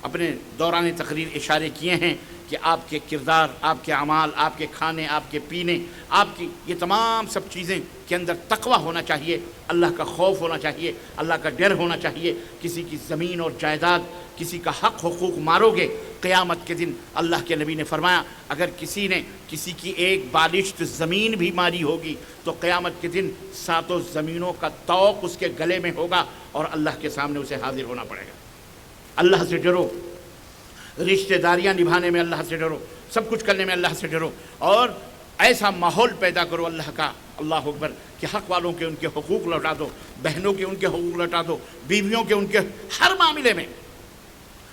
اپنے دوران تقریر اشارے کیے ہیں کہ آپ کے کردار، آپ کے اعمال، آپ کے کھانے، آپ کے پینے، آپ کی یہ تمام سب چیزیں کے اندر تقوی ہونا چاہیے، اللہ کا خوف ہونا چاہیے، اللہ کا ڈر ہونا چاہیے. کسی کی زمین اور جائیداد، کسی کا حق حقوق مارو گے، قیامت کے دن اللہ کے نبی نے فرمایا اگر کسی نے کسی کی ایک بالشت زمین بھی ماری ہوگی تو قیامت کے دن 7 زمینوں کا طوق اس کے گلے میں ہوگا اور اللہ کے سامنے اسے حاضر ہونا پڑے گا. اللہ سے ڈرو، رشتہ داریاں نبھانے میں اللہ سے ڈرو، سب کچھ کرنے میں اللہ سے ڈرو، اور ایسا ماحول پیدا کرو اللہ کا، اللہ اکبر، کہ حق والوں کے ان کے حقوق لوٹا دو، بہنوں کے ان کے حقوق لوٹا دو، بیویوں کے ان کے ہر معاملے میں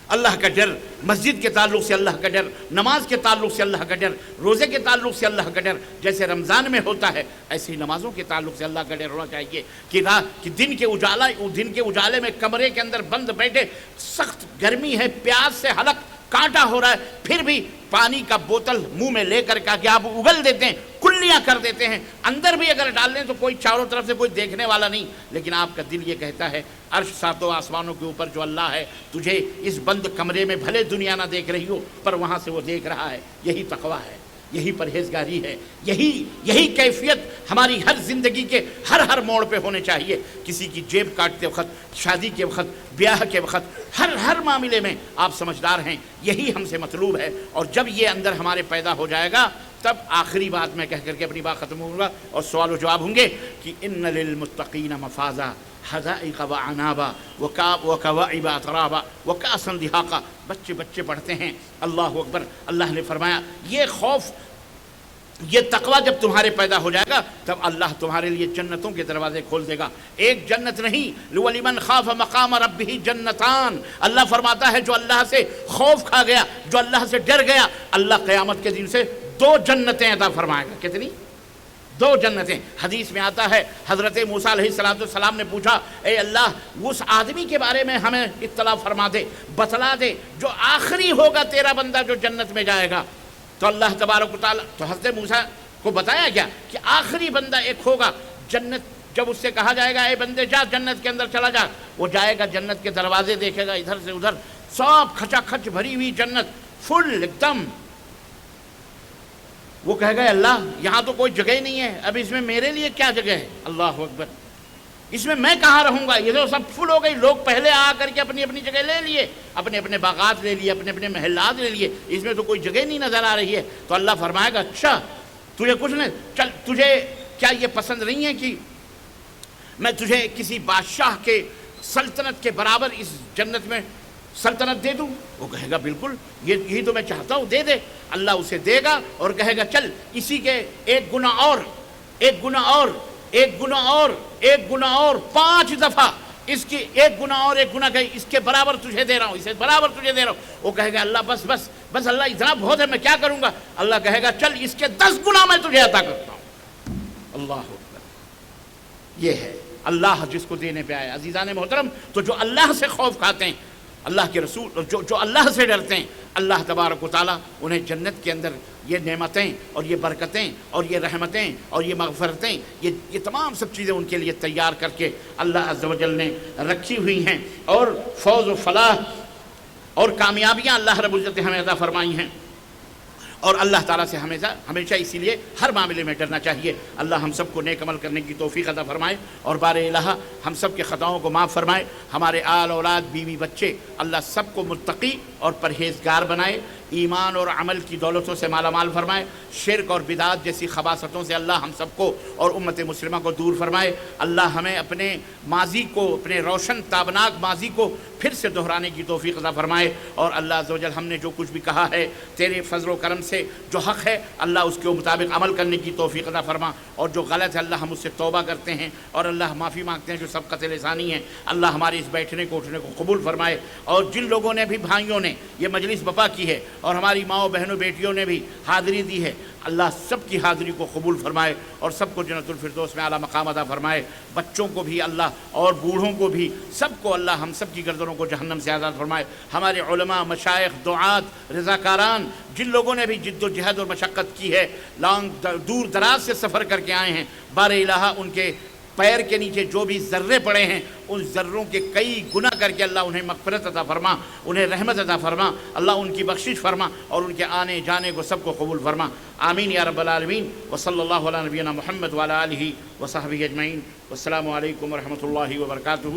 اللہ کا ڈر، مسجد کے تعلق سے اللہ کا ڈر، نماز کے تعلق سے اللہ کا ڈر، روزے کے تعلق سے اللہ کا ڈر، جیسے رمضان میں ہوتا ہے ایسے ہی نمازوں کے تعلق سے اللہ کا ڈر ہونا چاہیے کہ دن کے اجالے میں کمرے کے اندر بند بیٹھے، سخت گرمی ہے، پیاس سے حلق کانٹا ہو رہا ہے، پھر بھی پانی کا بوتل منہ میں لے کر کے آپ اگل دیتے ہیں، کلیاں کر دیتے ہیں، اندر بھی اگر ڈال لیں تو کوئی چاروں طرف سے کوئی دیکھنے والا نہیں، لیکن آپ کا دل یہ کہتا ہے عرش 7 آسمانوں کے اوپر جو اللہ ہے، تجھے اس بند کمرے میں بھلے دنیا نہ دیکھ رہی ہو پر وہاں سے وہ دیکھ رہا ہے. یہی تقویٰ ہے، یہی پرہیزگاری ہے، یہی کیفیت ہماری ہر زندگی کے ہر موڑ پہ ہونے چاہیے. کسی کی جیب کاٹتے وقت، شادی کے وقت، بیاہ کے وقت، ہر معاملے میں آپ سمجھدار ہیں، یہی ہم سے مطلوب ہے. اور جب یہ اندر ہمارے پیدا ہو جائے گا تب آخری بات میں کہہ کر کے اپنی بات ختم ہوں گا اور سوال و جواب ہوں گے کہ ان للمتقین مفازا حدائق وعنابا وکواعب اترابا وکاسا دہاقا. بچے پڑھتے ہیں، اللہ اکبر. اللہ نے فرمایا یہ خوف، یہ تقوی جب تمہارے پیدا ہو جائے گا تب اللہ تمہارے لیے جنتوں کے دروازے کھول دے گا. ایک جنت نہیں، وَلِمَنْ خَافَ مَقَامَ رَبِّهِ جَنَّتَانِ. اللہ فرماتا ہے جو اللہ سے خوف کھا گیا، جو اللہ سے ڈر گیا، اللہ قیامت کے دن سے 2 جنتیں عطا فرمائے گا. کتنی؟ 2 جنتیں. حدیث میں آتا ہے حضرت موسیٰ علیہ السلام نے پوچھا اے اللہ اس آدمی کے بارے میں ہمیں اطلاع فرما دے، بتلا دے جو آخری ہوگا تیرا بندہ جو جنت میں جائے گا. تو اللہ تبارک و تعالیٰ، تو حضرت موسیٰ کو بتایا گیا کہ آخری بندہ ایک ہوگا جنت. جب اس سے کہا جائے گا اے بندے جا جنت کے اندر چلا جا، وہ جائے گا جنت کے دروازے دیکھے گا ادھر سے ادھر، سب کھچا کھچ بھری ہوئی جنت، فل ایک دم. وہ کہے گا اللہ یہاں تو کوئی جگہ ہی نہیں ہے، اب اس میں میرے لیے کیا جگہ ہے؟ اللہ اکبر. اس میں کہاں رہوں گا؟ یہ تو سب فل ہو گئی. لوگ پہلے آ کر کے اپنی اپنی جگہ لے لیے، اپنے باغات لے لیے، اپنے محلات لے لیے، اس میں تو کوئی جگہ نہیں نظر آ رہی ہے. تو اللہ فرمائے گا اچھا تجھے کچھ نہیں، چل تجھے کیا یہ پسند نہیں ہے کہ میں تجھے کسی بادشاہ کے سلطنت کے برابر اس جنت میں سلطنت دے دوں؟ وہ کہے گا بالکل، یہی تو میں چاہتا ہوں، دے دے۔ اللہ اسے دے گا اور کہے گا چل اسی کے ایک گنا اور، ایک گنا اور، ایک گنا اور، ایک گنا اور، 5 دفعہ اس کی ایک گنا اور ایک گنا کہ اس کے برابر تجھے دے رہا ہوں، اسے برابر تجھے دے رہا ہوں۔ وہ کہے گا اللہ بس بس بس، اللہ اتنا بہت ہے، میں کیا کروں گا؟ اللہ کہے گا چل اس کے 10 گنا میں تجھے عطا کرتا ہوں۔ اللہ اکبر، یہ ہے اللہ جس کو دینے پہ آئے۔ عزیزان محترم، تو جو اللہ سے خوف کھاتے ہیں، اللہ کے رسول جو اللہ سے ڈرتے ہیں، اللہ تبارک و تعالیٰ انہیں جنت کے اندر یہ نعمتیں اور یہ برکتیں اور یہ رحمتیں اور یہ مغفرتیں، یہ تمام سب چیزیں ان کے لیے تیار کر کے اللہ عز و جل نے رکھی ہوئی ہیں، اور فوز و فلاح اور کامیابیاں اللہ رب العزت نے ہمیں عطا فرمائی ہیں۔ اور اللہ تعالیٰ سے ہمیشہ اسی لیے ہر معاملے میں ڈرنا چاہیے۔ اللہ ہم سب کو نیک عمل کرنے کی توفیق عطا فرمائے، اور بار الہ ہم سب کے خطاؤں کو معاف فرمائے، ہمارے آل اولاد بیوی بچے اللہ سب کو متقی اور پرہیزگار بنائے، ایمان اور عمل کی دولتوں سے مالا مال فرمائے، شرک اور بدعات جیسی خباثتوں سے اللہ ہم سب کو اور امت مسلمہ کو دور فرمائے۔ اللہ ہمیں اپنے ماضی کو، اپنے روشن تابناک ماضی کو پھر سے دہرانے کی توفیق عطا فرمائے، اور اللہ عز و جل ہم نے جو کچھ بھی کہا ہے تیرے فضل و کرم سے جو حق ہے اللہ اس کے مطابق عمل کرنے کی توفیق عطا فرما، اور جو غلط ہے اللہ ہم اس سے توبہ کرتے ہیں اور اللہ معافی مانگتے ہیں جو سبقت لسانی ہے۔ اللہ ہمارے اس بیٹھنے کو اٹھنے کو قبول فرمائے، اور جن لوگوں نے بھی بھائیوں نے یہ مجلس بپا کی ہے اور ہماری ماؤں بہنوں بیٹیوں نے بھی حاضری دی ہے، اللہ سب کی حاضری کو قبول فرمائے اور سب کو جنت الفردوس میں اعلیٰ مقام عطا فرمائے، بچوں کو بھی اللہ اور بوڑھوں کو بھی، سب کو اللہ ہم سب کی گردنوں کو جہنم سے آزاد فرمائے۔ ہمارے علماء، مشائخ، دعات، رضاکاران، جن لوگوں نے بھی جد و جہد اور مشقت کی ہے، دور دراز سے سفر کر کے آئے ہیں، بار الہ ان کے پیر کے نیچے جو بھی ذرے پڑے ہیں ان ذروں کے کئی گنا کر کے اللہ انہیں مغفرت عطا فرما، انہیں رحمت عطا فرما، اللہ ان کی بخشش فرما اور ان کے آنے جانے کو سب کو قبول فرما۔ آمین یا رب العالمین۔ وصلی اللہ علی نبینا محمد وعلی آلہ وصحبہ اجمعین۔ والسلام علیکم ورحمۃ اللہ وبرکاتہ۔